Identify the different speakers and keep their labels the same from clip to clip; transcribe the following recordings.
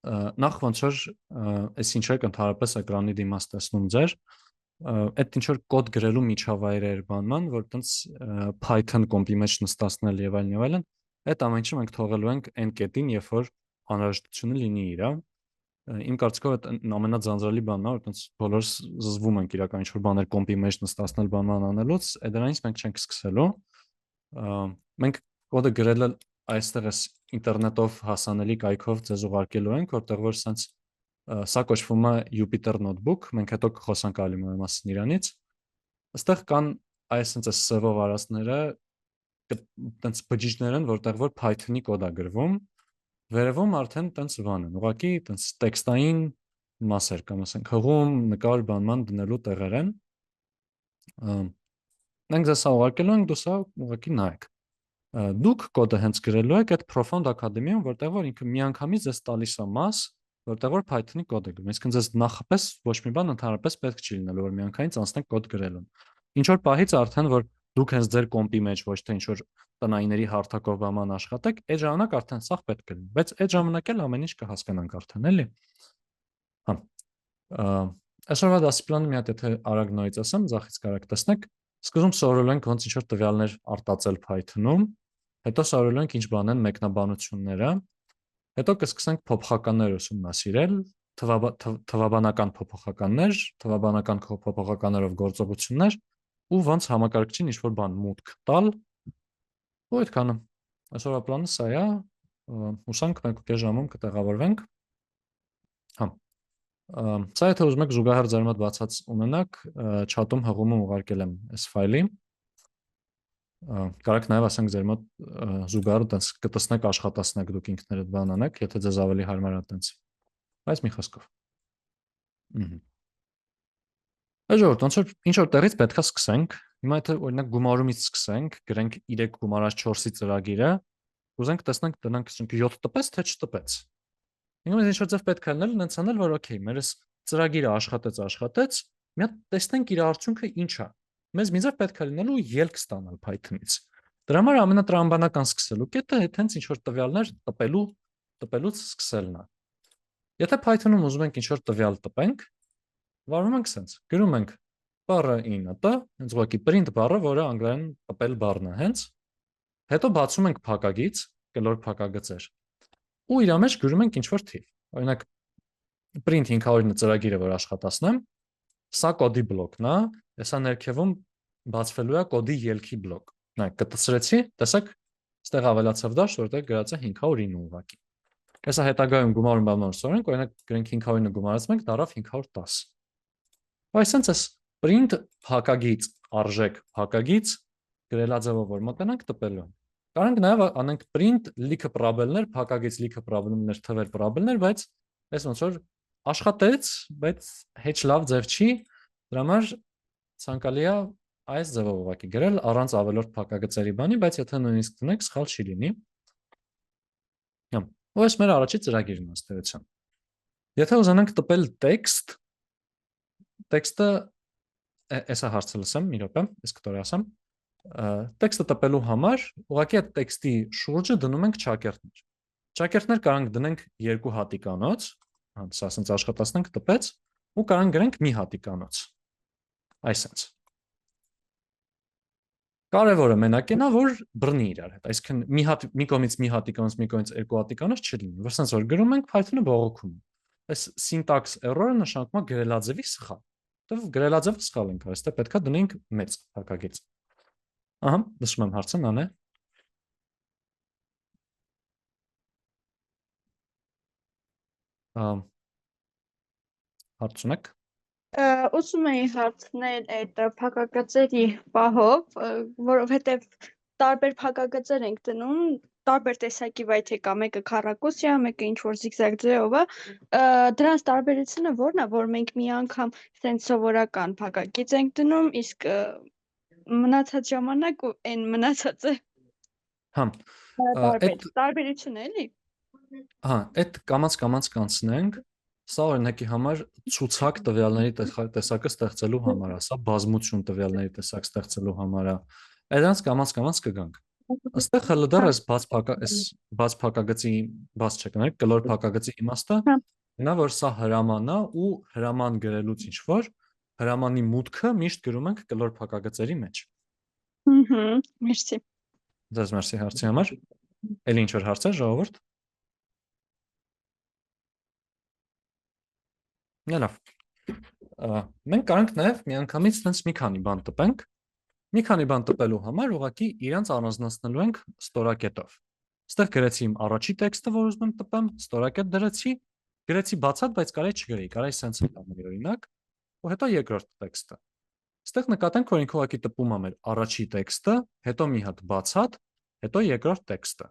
Speaker 1: նախ ոնց որ այս ինչ եք ընդհանրապես էկրանի դիմաց տեսնում ձեր այդ ինչ որ կոդ գրելու միջավայրեր բանման, որ տենց Python կոմպի մեջ նստացնել եւ այլն, այդ ամեն ինչը մենք թողելու ենք այն կետին, երբ որ անհրաժեշտությունը լինի իրա։ Իմ կարծիքով այդ ամենաձանձրալի բանն է, որ տենց բոլորս զզվում ենք իրական ինչ որ բաներ կոմպի մեջ նստացնել բանման անելուց, այդ դրանից մենք չենք սկսելու։ Մենք կոդը գրելը այստեղ էս ինտերնետով հասանելի կայքով ձեզ ուղարկելու ենք, որտեղ որ սենց սա կոչվում է Jupyter Notebook, մենք հետո կխոսանք ալի մասին իրանից։ Այստեղ կան այս սենց էս սևով արածները, տենց բջիջներ են, որտեղ որ Python-ի կոդ է գրվում, վերևում արդեն տենց բան են, ուղղակի տենց տեքստային մասեր կամ ասենք հղում, նկար, բանման դնելու տեղեր են։ Մենք ձեզ սա ուղարկելու ենք, դու սա ուղղակի նայեք։ Դուք կոդը հենց գրելու եք այդ Profound Academy-ում, որտեղ որ ինքը միանգամից ձեզ տալիս է մաս, որտեղ որ Python-ի կոդ է գրում։ Այսինքն ձեզ նախապես ոչ մի բան ընդհանրապես պետք չի լինելու, որ միանգամից անցնեք կոդ գրելուն։ Ինչ որ պահից արդեն որ դուք հենց ձեր կոմպի մեջ ոչ թե ինչ որ տնայիների հարթակով բաման աշխատեք, այդ ժամանակ արդեն սա պետք է լինի, բայց այդ ժամանակ էլ ամեն ինչ կհասկանանք արդեն, էլի։ Հա։ Այսօրվա դասի պլանը մի հատ եթե արագ նորից ասեմ, ձախից կարաք տեսնեք, սկզբում սովորելու ենք ոնց ինչ որ տվյալներ արտածել Python-ում, հետո սովորելու ենք ինչ բան են մեկնաբանությունները, հետո կսկսենք փոփոխականներ ուսումնասիրել, թվաբանական փոփոխականներ, թվաբանական փոփոխականներով գործողություններ ու ոնց համակարգչին ինչ որ բան մուտք տալ, ու այդքանը։ Այսօրվա պլանը սա է, հուսանք 1.5 ժամում կտեղավորվենք։ Հա։ Սա եթե ուզում եք զուգահեռ ձեր մոտ բացած ունենաք, չաթում հղումը ուղարկել եմ այս ֆայլի։ Կարաք նաև ասենք ձեր մոտ զուգահեռ տենց կտեսնեք աշխատացնեք դուք ինքներդ բան անեք, եթե ձեզ ավելի հարմար է տենց։ Բայց մի խոսքով։ Այժմ ոնց որ ինչ որ տեղից պետքա սկսենք։ Հիմա եթե օրինակ գումարումից սկսենք, գրենք 3 գումարած 4-ի ծրագիրը, ուզենք տեսնենք դրանք 7 տպեց թե չտպեց։ Ինքնին ինչ որ ձև պետք է լինել, այնց անել, որ օքեյ, մեր ծրագիրը աշխատեց, մի հատ տեսնենք իր արդյունքը ինչ է։ Մեզ մի ձև պետք է լինելու ելք ստանալ Python-ից։ Դրա համար ամենատրամաբանական սկսելու կետը հենց ինչ որ տվյալներ տպելուց սկսելն է։ Եթե Python-ում ուզում ենք ինչ որ տվյալ տպենք, վարվում ենք սենց, գրում ենք բառը in-ը, հենց ուղղակի print բառը, որը անգլերեն տպել բառն է հենց, հետո բացում ենք փակագիծ, կլոր փակագծեր, ու իր մեջ գրում ենք ինչ որ թիվ։ Օրինակ print 500-ը ծրագիրը, որ աշխատացնեմ, սա կոդի բլոկն է, հեսա ներքևում բացվելու է կոդի ելքի բլոկ։ Նայեք, կտցրեցի, տեսեք, ստեղ ավելացավ դաշտ, որտեղ գրած է 509 ուղղակի։ Հեսա հետագայում գումարում բանորոշ սորենք, օրինակ գրենք 509-ը գումարացնենք, դարավ 510։ Այսինքն էս print փակագիծ, արժեք փակագիծ գրելաձևով որ մտնենք տպելու։ Կարանք նաև անենք print լիքը պրաբելներ, փակագիծ լիքը պրաբելներ, թվեր պրաբելներ, բայց այս ոնց որ աշխատեց, բայց հեչ լավ ձև չի, դրա համար ցանկալի է այս ձևով ուղղակի գրել առանց ավելորդ փակագծերի բանի, բայց եթե նույնիսկ դնեք, սխալ չի լինի։ Ու այս մեր առաջի ծրագիրն է ըստ էության։ Եթե ուզենանք տպել տեքստ, տեքստը էսա հարցը լսեմ, մի րոպե, ես կտորի ասեմ։ Տեքստը տպելու համար ուղղակի այդ տեքստի շուրջը դնում ենք ճակերտներ։ Ճակերտներ կարանք դնենք 2 հատիկանոց, սա ասենց աշխատացնենք տպեց, ու կարանք գրենք մի հատիկանոց։ Այսպես։ Կարևորը մենակ է նա, որ բռնի իրար հետ։ Այսինքն մի կողմից մի հատիկանոց, մի կողմից 2 հատիկանոց չլինի։ Որ sense որ գրում ենք Python-ը բողոքում։ Այս syntax error-ը նշանակում է գրելաձևի սխալ։ Որտեվ գրելաձևը սխալ ենք, այստեղ պետքա դնենք մեծ փակագիծ։ Ահա, լսում եմ հարցը, նան է։ Հարց ունեք։
Speaker 2: Ուզում էի հարցնել այդ փակագծերի պահով, որովհետև տարբեր փակագծեր ենք դնում, տարբեր տեսակի վայ թե կա մեկը քառակուսի է, մեկը ինչ որ զիգզագ ձևով է, դրանց տարբերությունը ո՞րն է, որ մենք մի անգամ սենց սովորական փակագիծ ենք դնում, իսկ մնացած ժամանակ այն մնացածը
Speaker 1: Հա,
Speaker 2: տարբերություն է, էլի։
Speaker 1: Հա, այդ կամաց կանցնենք, սա օրինակի համար ցուցակ տվյալների տեսակը ստեղծելու համար է, սա բազմություն տվյալների տեսակ ստեղծելու համար է։ Այդանց կամաց կգանք։ Այստեղ հələ դեռ բաց փակագծի բաց չկներ, կլոր փակագծի իմաստը
Speaker 2: Հա,
Speaker 1: նա որ սա հրաման է ու հրաման գրելուց ինչ որ հրամանի մուտքը միշտ գրում ենք կլոր փակագծերի մեջ։
Speaker 2: մերսի։
Speaker 1: Ձեզ մերսի հարցի համար։ Էլի ինչ որ հարցեր ժողովուրդ։ Լավ։ Մենք կարող ենք նաև միանգամից տենց մի քանի բան տպենք։ Մի քանի բան տպելու համար ուղղակի իրանց առանձնացնելու ենք ստորակետով։ Այստեղ գրեցի իմ առաջի տեքստը, որ ուզում եմ տպեմ, ստորակետ դրեցի, գրեցի բացատ, բայց կարելի չգրեի, կարելի սենց տպեմ օրինակ, ու հետո երկրորդ տեքստը։ Այստեղ նկատենք, որ ինքը ուղղակի տպում է մեր առաջի տեքստը, հետո մի հատ բացատ, հետո երկրորդ տեքստը։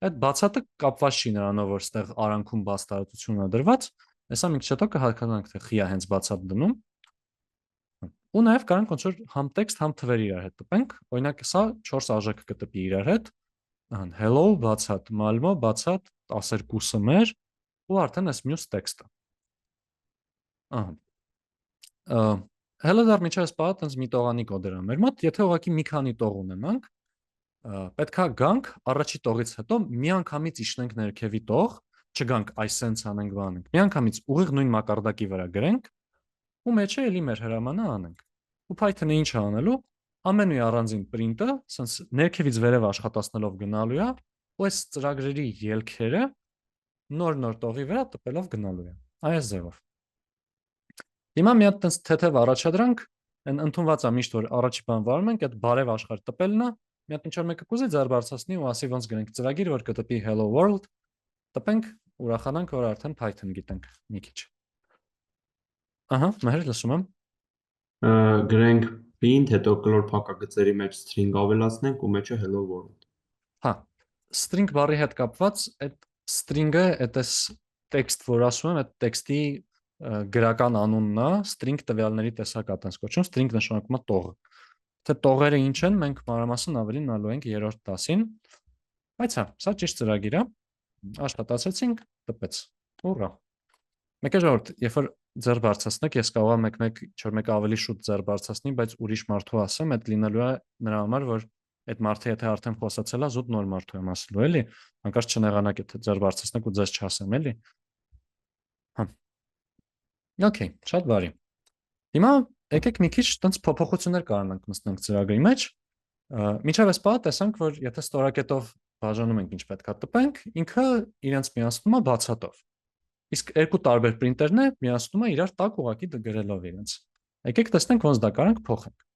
Speaker 1: Այդ բացատը կապված չի նրանով, որ այստեղ արանքում բաց տարածություն է դրված, հեսա մի քիչ հետո կհարկանանք, թե խի է հենց բացատ դնում։ Ու նաև կարող ենք ոնց որ համ տեքստ, համ թվեր իրար հետ տպենք։ Օրինակ սա 4 արժեքը կտպի իրար հետ։ Hello բացատ, Malmo բացատ, 12-ը մեր ու արդեն այս մյուս տեքստը։ Ահա։ Hello դեռ միջև սպա տենց մի տողանի կոդ էր մեր մոտ, եթե ուղղակի մի քանի տող ունենանք, պետքա գանք առաջի տողից հետո միանգամից իջնենք ներքևի տող, չգանք այսենց անենք բանենք։ Միանգամից ուղիղ նույն մակարդակի վրա գրենք ու մեջը էլի մեր հրամանը անենք։ Ու Python-ը ինչ է անելու, ամենուի առանձին print-ը, ասենց ներքևից վերև աշխատացնելով գնալու է, ու այս ծրագրերի ելքերը նոր տողի վրա տպելով գնալու է։ Այս ձևով։ Հիմա մի հատ տենց թեթև առաջադրանք, այն ընդունված է միշտ որ առաջի բան վարում ենք, այդ բարև աշխարհ տպելն է, մի հատ ինչ որ մեկը կուզի ձեր բարձրացնի ու ասի ոնց գրենք ծրագիր, որ կտպի hello world, տպենք, ուրախանանք, որ արդեն Python գիտենք մի քիչ։ Ահա, մհեր լսում եմ։
Speaker 3: Գրենք print, հետո կլոր փակագծերի մեջ string ավելացնենք ու մեջը hello world։
Speaker 1: Հա, string բառի հետ կապված այդ string-ը, այդպես տեքստ, որ ասում եմ, այդ տեքստի գրական անունն է, string տվյալների տեսակ է տես կոչվում, string նշանակում է տող։ Թե տողերը ինչ են, մենք մանրամասն ավելի նալու ենք երրորդ դասին։ Բայց հա, սա ճիշտ ծրագիր է։ Աշխատացեցինք, տպեց։ Ուրա։ Մեկը ժողովուրդ, երբ որ ձեռ բարձրացնեք, ես կարող եմ մեկ ինչ-որ մեկ ավելի շուտ ձեռ բարձրացնի, բայց ուրիշ մարդու ասեմ, այդ լինելու է նրա համար, որ այդ մարդը եթե արդեն խոսացել է, զուտ նոր մարդու եմ ասելու, էլի, հանկարծ չնեղանաք, եթե ձեռ բարձրացնեք ու ձեզ չասեմ, էլի։ Հա։ Okay, շատ բարի։ Հիմա եկեք մի քիչ տենց փոփոխություններ կանենք մտցնենք ծրագրի մեջ։ Միջև էս բանը տեսանք, որ եթե ստորակետով բաժանում ենք ինչ պետքա տպենք, ինքը իրենց միացնում է բացատով։ Իսկ երկու տարբեր printer-ն է միացնում է իրար տակ ուղակի գրելով իրենց։ Եկեք տեսնենք ոնց դա կարանք փոխենք։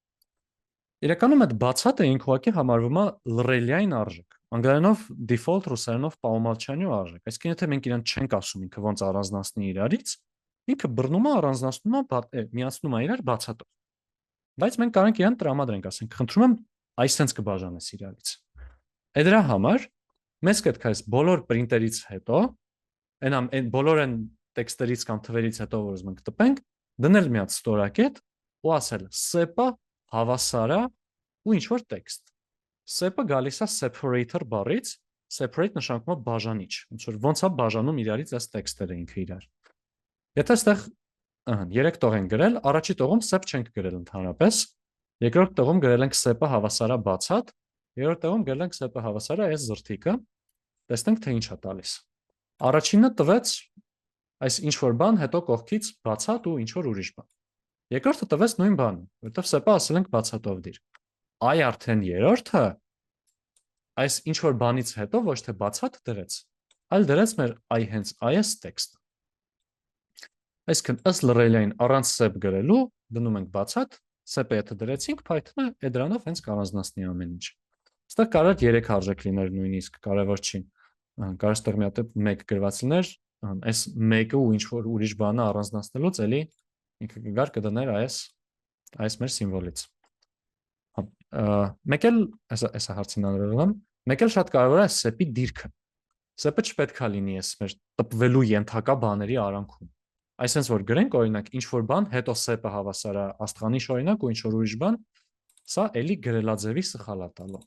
Speaker 1: Իրականում այդ բացատը ինքը ուղակի համարվում է լռելիային արժեք։ Անգլերենով default, ռուսերենով по умолчанию արժեք։ Այսինքն եթե մենք իրան չենք ասում ինքը ոնց առանձնացնի իրարից, ինքը բռնում է, առանձնացնում է, միացնում է իրար բացատով։ Բայց մենք կարող ենք իրան տրամադրենք, ասենք, խնդրում եմ այսպես կբաժանես իրարից։ Այդ դրա համար մեզ պետք է այս բոլոր printer-ից հետո այն բոլոր այն տեքստերից կամ թվերից հետո որ ուզում ենք տպենք, դնել մի հատ ստորակետ ու ասել sep-ը հավասար է ու ինչ որ տեքստ։ Sep-ը գալիս է separator բառից, separate նշանակում է բաժանիչ, ոնց է բաժանում իրարից այս տեքստերը ինքը իրար։ Եթե այստեղ 3 տող են գրել, առաջի տողում sep չենք գրել ընդհանրապես, երկրորդ տողում գրել ենք sep-ը հավասար է բացատ, երրորդ տողում գրել ենք sep-ը հավասար է այս զրթիկը, տեսնենք թե ինչ է տալիս։ Առաջինը տվեց այս ինչ որ բան, հետո կողքից բացատ ու ինչ որ ուրիշ բան։ Երկրորդը տվեց նույն բանը, որովհետև sep-ը ասել ենք բացատով դիր։ Այ արդեն երրորդը այս ինչ որ բանից հետո ոչ թե բացատ դրեց, այլ դրեց մեր այ հենց այս տեքստը։ Այսինքն ըստ լռելիային առանց sep գրելու դնում ենք բացատ, sep-ը եթե դրեցինք, Python-ը այդ դրանով հենց կանոնացնի ամեն ինչ։ Այստեղ կարող է 3 արժեք լիներ նույնիսկ, կարևոր չի։ Կարող այստեղ մի հատ 1 գրված լիներ, այս 1-ը ու ինչ որ ուրիշ բանը առանձնացնելուց էլի ինքը կգար կդներ այս մեր սիմվոլից։ Մեկ էլ էսա հարցին անվերում, մեկ էլ շատ կարևոր է sep-ի դիրքը։ Sep-ը չպետք է լինի այս մեր տպվելու ենթակա բաների արանքում։ Այսինքն որ գրենք օրինակ ինչ որ բան, հետո sep-ը հավասար է աստղանիշ օրինակ ու ինչ որ ուրիշ բան, սա էլի գրելաձևի սխալ է տալու։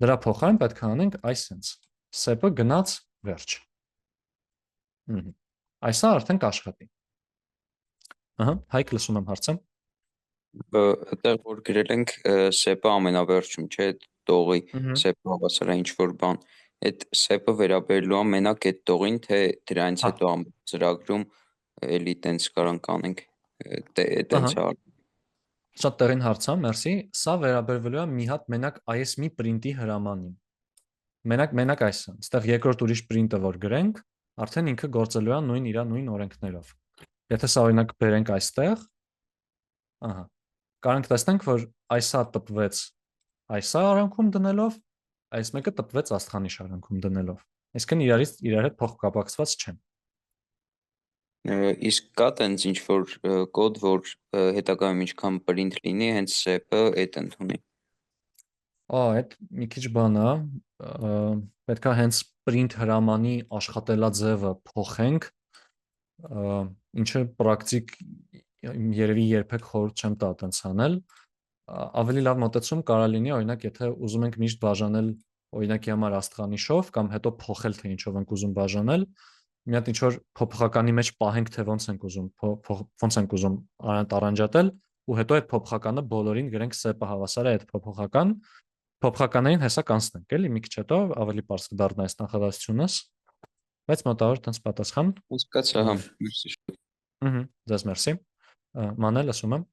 Speaker 1: Դրա փոխարեն պետք է անենք այսպես. sep-ը գնաց վերջ։ Այսա արդեն կաշխատի։ Ահա, Հայկ լսում եմ հարցը։
Speaker 4: Այդտեղ որ գրել ենք sep-ը ամենավերջում, չէ՞, տողի
Speaker 1: Ահա։
Speaker 4: սեպը հավասար է ինչ-որ բան, այդ սեպը վերաբերելու է մենակ այդ տողին, թե դրանից
Speaker 1: Հա։
Speaker 4: հետո ամբողջ ծրագրում էլի տենց կարանք անենք, տենց
Speaker 1: Ահա։ Շատ տեղին հարց է, մերսի։ Սա վերաբերվելու է մի հատ մենակ այս մի պրինտի հրամանին։ Մենակ այս է։ Այստեղ երկրորդ ուրիշ պրինտը որ գրենք, արդեն ինքը գործելու է նույն օրենքներով։ Եթե սա օրինակ բերենք այստեղ, ահա, կարանք տեսնենք, որ այսա տպվեց այսա արանքում դնելով, այս մեկը տպվեց աստղանիշ արանքում դնելով։ Այսինքն իրար հետ փոխկապակցված չեն։
Speaker 4: Իսկ կա տենց ինչ-որ կոդ, որ հետագայում ինչքան print լինի, հենց սեպը այդ ընդունի։
Speaker 1: Այդ մի քիչ բան է, պետքա հենց print հրամանի աշխատելաձևը փոխենք, ինչը պրակտիկ երևի երբեք խորհուրդ չեմ տա այդպես անել։ Ավելի լավ մոտեցում կարա լինի, օրինակ, եթե ուզում ենք միշտ բաժանել օրինակի համար աստղանիշով կամ հետո փոխել թե ինչով ենք ուզում բաժանել, մի հատ ինչ-որ փոփոխականի մեջ պահենք թե ոնց ենք ուզում տարանջատել ու հետո այդ փոփոխականը բոլորին գրենք սեպը հավասար է այդ փոփոխականներին հեսա կանցնենք, էլի մի քիչ հետո ավելի པարզ կդառնա այս նախադասությունս, բայց մոտավոր տենց պատասխան։
Speaker 4: Հասկացա, հա, մերսի։
Speaker 1: Ձեզ մերսի։ Մանել ասում եմ։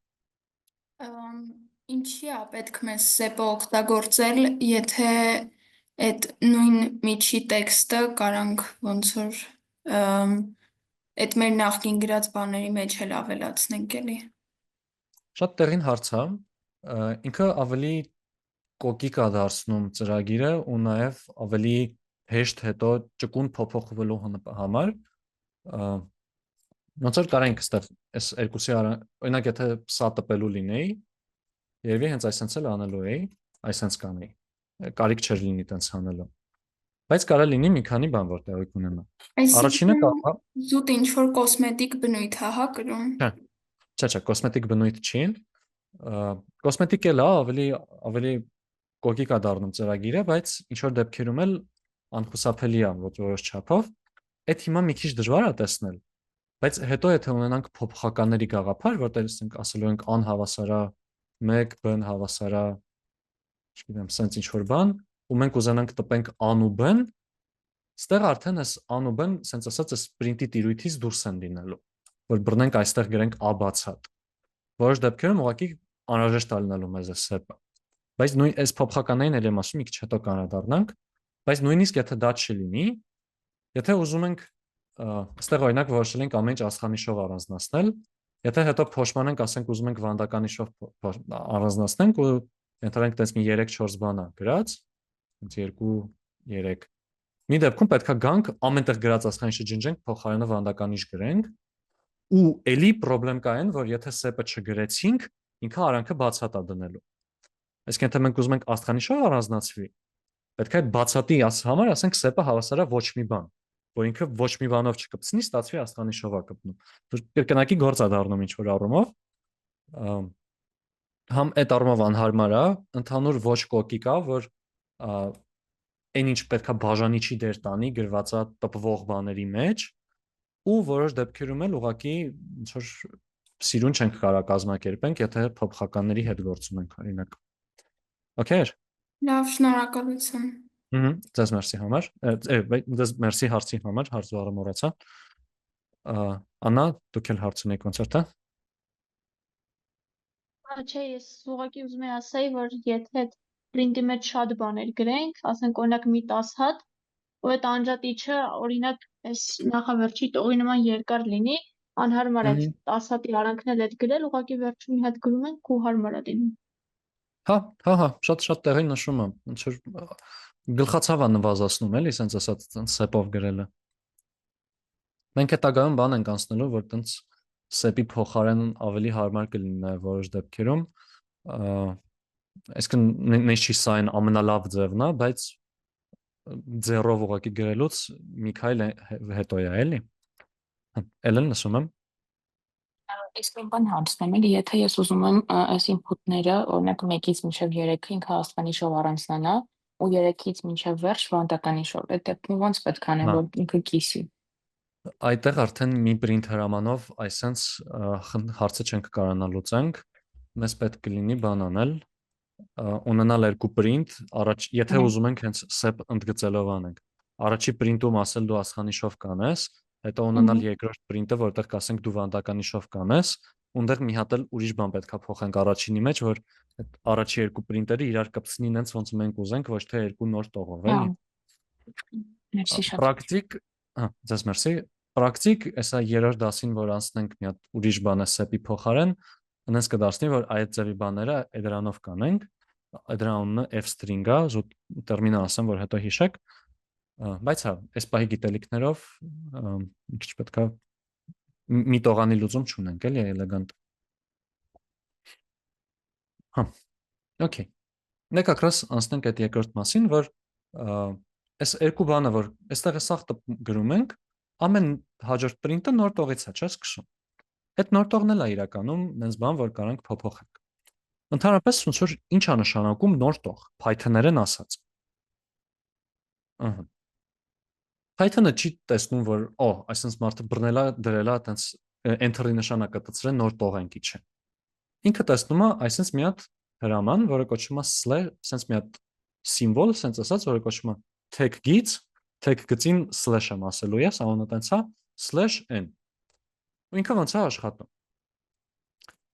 Speaker 5: Ինչի է պետք մեզ սեպը օգտագործել, եթե այդ նույն միջի տեքստը կարանք ոնց որ այդ մեր նախկին գրած բաների մեջ էլ ավելացնենք էլի։
Speaker 1: Շատ տեղին հարց է, ինքը ավելի կոկիկ է դարձնում ծրագիրը ու նաև ավելի հեշտ հետո ճկուն փոփոխվելու համար, ոնց որ կարանք այստեղ այս երկուսի օրինակ եթե սա տպելու լինեի, երևի հենց այսպես էլ անելու էի, այսպես կանեի։ Կարիք չէր լինի տենց անելու։ Բայց կարա լինի մի քանի բան, որ տեղի կունենա։ Առաջինը կա
Speaker 5: զուտ ինչ որ կոսմետիկ բնույթ է, հա, կրում։
Speaker 1: Չէ, կոսմետիկ բնույթ չի։ Կոսմետիկ էլ է, ավելի կոկիկ է դառնում ծրագիրը, բայց ինչ որ դեպքերում էլ անխուսափելի է որոշ չափով։ Այդ հիմա մի քիչ դժվար է տեսնել, բայց հետո եթե ունենանք փոփոխականների գաղափար, որտեղ ասելու ենք անհավասարա 1 b-ն հավասարա, չգիտեմ, սենց ինչ որ բան, ու մենք ուզենանք տպենք an ու b-ն, ստեղ արդեն այս an ու b-ն, սենց ասած, այս print-ի տիրույթից դուրս են լինելու, որ բռնենք այստեղ գրենք a բացատ։ Որոշ դեպքերում ուղղակի անհրաժեշտ է լինելու մեզ այս սեպը։ Բայց նույն այս փոփոխականներին էլ եմ ասում, մի քիչ հետո կանադառնանք, բայց նույնիսկ եթե դա չլինի, եթե ուզում ենք այստեղ օրինակ որոշել ենք ամեն ինչ աստղանիշով առանձնացնել, եթե հետո փոշմանենք, ասենք ուզում ենք վանդականիշով առանձնացնենք ու ընտրենք տես մի 3-4 բան գրած, հենց 2-3։ Մի դեպքում պետքա գանք ամենտեղ գրած աստղանիշը ջնջենք, փոխարենը վանդականիշ գրենք, ու էլի պրոբլեմ կա այն, որ եթե սեպը չգրեցինք, ինքը արանքը բացատ է դնելու։ Այսինքն եթե մենք ուզում ենք աստղանիշով առանձնացվի, պետք է այդ բացատի համար ասենք սեպը հավասար է ոչ մի բան, որ ինքը ոչ մի բանով չկպցնի, ստացվի աստղանիշով է կպնում։ Կրկնակի գործ է դառնում ինչ որ առումով։ Համ այդ առումով անհարմար է, ընդհանուր ոչ կոկիկ է, որ այն ինչ պետքա բաժանիչի դեր տանի գրվածա տպվող բաների մեջ, ու որոշ դեպքերում էլ ուղղակի ինչ որ սիրուն չենք կարող կազմակերպենք, եթե փոփոխականների հետ գործ ունենք, օրինակ։ Okay։
Speaker 5: Լավ, շնորհակալություն։
Speaker 1: Ձեզ մերսի համար, ձեզ մերսի հարցի համար, հարցուառը մոռացա։ Աննա, դուք էլ հարց ունեք կոնցերտը։
Speaker 2: Չէ, ես ուղղակի ուզում եի ասեի, որ եթե այդ print-ի մեջ շատ բաներ գրենք, ասենք օրինակ մի 10 հատ, ու այդ անջատիչը օրինակ այս նախավերջի տողի նման երկար լինի, անհարմար է 10 հատի արանքն էլ այդ գրել, ուղղակի վերջում մի հատ գրում ենք ու հարմար է լինում։
Speaker 1: Հա, շատ տեղին նշում եմ, ոնց որ գլխացավը նվազացնում էլի, սենց ասած, սեպով գրելը։ Մենք հետագայում բան ենք անցնելու, որ տենց սեպի փոխարեն ավելի հարմար կլինի նաև որոշ դեպքերում, այսինքն նույնիսկ չի սա այն ամենալավ ձևն է, բայց ձեռով ուղղակի գրելուց մի քայլ հետո է, էլի։ Էլեն լսում եմ։
Speaker 6: Իսկ մի բան հարցնեմ, էլի, եթե ես ուզում եմ այս ինփութները, օրինակ 1-ից մինչև 3-ը ինքը աստղանիշով առանձնանա, ու 3-ից մինչև վերջ վանդականիշով, այդ դեպքում ոնց պետք է անեմ, որ ինքը կիսի։
Speaker 1: Այդտեղ արդեն մի print հրամանով այսենց հարցը չենք կարողանա լուծենք, մեզ պետք կլինի բան անել, ունենալ երկու print, եթե ուզում ենք հենց sep ընդգծելով անենք։ Առաջի print-ում ասել դու աստղանիշով կանես, հետո ունենալ երկրորդ print-ը, որտեղ կասենք դու վանդականիշով կանես, ունդեղ մի հատ էլ ուրիշ բան պետքա փոխենք առաջինի մեջ, որ այդ առաջի երկու print-երը իրար կպցնին հենց ոնց մենք ուզենք, ոչ թե երկու նոր տողով, էլի։
Speaker 6: Մերսի շատ։
Speaker 1: Պրակտիկ, ձեզ մերսի։ Պրակտիկ, հեսա երրորդ դասին, որ անցնենք մի հատ ուրիշ բան է սեպի փոխարեն, այնպես կդարձնի, որ այդ ձևի բաները էդրանով կանենք, էդրանը f-string-ա, զուտ տերմինը ասեմ, որ հետո հիշեք, բայց հա, այս պահի գիտելիքներով մի քիչ պետքա մի տողանի լուծում չունենք, էլի էլեգանտ։ Հա, օքեյ։ Մենք ակրաս անցնենք այդ երկրորդ մասին, որ այս երկու բանը, որ այստեղ է սաղ գրում ենք, ամեն հաջորդ print-ը նոր տողից է, չէ՞ սկսում։ Այդ նոր տողն էլ է իրականում նենց բան, որ կարանք փոփոխենք։ Ընդհանրապես ոնց որ ինչ է նշանակում նոր տող, Python-երեն ասած։ Ահա։ Python-ը չի տեսնում, որ այսինքն մարդը բռնելա դրելա, այտենց enter-ի նշանակը տծրեն նոր տող ենք իջե։ Ինքը տեսնում է, այսինքն մի հատ հրաման, որը կոչվում է sense մի հատ սիմվոլ, sense ասած, որը կոչվում է tag git, tag գծին slash եմ ասելու ես, անոնը տենց է /n։ Ու ինքը ոնց է աշխատում։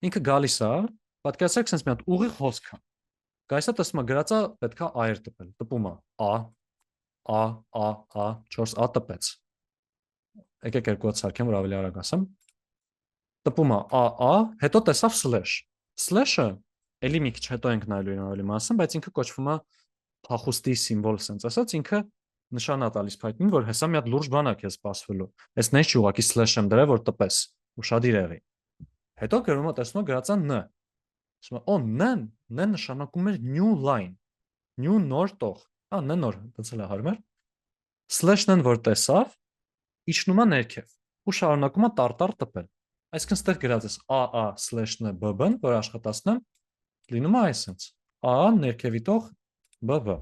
Speaker 1: Ինքը գալիս է, պատկերացրեք sense մի հատ ուղիղ հոսք է։ Գալիս է տեսնում է գրածա պետքա այր տպել, տպում է a 4a տպեց։ Եկեք երկու հատ սարքեմ, որ ավելի արագ ասեմ։ Տպում է a, հետո տեսավ slash։ Slash-ը էլի մի քիչ հետո ենք նայելու իրան ավելի մասն, բայց ինքը կոչվում է փախուստի սիմվոլ, sense ասած, ինքը նշան է տալիս Python-ին, որ հեսա մի հատ լուրջ բան է քեզ սպասվելու։ Այս նես չի ուղակի slash եմ դրել, որ տպես, ուշադիր եղի։ Հետո գրում է տեսնում գրածա n։ Ասում է, n նշանակում է new line, new նոր տող։ N նոր, դարձել է հարմար։ Slash-ն որ տեսավ, իջնում է ներքև ու շարունակում է տարտար տպել։ Այսինքն ստեղ գրած է a/n bb-ն, որ աշխատացնեմ, լինում է այսպես a ներքևի տող bb։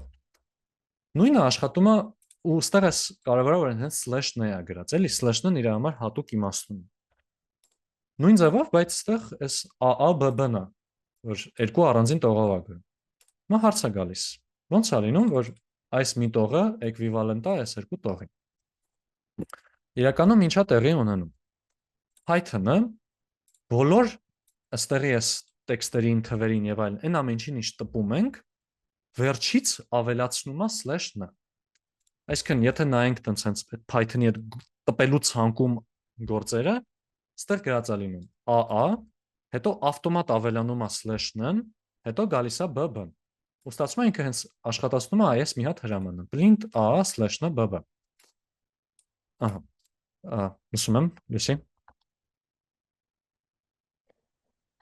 Speaker 1: Նույնը աշխատում է ու ստեղ է կարևորը որ հենց slash-ն է գրած, էլի slash-ն իր համար հատուկ իմաստ ունի։ Նույն ձևով, բայց ստեղ էս a bb-ն է, որ երկու առանձին տողով է գրում։ Հիմա հարց է գալիս. ոնց է լինում, որ այս մի տողը էկվիվալենտ է այս երկու տողին։ Իրականում ինչա տեղի ունենում։ Python-ը բոլոր ըստեղի այս տեքստերին, թվերին եւ այլն, այն ամենին ինչ տպում ենք, վերջից ավելացնում է /n։ Այսինքն, եթե նայենք տենց հենց Python-ի այդ տպելու ցանկում գործերը, ստեղ գրած է լինում a, հետո ավտոմատ ավելանում է /n, հետո գալիս է bb։ Ու ստացվում է ինքը հենց աշխատացնում է այս մի հատ հրամանը print a /n bb։ Ահա։ Լսում եմ, լսի։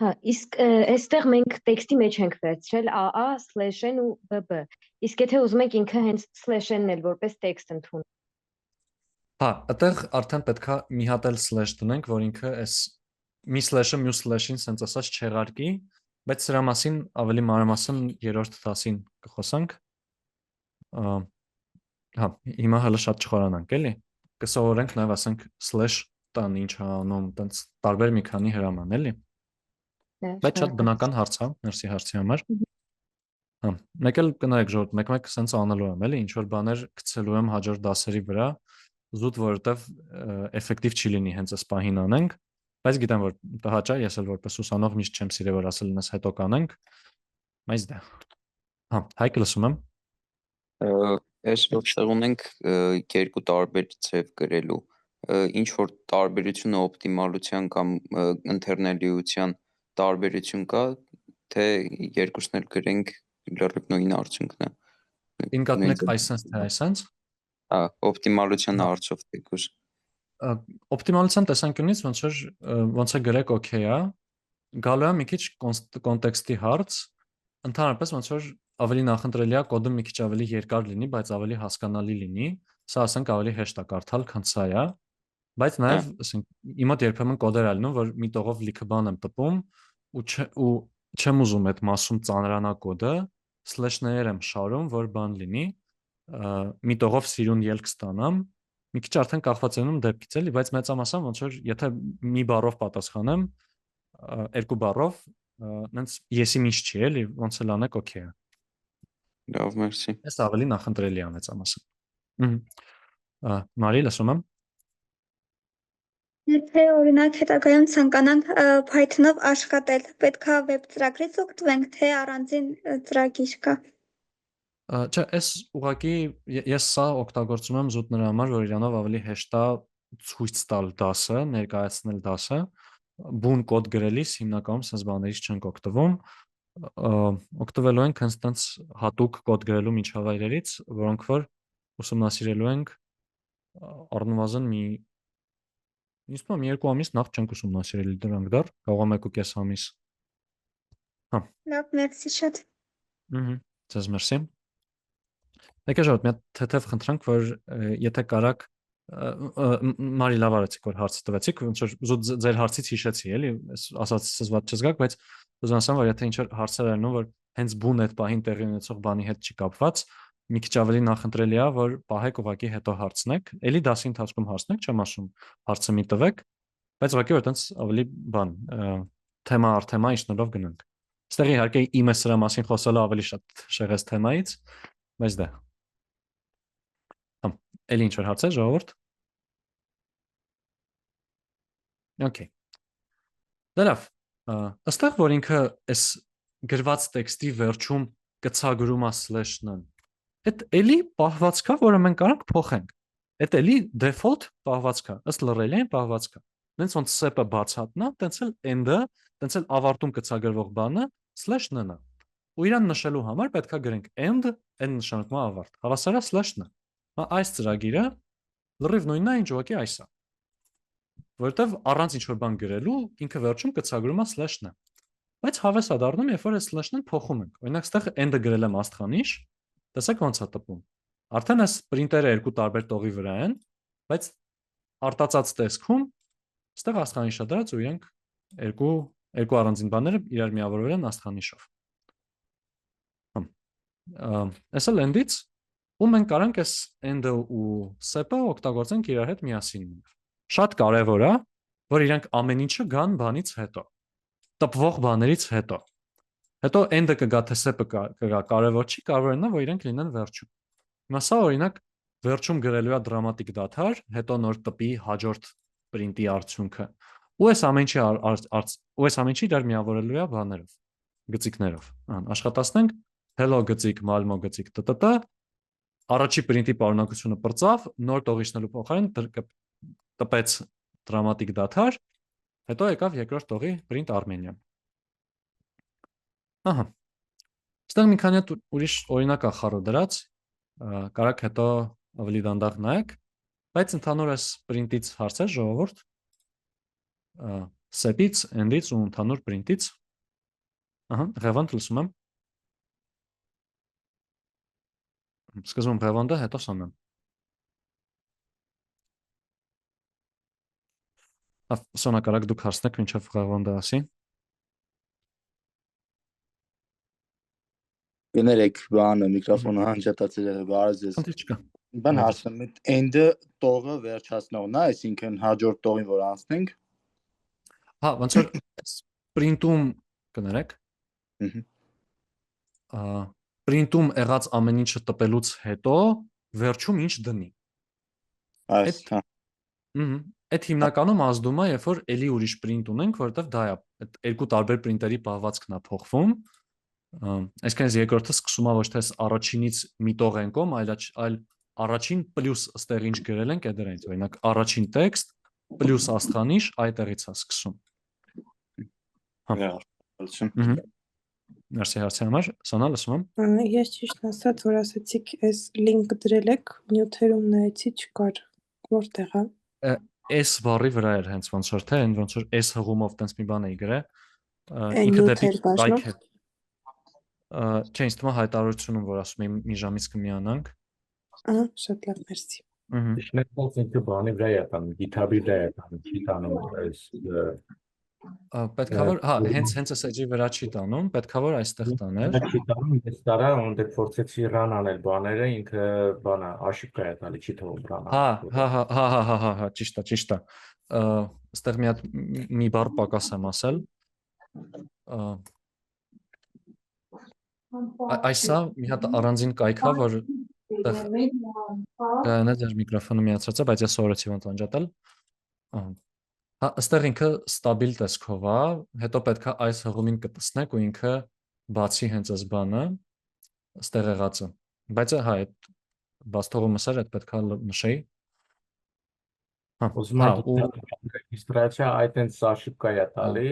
Speaker 7: Հա, իսկ այստեղ մենք տեքստի մեջ ենք վերցրել /n ու bb։ Իսկ եթե ուզում եք ինքը հենց /n-ն էլ որպես տեքստ ընդունել։
Speaker 1: Հա, այդտեղ արդեն պետքա մի հատ էլ slash դնենք, որ ինքը այս մի slash-ը մյուս slash-ին sense ասած չեղարկի, բայց սրա մասին ավելի մանրամասն երրորդ դասին կխոսանք։ Հա, հիմա հələ շատ չխորանանք, էլի։ Կսովորենք նաև ասենք slash տան ինչ անում, տենց տարբեր մի քանի հրաման, էլի։ Բայց շատ բնական հարց է, մերսի հարցի համար։ Հա, մեկ էլ կնայեք ժողովուրդ, մեկ-մեկ sense անելու եմ, էլի, ինչ որ բաներ գցելու եմ հաջորդ դասերի վրա, զուտ որովհետև էֆեկտիվ չի լինի հենց այս պահին անենք, բայց գիտեմ որ տհաճ է, ես էլ որպես ուսանող միշտ չեմ սիրել որ ասել նես հետո կանենք, բայց դա։ Հա, Հայկ լսում եմ։
Speaker 4: Այս որտեղ ունենք երկու տարբեր ձև գրելու, ինչ որ տարբերությունը օպտիմալության կամ ընթերնելիության տարբերություն կա, թե երկուսն էլ գրենք լրիվ նույն արդյունքն է։
Speaker 1: Ինքնատենք այսպես թե այսպես։
Speaker 4: Հա, օպտիմալության հարցով թեկուզ։
Speaker 1: Օպտիմալության տեսանկյունից ոնց է գրեք օքեյ է, գալու է մի քիչ կոնտեքստի հարց, ընդհանրապես ոնց որ ավելի նախընտրելի է կոդը մի քիչ ավելի երկար լինի, բայց ավելի հասկանալի լինի, սա ասենք ավելի հեշտ է կարդալ, քան սա է, բայց նաև ասենք իմ մոտ երբեմն կոդեր է լինում, որ մի տողով լիքը բան եմ տպում ու չեմ ուզում այդ մասում ծանրանա կոդը, /ներ եմ շարում, որ բան լինի, մի տողով սիրուն ելք ստանամ, մի քիչ արդեն կախված եմ դեպքից էլի, բայց մեծամասամբ ոնց որ եթե մի բառով պատասխանեմ, երկու բառով նենց եսի ինչ չի էլի, ոնց էլ անեք, օքեյ է։
Speaker 4: Լավ, մերսի։
Speaker 1: Այս ավելի նախընտրելի է մեծամասը։ Մարի, լսում եմ։
Speaker 8: Եթե օրինակ հետագայում ցանկանանք Python-ով աշխատել, պետքա վեբ ծրագրից օգտվենք, թե առանձին ծրագիր կա։
Speaker 1: Չէ, այս ուղղակի ես սա օգտագործում եմ զուտ նրա համար, որ իրանով ավելի հեշտ է ցույց տալ դասը, ներկայացնել դասը, բուն կոդ գրելիս հիմնականում sense բաներից չենք օգտվում, օգտվելու ենք հենց հատուկ կոդ գրելու միջավայրերից, որոնք որ ուսումնասիրելու ենք առնվազն ինձ թվում է 2 ամիս նախ չենք ուսումնասիրել դրանք դեռ, կարող է 1.5 ամիս։
Speaker 8: Լավ, մերսի շատ։
Speaker 1: Ձեզ մերսի։ Եկե ժողովուրդ, մի հատ թեթև խնդրանք, որ եթե կարաք Մարի լավ արեցիք, որ հարց տվեցիք, ոնց որ զուտ ձեր հարցից հիշեցի, էլի, ասացիցս ված չզգաք, բայց ուզում ասեմ, որ եթե ինչ-որ հարցեր ելնում, որ հենց բուն այդ պահին տեղի ունեցող բանի հետ չի կապված, մի քիչ ավելի նախընտրելի է, որ պահեք ուղղակի հետո հարցնեք, էլի դասի ընթացքում հարցնեք, չեմ ասում հարցը մի տվեք, բայց ուղղակի որ տենց ավելի բան, թեմա առ թեմա իջնելով գնանք։ Այստեղ իհարկե իմը սրա մասին խոսելը ավելի շատ շեղեց թեմայից, բայց դա։ Էլի ինչ-որ հարցեր, ժողովուրդ։ Okay. Դա լավ։ Այստեղ որ ինքը այս գրված տեքստի վերջում կցագրում է /-ն, այդ էլի պահվածքա, որը մենք կարանք փոխենք։ Այդ էլի default պահվածքա, ըստ լռելիային պահվածքա։ Նենց ոնց սեպը բացատնա, տենց էլ end-ը, տենց էլ ավարտում կցագրվող բանը /-ն է։ Ու իրան նշելու համար պետքա գրենք end, n նշանակում է ավարտ։ Հավասար է /-ն։ Այս ծրագիրը լրիվ նույնն է, ինչ ուղղակի այս է։ Որովհետև առանց ինչ-որ բան գրելու ինքը վերջում կցագրում է /-ն։ Բայց հավես է դառնում, երբ որ այս /-ն փոխում ենք։ Օրինակ, այստեղ end-ը գրել եմ աստղանիշ, տեսեք ոնց է տպում։ Արդեն այս printer-ը 2 տարբեր տողի վրա են, բայց արտածած տեսքում այստեղ աստղանիշ է դրած ու իրենք երկու առանձին բաները իրար միավորվել են աստղանիշով։ Այս էլ end-ից ու մենք կարանք այս end-ը ու sep-ը օգտագործենք իրար հետ միասին։ Շատ կարևոր է, որ իրենք ամեն ինչը գան բանից հետո, տպվող բաներից հետո։ Հետո end-ը կգա, թե sep-ը կգա, կարևոր չի, կարևորն է, որ իրենք լինեն վերջում։ Հիմա սա օրինակ վերջում գրելու է դրամատիկ դադար, հետո նոր տպի հաջորդ print-ի արդյունքը։ Ու այս ամեն ինչի դեռ միավորելու է բաներով, գծիկներով։ Աշխատացնենք hello գծիկ, malmo գծիկ, տտ, առաջի print-ի պարունակությունը բրծավ, նոր տողիչնելու փոխարեն տպեց դրամատիկ դադար, հետո եկավ երկրորդ տողի print Armenian։ Ահա։ Այստեղ մի քանի հատ ուրիշ օրինակ է խառը դրած, կարաք հետո ավելի դանդաղ նայեք, բայց ընդհանուր այս print-ից հարցեր ժողովուրդ, sep-ից, end-ից ու ընդհանուր print-ից։ Ահա, Ղևանդ լսում եմ։ Սկզբում Ղևանդը, հետո Սոնան։ Սոնա, կարաք դուք հարցնեք, մինչև Ղևանդը ասի։
Speaker 9: Գներեք բանը միկրոֆոնը հանճատացել է, բարև ձեզ։
Speaker 1: Խնդիր չկա։
Speaker 9: Բան հարցնում եմ, end-ը տողը վերջացնողն է, այսինքն հաջորդ տողին որ անցնենք։
Speaker 1: Հա, ոնց որ print-ում կներեք։ Print-ում եղած ամեն ինչը տպելուց հետո վերջում ինչ դնի։
Speaker 9: Այս, հա։
Speaker 1: Այդ հիմնականում ազդում է, երբ որ էլի ուրիշ print ունենք, որովհետև դա է, այդ երկու տարբեր print-երի պահվածքն է փոխվում։ Այսինքն երկրորդը սկսում է ոչ թե առաջինից մի տող են կոմ, այլ առաջին պլյուս ըստեղ ինչ գրել ենք, այդ դրանից, օրինակ առաջին տեքստ պլյուս աստղանիշ այդտեղից է սկսում։ Մերսի հարցի համար, Սոնա, լսում եմ։
Speaker 10: Ես ճիշտ ասած, որ ասացիք, այս link դրել եք, նյութերում նայեցի չկար, որտեղ է։
Speaker 1: S բառի վրա էր հենց ոնց որ թե, ոնց որ S հղումով տենց մի բան էի գրել։
Speaker 10: Ինքը դեպի
Speaker 1: like է։ Չէ, ինձ թվում է հայտարարությունում, որ ասում եմ մի ժամից կմիանանք։
Speaker 10: Ահա, շատ լավ, մերսի։
Speaker 11: Շնորհակալ ինքը բանի վրա է տանում, GitHub-ի վրա է տանում, չի տանում այս
Speaker 1: պետքա որ, հա, հենց այս էջի վրա չի տանում, պետքա որ այստեղ տաներ։
Speaker 11: Չի տանում, ես տարա, ոնց փորձեցի run անել բաները, ինքը բանա աշիպկա է տալի, չի թողում run անել։
Speaker 1: Հա, ճիշտ է։ Այստեղ մի հատ մի բառ պակաս եմ ասել։ Այսա մի հատ առանձին կայք է, որ գանա ձեր միկրոֆոնը միացրած է, բայց ես սորեցի ոնց անջատել։ Այստեղ ինքը ստաբիլ տեսքով է, հետո պետք է այս հղումին կտեսնեք ու ինքը բացի հենց այս բանը, այստեղ եղածը։ Բայց հա, այդ բաց թողումս էր, այդ պետք է նշեի։
Speaker 11: Ուզում եք իլյուստրացիա այդ այնց աշիպկա է տալի։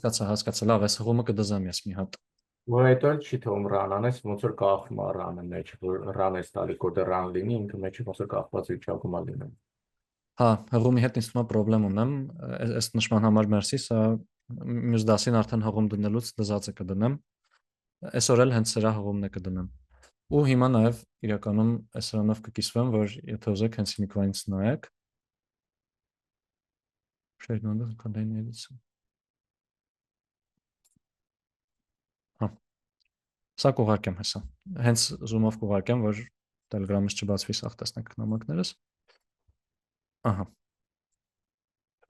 Speaker 1: Հասկացա, լավ, այս հղումը կդզամ ես մի հատ։
Speaker 11: Որ հետո չի թվում run անես, ոնց որ կախվում է run-ը մեջ, որ run ես տալի, կոդը run լինի, ինքը մեջը ոնց որ կախված վիճակում է լինում։
Speaker 1: Հա, հղումի հետ ինձ թվում է պրոբլեմ ունեմ, այս նշման համար մերսի, սա մյուս դասին արդեն հղում դնելուց դզածը կդնեմ։ Այսօր էլ հենց սրա հղումն է կդնեմ։ Ու հիմա նաև իրականում այս սրանով կկիսվեմ, որ եթե ուզեք հենց հիմիկվանից նայեք։ Shared node contain edits։ Հա։ Սա կուղարկեմ հեսա։ Հենց zoom-ով կուղարկեմ, որ Telegram-ից չբացվի սաղ տեսնեք նամակներս։ Ահա։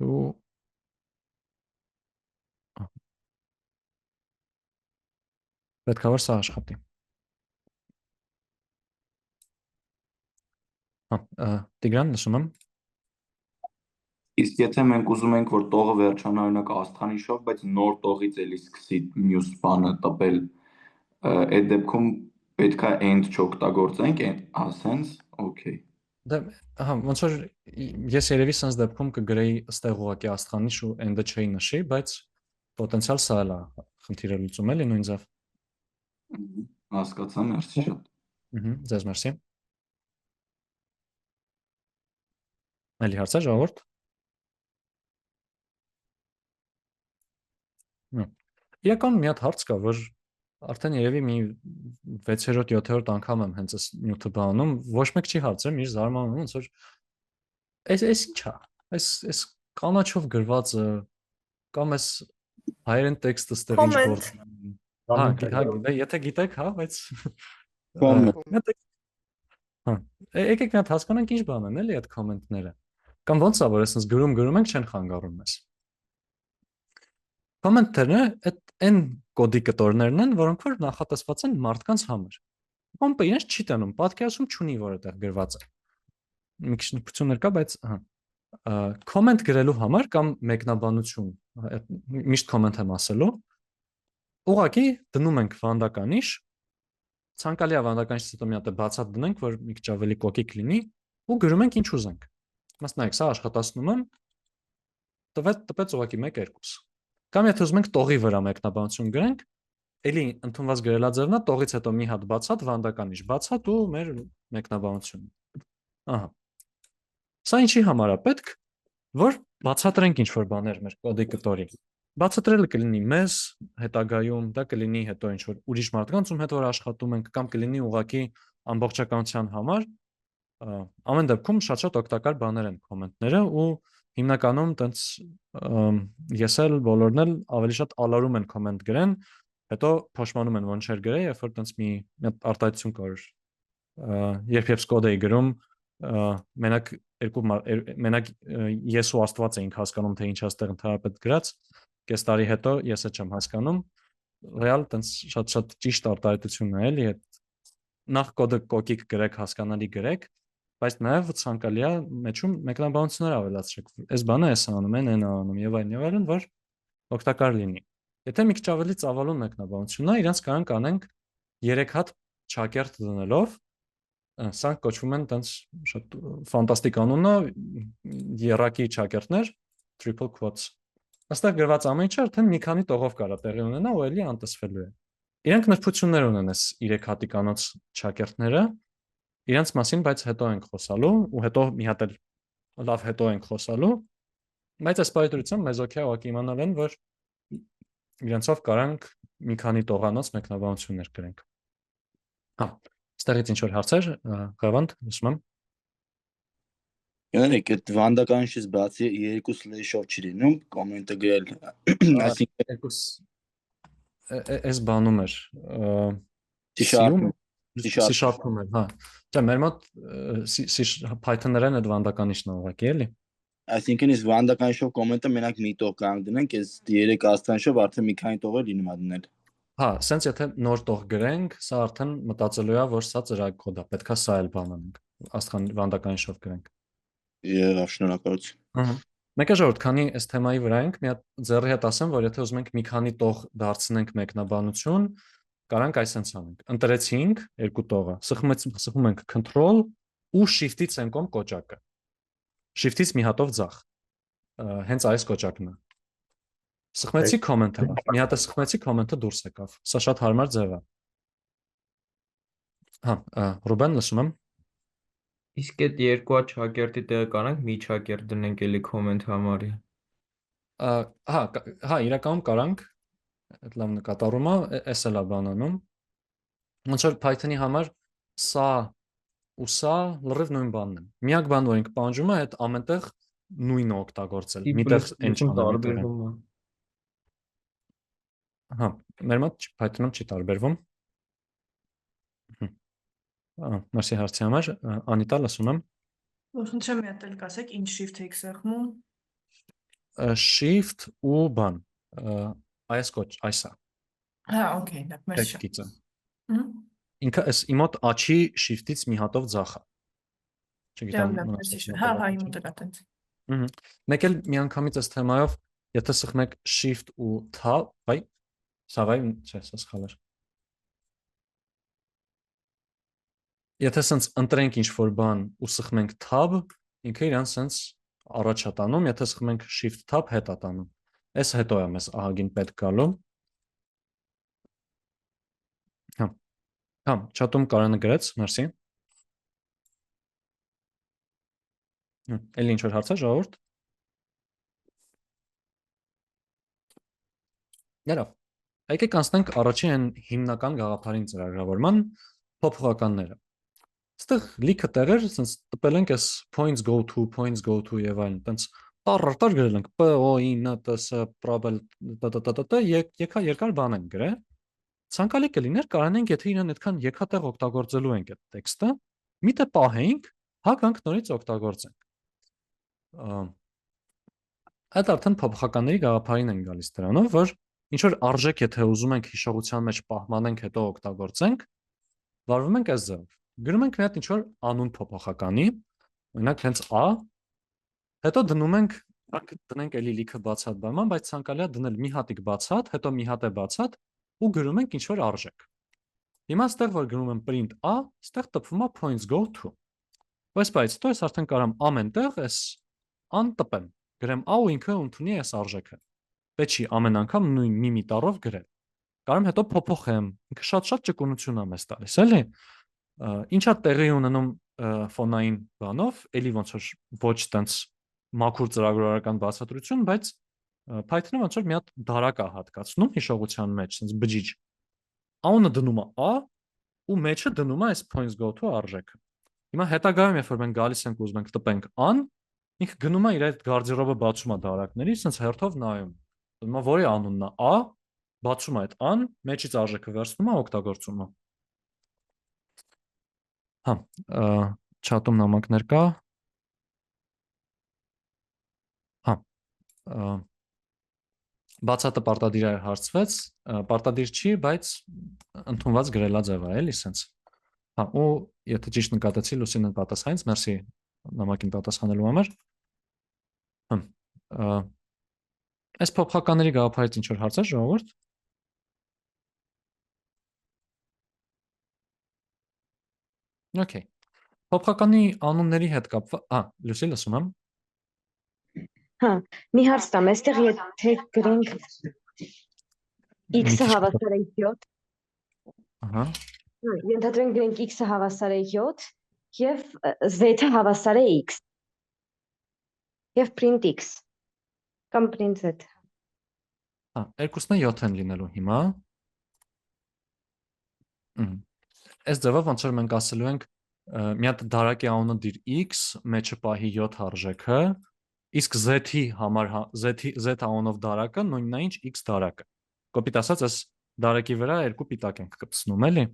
Speaker 1: Ու պետք է որ սա աշխատի։ Հա, Տիգրան, լսում եմ։
Speaker 12: Իսկ եթե մենք ուզում ենք, որ տողը վերջանա օրինակ աստղանիշով, բայց նոր տողից էլի սկսի մյուս բանը տպել, այդ դեպքում պետք է end չօգտագործենք, ասենց, okay։
Speaker 1: Դե, ահա, ոնց որ ես երևի sense դեպքում կգրեի այստեղ ուղղակի աստղանիշ ու end-ը չէի նշի, բայց պոտենցիալ սա էլ է խնդիրը լուծում էլի նույն ձև։
Speaker 12: Հասկացա, մերսի շատ։
Speaker 1: Ձեզ մերսի։ Էլի հարցեր, ժողովուրդ։ Իրական մի հատ հարց կա, որ արդեն երևի մի 6-րդ, 7-րդ անգամ եմ հենց այս նյութը բանում, ոչ մեկ չի հարցրել, միշտ զարմանում ոնց որ այս ինչ է։ Այս կանաչով գրվածը կամ այս հայերեն տեքստը ստեղ ինչ գործ։ Հա, եթե գիտեք, հա, բայց հա, եկեք մի հատ հասկանանք ինչ բան են էլի այդ կոմենտները։ Կամ ոնց է, որ այսպես գրում ենք, չեն խանգարում մեզ։ Կոմենտները այդ այն կոդի կտորներն են, որոնք որ նախատեսված են մարդկանց համար։ Կոմպը իրենց չի տանում, պատկերացում չունի, որ այդտեղ գրված է։ Մի քիչ նպություններ կա, բայց կոմենտ գրելու համար կամ մեկնաբանություն, միշտ կոմենտ եմ ասելու, ուղղակի դնում ենք վանդականիշ, ցանկալի է վանդականիշից հետո մի հատ բացատ դնենք, որ մի քիչ ավելի կոկիկ լինի, ու գրում ենք ինչ ուզենք։ Մասնայեք, սա աշխատացնում եմ, տպեց ուղղակի 1-2։ Կամ եթե ուզում ենք տողի վրա մեկնաբանություն գրենք, էլի ընդունված գրելաձևն է, տողից հետո մի հատ բացատ, վանդականիշ, բացատ ու մեր մեկնաբանությունը։ Ահա։ Սա ինչի համար է պետք, որ բացատրենք ինչ-որ բաներ մեր կոդի կտորի։ Բացատրելը կլինի մեզ հետագայում, դա կլինի հետո ինչ-որ ուրիշ մարդկանց, ում հետ որ աշխատում ենք, կամ կլինի ուղղակի ամբողջականության համար, ամեն դեպքում շատ-շատ օգտակար բաներ են կոմենտները ու հիմնականում տենց ես էլ բոլորն էլ ավելի շատ ալարում են կոմենտ գրեն, հետո փոշմանում են ոնչեր գրել, երբ որ տենց մի արտահայտություն կար, երբ կոդ էի գրում, մենակ ես ու Աստված էինք հասկանում, թե ինչ աստեղ ընդհանրապես գրած, կես տարի հետո ես էլ չեմ հասկանում, ռեալ տենց շատ-շատ ճիշտ արտահայտությունն է էլի, նախ կոդը կոկիկ գրեք, հասկանալի գրեք, բայց նաև ցանկալի է մեջում մեկնաբանություններ ավելացրեք։ Այս բանը էս անում են, այն անում եւ այլն, որ օգտակար լինի։ Եթե մի քիչ ավելի ծավալուն մեկնաբանությունն է, իրանց կարանք անենք 3 հատ ճակերտ դնելով, սրանք կոչվում են տենց շատ ֆանտաստիկ անունը երակի ճակերտներ, triple quotes։ Այստեղ գրված ամեն ինչը արդեն մի քանի տողով կարա տեղի ունենա ու էլի անտեսվելու է։ Իրանք նշություններ ունեն այս 3 հատի կանոց ճակերտները, իրանց մասին բայց հետո ենք խոսալու ու հետո մի հատ էլ լավ հետո ենք խոսալու, բայց այս պայթրությամբ մեզ օքեյ ուղղակի իմանալ են, որ իրանցով կարանք մի քանի տողանոց մեկնաբանություններ գրենք։ Հա, ստեղից ինչ որ հարցեր, Ղևանդ, լսում եմ։
Speaker 9: Յանի այդ վանդականիշից բացի 2 սլեշով չի լինում, կոմենտը գրել, այսինքն
Speaker 1: այս բանում էր C#-ում էր, հա։ Չէ, մեր մոտ Python-ներն այդ վանդականիշն է ուղղակի էլի։
Speaker 9: Այսինքն իսկ վանդականիշով կոմենտը մենակ մի տող կարող դնենք, այս 3 աստղանշով արդեն մի քանի տող է լինում դնել։
Speaker 1: Հա, սենց եթե նոր տող գրենք, սա արդեն մտածելու է, որ սա ծրագրի կոդ է, պետքա սա էլ բան անենք, աստղան վանդականիշով գրենք։
Speaker 9: Եղավ, շնորհակալություն։
Speaker 1: Մեկը ժողովուրդ, քանի այս թեմայի վրա ենք, մի հատ ձեռի հետ ասեմ, որ եթե ուզում ենք մի քանի տող դարձնենք մեկնաբանություն, կարանք այսպես անենք։ Ընտրեցինք երկու տողը, սխում ենք control ու shift-ից են կողմ կոճակը։ Shift-ից մի հատով ձախ։ Հենց այս կոճակն է։ Սխմեցի comment-ը, մի հատ սխմեցի comment-ը դուրս եկավ։ Սա շատ հարմար ձև է։ Հա, Ռուբեն, լսում եմ։
Speaker 13: Իսկ այդ երկու չակերտի տեղը կանենք մի չակերտ դնենք էլի comment համարի։
Speaker 1: Հա, իրականում կարանք, այդ լավ նկատառում է, էս էլ է բանանում։ Ոնց որ Python-ի համար սա ու սա լրիվ նույն բանն են։ Միակ բան, որ ենք պահանջում է, այդ ամենտեղ նույնը օգտագործել։ Միտեղ այն
Speaker 13: տարբերվում է։
Speaker 1: Հա, մեր մոտ Python-ում չի տարբերվում։ Մերսի հարցի համար, Անիտա, լսում եմ։
Speaker 14: Խնդրեմ մի հատ էլ կասեք, ինչ shift եք սեղմում։
Speaker 1: Shift ու բան, այս կոչ, այսա։
Speaker 14: Հա, օքեյ, դա մերսի։
Speaker 1: Ինքը այս իմոտ աչի shift-ից մի հատով ձախ է։
Speaker 14: Հա, իմոտ էլ ատենց։
Speaker 1: Մեկ էլ միանգամից այս թեմայով, եթե սխմեք shift ու tab, բայ, սա բայ, չէ, սա սխալ էր։ Եթե սենց ընտրենք ինչ-որ բան ու սխմենք tab, ինքը իրան սենց առաջ է տանում, եթե սխմենք shift tab հետ է տանում։ Այս հետո է մեզ ահագին պետք գալու։ Հա, չաթում Կարենը գրեց, մերսի։ Էլի ինչ-որ հարց է, ժողովուրդ։ Ներավ, եկեք անցնենք առաջի են հիմնական գաղափարին ծրագրավորման փոփոխականները։ Այստեղ լիքը տեղեր sense տպել ենք այս points go to եւ այլն, տենց տառ գրել ենք p o i n t s probable t եկա երկար բան ենք գրել։ Ցանկալի կլիներ կարանենք, եթե իրեն այդքան եկատեղ օգտագործելու ենք այդ տեքստը, միտը պահենք, հա կանք նորից օգտագործենք։ Այդ արդեն փոփոխականների գաղափարին են գալիս դրանով, որ ինչ որ արժեք եթե ուզում ենք հիշողության մեջ պահմանենք, հետո օգտագործենք, վարվում ենք այս ձևով։ Գրում ենք մի հատ ինչ-որ անուն փոփոխականի, օրինակ հենց a, հետո դնում ենք, դնենք էլի լիքը բացատ բանման, բայց ցանկալի է դնել մի հատիկ բացատ, հետո մի հատ է բացատ ու գրում ենք ինչ-որ արժեք։ Հիմա ստեղ որ գրում եմ print a, ստեղ տպվում է points go to։ Բայց հետո ես արդեն կարամ ամենտեղ այս an տպեմ, գրեմ a ու ինքը ընդունի այս արժեքը։ Պետք չի ամեն անգամ նույն մի տառով գրել։ Կարամ հետո փոփոխեմ, ինքը շատ ճկունություն է մեզ տալիս, էլի։ Ինչա տեղի ունենում ֆոնային բանով, էլի ոնց որ ոչ տենց մաքուր ծրագրավորական բացատրություն, բայց Python-ը ոնց որ մի հատ դարակ է հատկացնում հիշողության մեջ, sense բջիջ։ A-ը դնում է a ու մեջը դնում է այս points go to արժեքը։ Հիմա հետագայում երբ որ մենք գալիս ենք ուզում ենք տպենք an, ինքը գնում է իր այդ գարդերոբը բացում է դարակների, sense հերթով նայում։ Դնում է որի անունն է a, բացում է այդ an, մեջից արժեքը վերցնում է, օգտագործում է։ Հա, չաթում նամակներ կա։ Հա, բացատը պարտադիր է հարցվեց, պարտադիր չի, բայց ընդունված գրելա ձև է, էլի սենց։ Հա, ու եթե ճիշտ նկատեցի, Լուսինեն պատասխանեց, մերսի նամակին պատասխանելու համար։ Այս փոփոխականների գաղափարից ինչ-որ հարց է, ժողովուրդ։ Okay. Փոփոխականի անունների հետ կապված, Լուսի լսում եմ։
Speaker 7: Հա, մի հարց տամ, այստեղ եթե գրենք x-ը հավասար է 7։
Speaker 1: Ահա։
Speaker 7: Ենթադրենք գրենք x-ը հավասար է 7 եւ z-ը հավասար է x։ Եվ print x կամ print z։
Speaker 1: Հա, երկուսն 7 են լինելու հիմա։ Այս ձևով ոնց որ մենք ասելու ենք մի հատ դարակի անունը դիր x, մեջը պահի 7 արժեքը, իսկ z-ի համար z անունով դարակը նույնն է ինչ x դարակը։ Կոպիտ ասած, այս դարակի վրա երկու պիտակ ենք կպցնում, էլի։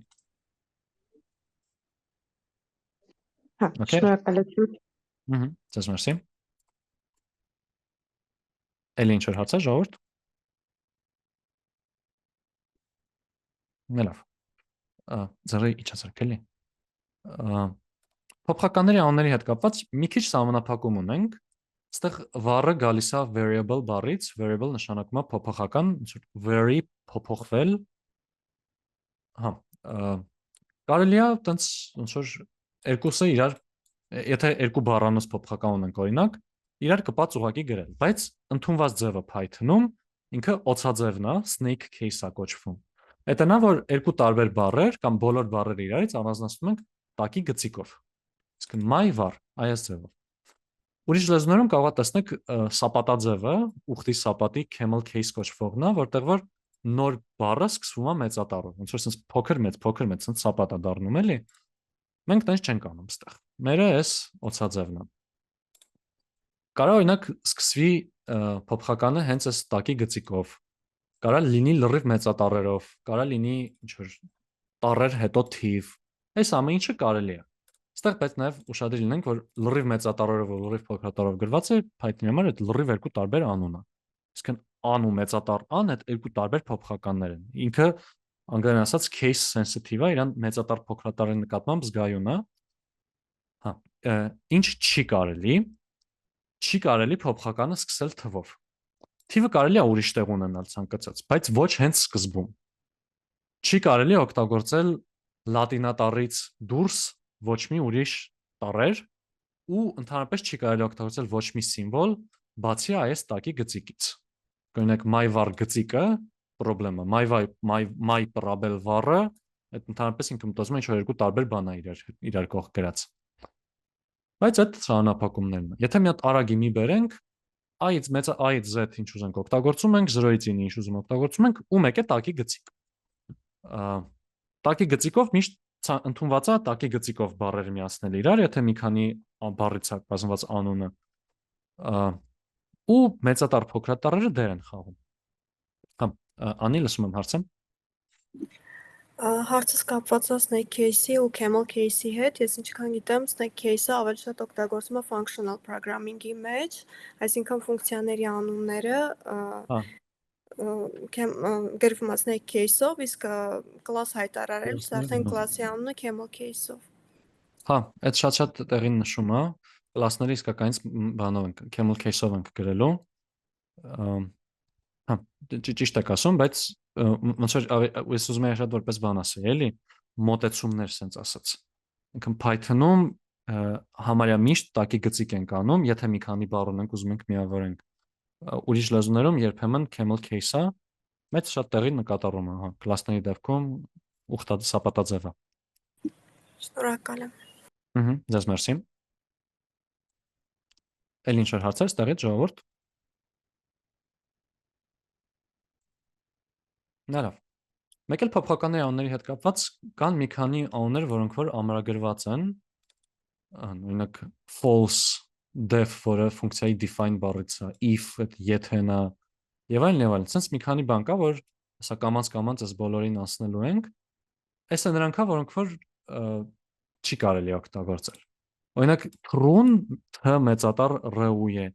Speaker 7: Հա, շնորհակալություն։
Speaker 1: Ձեզ մերսի։ Էլի ինչ որ հարց է ժողովուրդ։ Լավ։ Ձեռը իջացրեք էլի։ Փոփոխականների անունների հետ կապված մի քիչ սահմանափակում ունենք։ Այստեղ վառը գալիս է variable բառից, variable նշանակում է փոփոխական, vary փոփոխվել։ Հա, կարելի է տենց ոնց որ երկուսը իրար, եթե երկու բառանոց փոփոխական ունենք օրինակ, իրար կպած ուղակի գրել, բայց ընդունված ձևը Python-ում ինքը օծաձևն է, snake case-ա կոչվում։ Դա նա որ երկու տարբեր բառեր կամ բոլոր բառերը իրարից առանձնացնում ենք տակի գծիկով։ Իսկ my var այս ձևով։ Ուրիշ լեզուներում կարող եք տեսնել սապատաձևը, ուխտի սապատի camel case կոչվողն է, որտեղ որ նոր բառը սկսվում է մեծատառով, ոնց որ sense փոքր մեծ sense սապատա դառնում էլի։ Մենք տենց չենք անում այստեղ։ Մերը էս օծաձևն է։ Կարող օրինակ սկսվի փոփոխականը հենց այս տակի գծիկով։ Կարող լինի լրիվ մեծատառերով, կարող լինի ինչ որ տառեր հետո թիվ։ Այս ամեն ինչը կարելի է։ Այստեղ պետք նաև ուշադիր լինենք, որ լրիվ մեծատառերով ու լրիվ փոքրատառով գրված է Python-ի համար այդ լրիվ երկու տարբեր անուն է։ Իսկ ան ու մեծատառ ան այդ երկու տարբեր փոփոխականներ են։ Ինքը անգլերեն ասած case sensitive է, իրան մեծատառ փոքրատառի նկատմամբ զգայուն է։ Հա, ինչ չի կարելի։ Չի կարելի փոփոխականը սկսել թվով։ Թիվը կարելի է ուրիշ տեղ ունենալ ցանկացած, բայց ոչ հենց սկզբում։ Չի կարելի օգտագործել լատինատառից դուրս ոչ մի ուրիշ տառեր ու ընդհանրապես չի կարելի օգտագործել ոչ մի սիմվոլ բացի այս տակի գծիկից։ Օրինակ my var գծիկը պրոբլեմը, my parabel var-ը այդ ընդհանրապես ինքը մտածում է ինչ որ երկու տարբեր բան է իրար կողք գրած։ Բայց այդ սահմանափակումներն են։ Եթե մի հատ արագի մի բերենք, i-ից մեծը i-ից z ինչ ուզենք օգտագործում ենք, 0-ից 9 ինչ ուզում օգտագործում ենք, ու մեկ է տակի գծիկ։ Տակի գծիկով միշտ ընդունված է տակի գծիկով բառերը միացնել իրար, եթե մի քանի բառից է կազմված անունը, ու մեծատառ փոքրատառերը դեր են խաղում։ Հա, Անի, լսում եմ հարցը։
Speaker 15: Հարցս կապված է snake case-ի ու camel case-ի հետ։ Ես ինչքան գիտեմ, snake case-ը ավելի շատ օգտագործվում է functional programming-ի մեջ, այսինքն ֆունկցիաների անունները գրվում է snake case-ով, իսկ class հայտարարելուց արդեն class-ի անունը camel case-ով։
Speaker 1: Հա, այդ շատ տեղին նշում է, կլասների իսկականից բանով ենք, camel case-ով ենք գրելու։ Հա, ճիշտ եք ասում, բայց ոնց որ ես ուզում եմ շատ որպես բան ասել, էլի, մոտեցումներ sense ասած։ Ինքն Python-ում համարյա միշտ տակի գծիկ ենք անում, եթե մի քանի բառ ունենք ուզում ենք միավորենք։ Ուրիշ լեզուներում երբեմն camel case-ը, բայց շատ տեղի նկատառում է, հա, կլասների դեպքում ուխտած սապատաձև է։
Speaker 15: Շնորհակալ եմ։
Speaker 1: Ձեզ մերսի։ Էլ ինչ որ հարցեր ստեղից ժողովուրդ։ Լավ։ Մեկ էլ փոփոխականների անունների հետ կապված կան մի քանի անուններ, որոնք որ ամրագրված են, օրինակ false def, որը ֆունկցիայի define բառից է, if եթե-ն է, եւ այլն եւ այլն։ Սենց մի քանի բան կա, որ հեսա կամած այս բոլորին անցնելու ենք։ Այս է նրանք, որոնք որ չի կարելի օգտագործել։ Օրինակ true თ մեծատառ ր-ու է։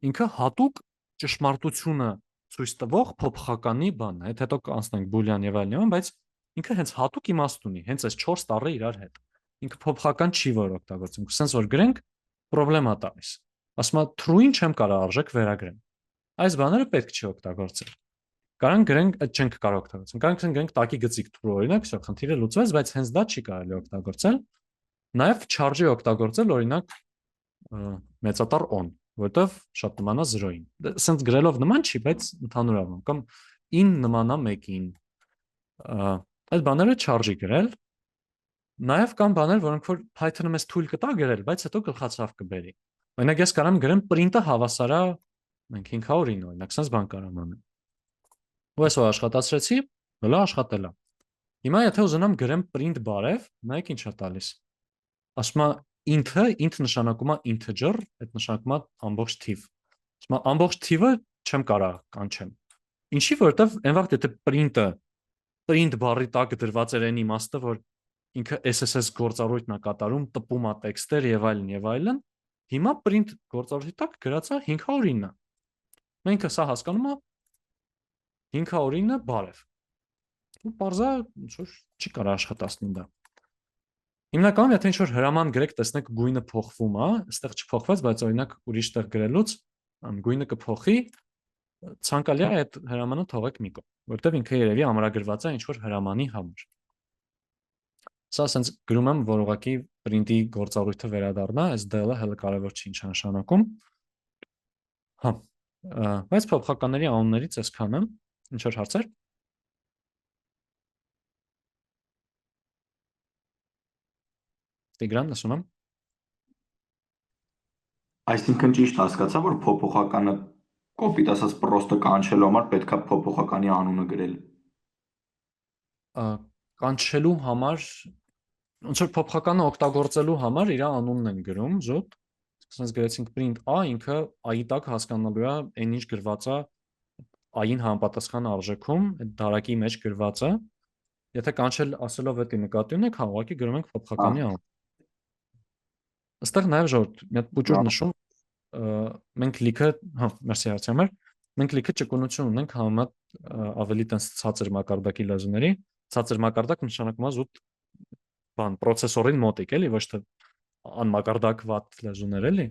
Speaker 1: Ինքը հատուկ ճշմարտությունը ցույց տվող փոփոխականի բան է, հետո կանցնենք boolean եւ այլն, բայց ինքը հենց հատուկ իմաստ ունի, հենց այս 4 տառը իրար հետ։ Ինքը փոփոխական չի որ օգտագործենք, sense որ գրենք պրոբլեմա տալիս։ Ասում է true-ին չեմ կարող արժեք վերագրեմ։ Այս բաները պետք չի օգտագործել։ Կարանք գրենք, չենք կարող օգտագործել։ Կարանք գրենք տակի գծիկ true օրինակ, всё, խնդիրը լուծվեց, բայց հենց դա չի կարելի օգտագործել։ Նաև charge-ի օգտագործել օրինակ մեծատառ on, որտեվ շատ նման է 0-ին։ Սենց գրելով նման չի, բայց ընդհանուր առմամբ կամ in նման է 1-ին։ Այդ բաները charge-ի գրել։ Նաև կան բաներ, որոնք որ Python-ը մեզ թույլ կտա գրել, բայց հետո գլխացավ կբերի։ Օրինակ ես կարամ գրեմ print-ը հավասար է մենք 500-ին, օրինակ, sense բան կարամ անեմ։ Ու այսօր աշխատացրեցի, հələ աշխատել է։ Հիմա եթե ուզենամ գրեմ print բարև, նայեք ինչ է տալիս։ Ասում է int նշանակում է integer, այդ նշանակում է ամբողջ թիվ։ Ասում է ամբողջ թիվը չեմ կարող կանչեմ։ Ինչի, որովհետև այն վաղ եթե print բառի տակ դրված էր այն իմաստը, որ ինքը SSS գործառույթն է կատարում, տպում է տեքստեր եւ այլն, հիմա print գործառույթի տակ գրած է 509-ը։ Մենք սա հասկանում ենք 500-ը բարև։ Ու բարձա ինչ-որ չի կարող աշխատացնել դա։ Հիմնականում եթե ինչ-որ հրաման գրեք, տեսնեք գույնը փոխվում է, այստեղ չփոխված, բայց օրինակ ուրիշ տեղ գրելուց գույնը կփոխի, ցանկալի է այդ հրամանը թողեք մի կողմ, որտեղ ինքը երևի ամրագրված է ինչ-որ հրամանի համար։ Սա ասենց գրում եմ, որ ուղղակի print-ի գործառույթը վերադառնա, այս DL-ը հələ կարևոր չի ինչ նշանակում։ Հա, բայց փոփոխականների անուններից այսքանը, ինչ որ հարցեր։ Տիգրան, ասում եմ։
Speaker 12: Այսինքն ճիշտ հասկացա, որ փոփոխականը կոպիտ ասած պրոստը կանչելու համար պետքա փոփոխականի անունը գրել։
Speaker 1: Կանչելու համար ոնց որ փոփոխականը օգտագործելու համար իր անունն են գրում, զուտ։ Ասես գրեցինք print a, ինքը a-ի տակ հասկանալու է այն ինչ գրված է a-ին համապատասխան արժեքում, այդ դարակի մեջ գրված է։ Եթե կանչել ասելով դա նկատի ունեք, հա, ուղղակի գրում ենք փոփոխականի անուն։ Այստեղ նաև ժողովուրդ, մի հատ փոքր նշում, մենք լիքը, հա, մերսի հարցի համար, մենք լիքը ճկունություն ունենք համեմատ ավելի տենց ցածր մակարդակի լեզուների, ցածր մակարդակ նշանակում է զուտ բան, պրոցեսորին մոտիկ էլի, ոչ թե անմակարդակված լեզուներ էլի։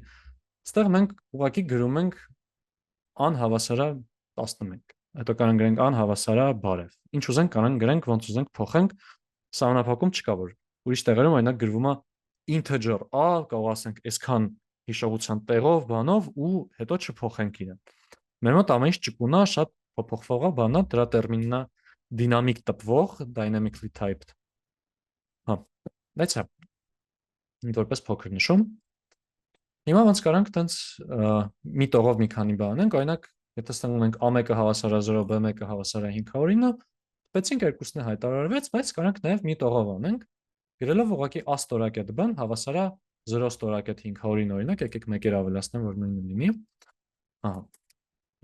Speaker 1: Այստեղ մենք ուղղակի գրում ենք անհավասարա 11։ Հետո կարող գրենք անհավասարա բարև։ Ինչ ուզենք կարող գրենք, ոնց ուզենք փոխենք, սահմանափակում չկա որ։ Ուրիշ տեղերում օրինակ գրվում է integer a, կարող ասենք այսքան հիշողության տեղով, բանով ու հետո չփոխենք իրեն։ Մեր մոտ ամեն ինչ ճկուն է, շատ փոփոխվող է, բանա, դրա տերմինն է dynamic տպվող, dynamically typed։ Հա, բայց հա, որպես փոքր նշում։ Հիմա ոնց կարանք տենց մի տողով մի քանի բան անենք, օրինակ, եթե ստանում ունենք a1-ը հավասար է 0, b1-ը հավասար է 500-ին, պետք է երկուսն է հայտարարվեց, բայց կարանք նաև մի տողով անենք, գրելով ուղղակի a ստորակետ b հավասար է 0 ստորակետ 500-ին, օրինակ, եկեք մեկեր ավելացնեմ, որ նույնը լինի։ Ահա։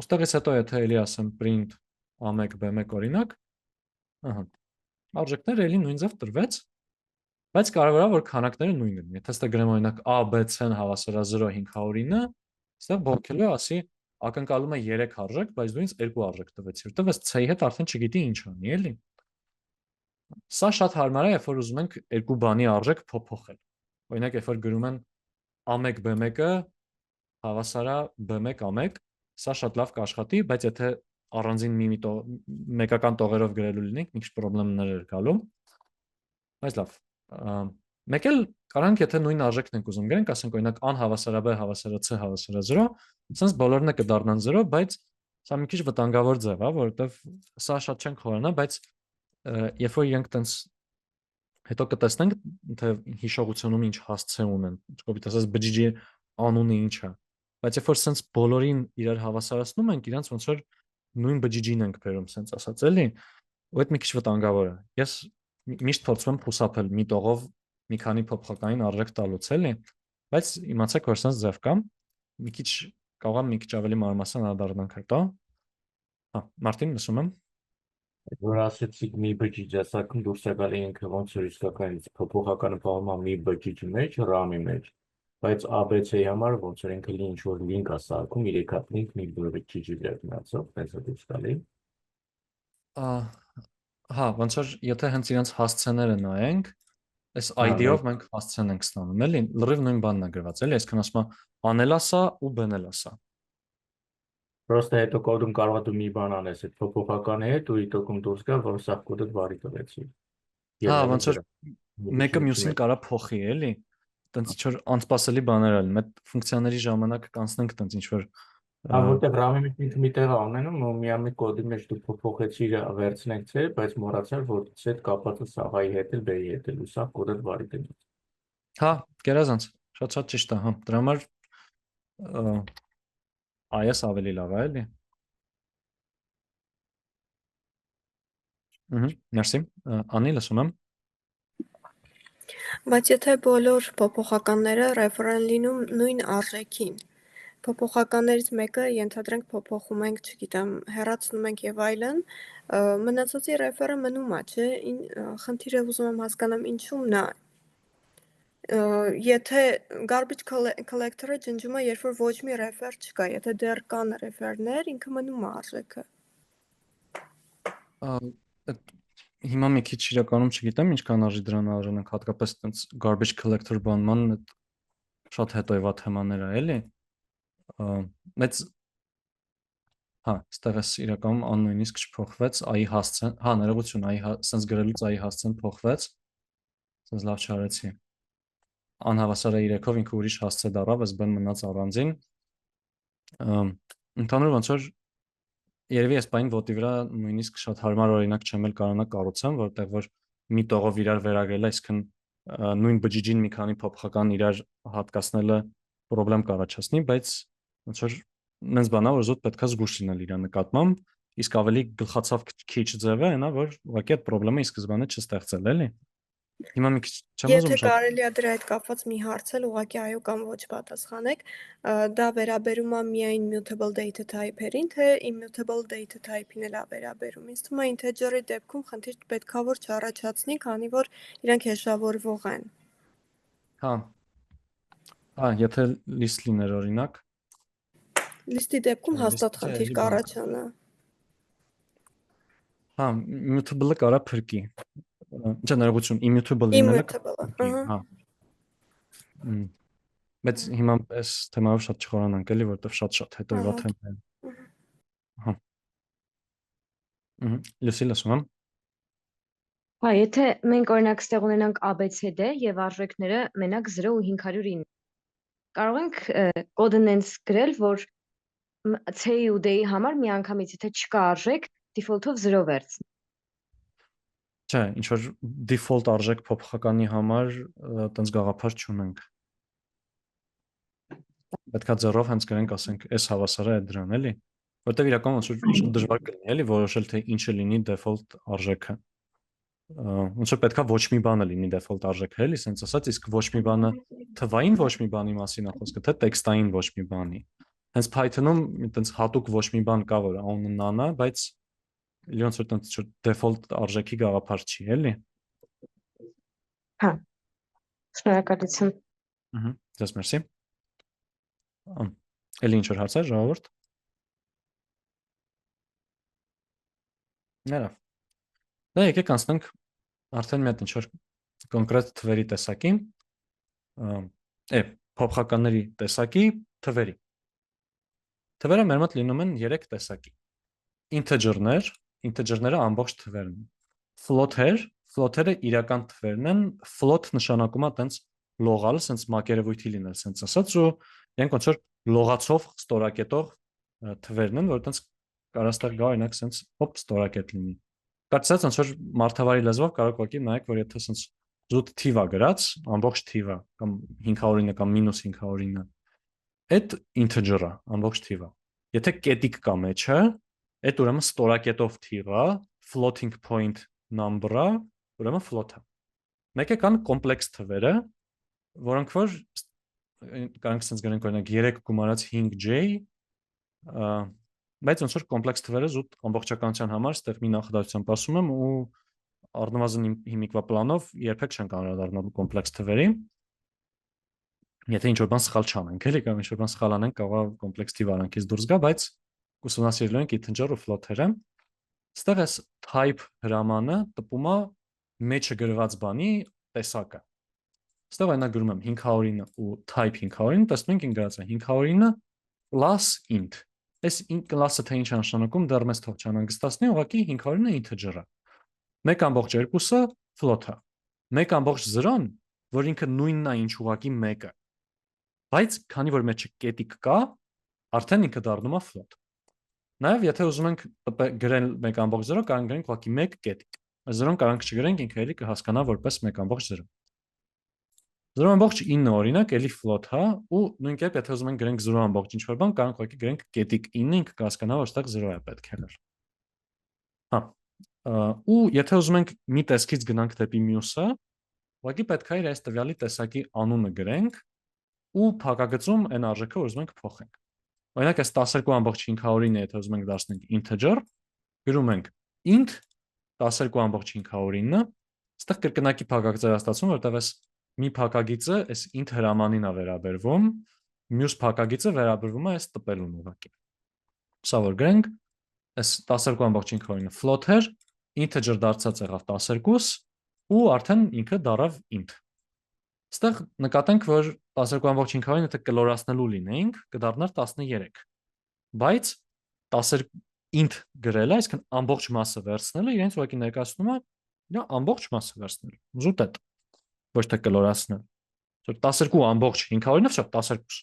Speaker 1: Ուստեղից հետո եթե էլի ասեմ print a1 b1 օրինակ, ահա։ Արժեքները էլի նույն ձև տրվեց, բայց կարևոր է որ քանակները նույնն են։ Եթե ստեղ գրեմ օրինակ a b c-ն հավասար է 0 500-ին, ստեղ բողոքելու է ասի ակնկալում է 3 արժեք, բայց դու ինձ 2 արժեք տվեցի, որտեղ այս c-ի հետ արդեն չգիտի ինչ անի, էլի։ Սա շատ հարմար է, երբ որ ուզում ենք երկու բանի արժեք փոփոխել։ Օրինակ, երբ որ գրում են a1 b1-ը հավասար է b1 a1, սա շատ լավ կաշխատի, բայց եթե առանձին մեկական տողերով գրելու լինենք, մի քիչ խնդիրներ էր գալու։ Բայց լավ։ Մեկ էլ կարանք եթե նույն արժեքն ենք ուզում գրենք, ասենք օրինակ անհավասարը b հավասարը c հավասարը 0, ասենց բոլորն է կդառնան 0, բայց սա մի քիչ վտանգավոր ձև է, որովհետև սա շատ չենք խորանա, բայց երբ որ իրենք տենց հետո կտեսնենք, թե հիշողությունում ինչ հասցե ունեն, կոպիտ ասած բջիջի անունը ինչ է, բայց երբ որ սենց բոլորին իրար հավասարացնում ենք, իրանց ոնց որ նույն բջիջին ենք բերում, սենց ասած էլի, ու այդ մի քիչ վտանգավոր է։ Ես միշտ փորձում եմ խուսափել մի տողով մի քանի փոփոխականին արժեք տալուց էլի, բայց իմացեք որ սենց ձև կամ մի քիչ կարող եմ մի քիչ ավելի մանրամասն անդրադառնանք հետո։ Հա, Մարտին, լսում եմ։
Speaker 11: Որ ասեցիք մի բջիջ, ասակում դուրս է գալի ինքը ոնց որ իսկականից փոփոխականը պահում է մի բջիջի մեջ, RAM-ի մեջ, բայց ABC-ի համար ոնց որ ինքը ինչ որ link է սարքում, 3 հատ link մի բջիջի վրա մնացող, տենց է դուրս գալի։
Speaker 1: Հա, ոնց որ եթե հենց իրենց հասցեները նայենք, այս ID-ով մենք հասցեն ենք ստանում, էլի, լրիվ նույն բանն է գրված, էլի, այսքան ասում եմ անել է սա ու բնել է սա։
Speaker 11: Պրոստը հետո կոդում կարող է դու մի բան անես այդ փոփոխականի հետ ու իտոքում դուրս գա, որ սա կոդը բարի տվեցի։
Speaker 1: Հա, ոնց որ մեկը մյուսին կարա փոխի, էլի։ Տենց ինչ որ անսպասելի բաներ ալին, այդ ֆունկցիաների ժամանակ կանցնենք տենց ինչ որ
Speaker 11: Հա, որտեղ RAM-ի մեջ մի տեղ ունենում, ու միամիտ կոդի մեջ դու փոխեցիր վերցնեք C, բայց մոռացար, որ C-ը կապված է սաղայի հետ էլ, B-ի հետ էլ, ու սա կոդը բարի տվեց։
Speaker 1: Հա, գերազանց, շատ ճիշտ է, հա։ Դրա համար iOS ավելի լավ է, էլի։ Մերսի։ Անի, լսում եմ։
Speaker 15: Բայց եթե բոլոր փոփոխականները ռեֆեր են լինում նույն արժեքին, փոփոխականներից մեկը ենթադրենք փոփոխում ենք, չգիտեմ, հեռացնում ենք եւ այլն, մնացածի ռեֆերը մնում է, չէ՞։ Խնդիրը ուզում եմ հասկանամ ինչու՞մն է։ Եթե garbage collector-ը ջնջում է, երբ որ ոչ մի refer չկա, եթե դեռ կան refer-ներ, ինքը մնում է արժեքը։
Speaker 1: Հիմա մի քիչ իրականում չգիտեմ ինչքան արժի դրան արժանանք, հատկապես այդպես garbage collector բանման շատ հետոյվա թեմաներ է, էլի։ Բայց հա, ստեղ էս իրականում աննույնիսկ չփոխվեց, AI հասցեն, հա, ներողություն, AI sense գրելուց AI հասցեն փոխվեց։ Sense լավ չարեցի։ Անհավասար է 3-ով ինքը ուրիշ հասցե դառավ, այս բան մնաց առանձին։ Ընդհանուր ոնց որ երևի այս բային ոտի վրա նույնիսկ շատ հարմար օրինակ չեմ էլ կարողանա կառուցեմ, որտեղ որ մի տողով իրար վերագրել է, այսինքն նույն բջիջին մի քանի փոփոխական իրար հատկացնելը խնդրեմ կառաջացնի, բայց ոնց որ նենց բանա որ զուտ պետքա զգուշ լինել իր նկատմամբ, իսկ ավելի գլխացավ քիչ ձև է, նա որ ուղղակի այդ խնդրումը ի սկզբանե չստեղծել, էլի։ Հիմա մի քիչ չեմ ուզում
Speaker 15: Եթե
Speaker 1: շատ
Speaker 15: կարելի է դրա հետ կապված մի հարցել, ուղղակի այո կամ ոչ պատասխանեք, դա վերաբերում է միայն mutable data type-երին, թե immutable data type-ին էլ է վերաբերում։ Ինձ թվում է integer-ի դեպքում խնդիր պետքա որ չառաջացնի, քանի որ իրանք հեշավորվող են։
Speaker 1: Հա։ Եթե list լիներ օրինակ,
Speaker 15: List-ի դեպքում հաստատ խնդիր կառաջանա։
Speaker 1: Հա, mutable-ը կարա փրկի։ Չէ, ներողություն, immutable լինելը փրկի, հա։ Բայց հիմա այս թեմայով շատ չխորանանք, էլի, որովհետև շատ հետոյվա թեմա է։ Հա։ Լուսի լսում եմ։
Speaker 7: Հա, եթե մենք օրինակ ստեղ ունենանք ABCD եւ արժեքները մենակ 0 ու 509, կարող ենք կոդը նենց գրել, որ C-ի ու D-ի համար միանգամից եթե չկա արժեք, default-ով 0 վերցնի։
Speaker 1: Չէ, ինչ որ default արժեք փոփոխականի համար տենց գաղափար չունենք։ Պետքա 0-ով հենց գրենք, ասենք, S հավասար է դրան, էլի։ Որտեվ իրականում ոնց որ շատ դժվար կլինի, էլի, որոշել թե ինչը լինի default արժեքը։ Ոնց որ պետքա ոչ մի բանը լինի default արժեքը, էլի, sense ասած, իսկ ոչ մի բանը թվային ոչ մի բանի մասին է խոսքը, թե տեքստային ոչ մի բանի։ Հենց Python-ում այտենց հատուկ ոչ մի բան կա, որ անունը նան է, բայց ոնց որ այտենց default արժեքի գաղափար չի, էլի։
Speaker 7: Հա։ Շնորհակալություն։
Speaker 1: Ձեզ մերսի։ Էլի ինչ որ հարցեր, ժողովուրդ։ Ներավ։ Դա եկեք անցնենք արդեն մի հատ ինչ որ կոնկրետ թվերի տեսակի, փոփոխականների տեսակի թվերի։ Թվերը մեր մոտ լինում են 3 տեսակի։ Integer-ները ամբողջ թվերն են։ Float-երը իրական թվերն են, float նշանակում է տենց լողալ, սենց մակերևույթի լինել, սենց ասած, ու իրենք ոնց որ լողացող ստորակետող թվերն են, որ տենց կարաստեղ գա օրինակ սենց հոպ ստորակետ լինի։ Կարծես ոնց որ մարդավարի լեզվով կարող եք նայեք, որ եթե սենց զուտ թիվ է գրած, ամբողջ թիվը կամ 500-ը կամ -500-ը, այդ integer-ը, ամբողջ թիվը։ Եթե կետիկ կա մեջը, այդ ուրեմն ստորակետով թիվը, floating point number-ը, ուրեմն float-ը։ Մեկը կան կոմպլեքս թվերը, որոնք որ կարող ենք գրենք օրինակ 3 գումարած 5j, բայց ոնց որ կոմպլեքս թվերը զուտ ամբողջականության համար ստեղ մի նախադասությամբ ասում եմ ու առնվազն հիմիկվա պլանով երբեք չենք անդրադառնալ կոմպլեքս թվերի։ Եթե ինչ-որ բան սխալ չանենք, էլի կամ ինչ-որ բան սխալ անենք, կարող է կոմպլեքս թիվ արանքից դուրս գա, բայց ուսումնասիրելու ենք integer ու float-երը։ Ստեղ էս type հրամանը տպում է մեջը գրված բանի տեսակը։ Ստեղ այնա գրում եմ 500-ը ու type 500-ին, տեսնում ենք ինգրած է 500-ը plus int։ Այս class-ը թե ինչ է նշանակում, դեռ մեզ թող չանհանգստացնի, ուղղակի 500-ը integer-ը։ 1/2-ը float-ը։ 1/0-ն, որ ինքը նույնն է ինչ ուղղակի 1-ը։ Բայց քանի որ մեջը կետիկ կա, արդեն ինքը դառնում է float։ Նաև եթե ուզում ենք գրել 1/0, կարող ենք գրենք ուղղակի 1 կետիկ։ 0-ն կարող ենք չգրենք, ինքը էլի կհասկանա որպես 1/0։ 0.9 օրինակ էլի float հա, ու նույն կերպ եթե ուզում ենք գրենք 0. ինչ-որ բան, կարող ենք ուղղակի գրենք կետիկ 9, ինքը կհասկանա, որ այստեղ 0 է պետք եղել։ Հա։ Ու եթե ուզում ենք մի տեսքից գնանք դեպի մյուսը, ուղղակի պետք է իր այս տվյալի տեսակի անունը գրենք ու փակագծում այն արժեքը, որ ուզում ենք փոխենք։ Օրինակ այս 12.500-ին եթե ուզում ենք դարձնենք integer, գրում ենք int 12.509, այստեղ կրկնակի փակագծեր ստացվում, որտեղ այս մի փակագիծը այս int հրամանին է վերաբերվում, մյուս փակագիծը վերաբերվում է այս տպելուն ուղղակի։ Սա որ գրենք, այս 12.5-ը float էր, integer դարձած եղավ 12 ու արդեն ինքը դառավ int։ Այստեղ նկատենք, որ 12.5-ը եթե կլորացնելու լինեինք, կդառնար 13։ Բայց 10 int գրելը, այսինքն ամբողջ մասը վերցնելը իրենց ուղղակի ներկայացնում է իր ամբողջ մասը վերցնել։ Զուտ է, ոչ թե կլորացնել։ 12.5-ը, վсё, 12։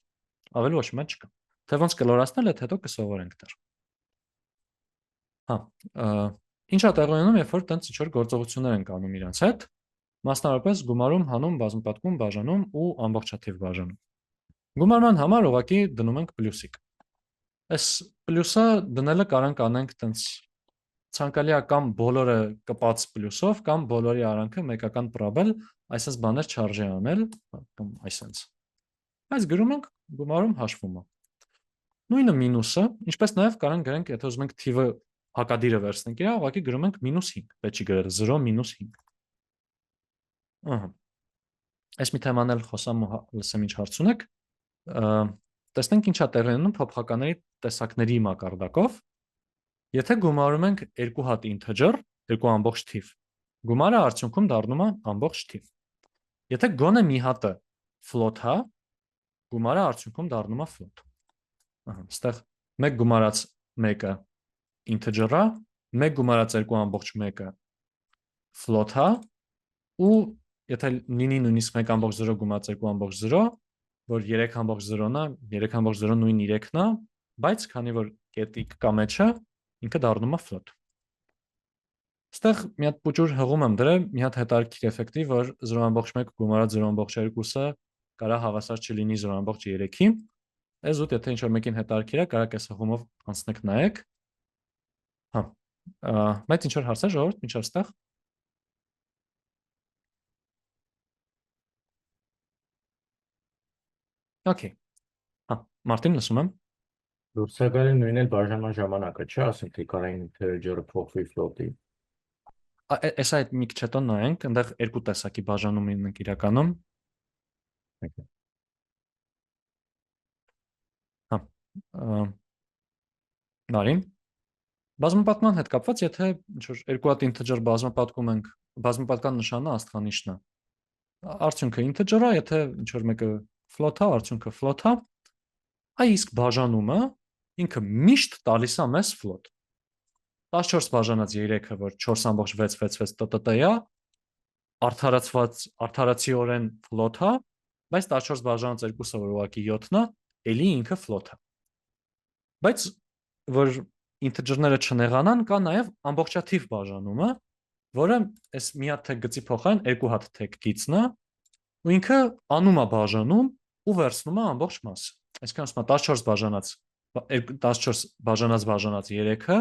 Speaker 1: Ավելի ոչ մի բան չկա։ Թե ոնց կլորացնել, այդ հետո կսովորենք դեռ։ Հա, ինչ է տեղի ունենում, երբ որ տենց ինչ-որ գործողություններ ենք անում իրենց հետ, մասնավորապես գումարում, հանում, բազմապատկում, բաժանում ու ամբողջաթիվ բաժանում։ Գումարման համար ուղղակի դնում ենք պլյուսիկ։ Այս պլյուսը դնելը կարանք անենք տենց ցանկալի է կամ բոլորը կպած պլյուսով, կամ բոլորի արանքը մեկական պրաբել, այսպես բաներ չարժե անել, կամ այսպես։ Այս գրում ենք, գումարում հաշվում է։ Նույնը մինուսը, ինչպես նաև կարանք գրենք, եթե ուզում ենք թիվը հակադիրը վերցնենք իրա, ուղղակի գրում ենք -5, պետք չի գրել 0 -5։ Ահա։ Այս մի թեման էլ խոսամ ու լսեմ ինչ հարց ունեք։ Տեսնենք ինչ է տեղի ունենում փոփոխականների տեսակների մակարդակով։ Եթե գումարում ենք 2 հատ integer, 2 ամբողջ թիվ, գումարը արդյունքում դառնում է ամբողջ թիվ։ Եթե գոնե մի հատը float է, գումարը արդյունքում դառնում է float։ Ահա, այստեղ 1 գումարած 1-ը integer-ը, 1 գումարած 2.1-ը float է, ու եթե լինի նույնիսկ 1.0 գումարած 2.0, որ 3.0-ն է, 3.0 նույն 3-ն է, բայց քանի որ կետի կա մեջը, ինքը դառնում է float։ Այստեղ մի հատ փոճուր հղում եմ դրել, մի հատ հետարքիր էֆեկտի, որ 0.1 գումարած 0.2-ը կարա հավասար չլինի 0.3-ի։ Այս ուտ եթե ինչ-որ մեկին հետարքիր է, կարաք այս հղումով անցնեք նայեք։ Հա, բայց ինչ-որ հարցեր ժողովուրդ, մինչև այստեղ։ Okay։ Հա, Մարտին լսում եմ։
Speaker 11: Դուրս է գալի նույն էլ բաժանման ժամանակը, չէ՞, ասենք թե կարային integer-ը փոխվի float-ի։
Speaker 1: Այս այդ մի քիչ հետո նայենք, այնտեղ երկու տեսակի բաժանում ենք իրականում։ Հա։ Բարի։ Բազմապատկման հետ կապված, եթե ինչ-որ երկու հատ integer բազմապատկում ենք, բազմապատկան նշանը աստղանիշն է։ Արդյունքը integer-ը, եթե ինչ-որ մեկը float-ա, արդյունքը float-ա, այ իսկ բաժանումը ինքը միշտ տալիս է մեզ float։ 14 բաժանած 3-ը, որ 4.666 տտ-է, արդարացիորեն float-ա, բայց 14 բաժանած 2-ը, որ ուղղակի 7-ն է, էլի ինքը float-ա։ Բայց որ integer-ները չնեղանան, կա նաև ամբողջաթիվ բաժանումը, որը այս մի հատ թեգ գծի փոխարեն երկու հատ թեգ գիծն է, ու ինքը անում է բաժանում ու վերցնում է ամբողջ մասը։ Այսինքն ասում է 14 բաժանած 3-ը,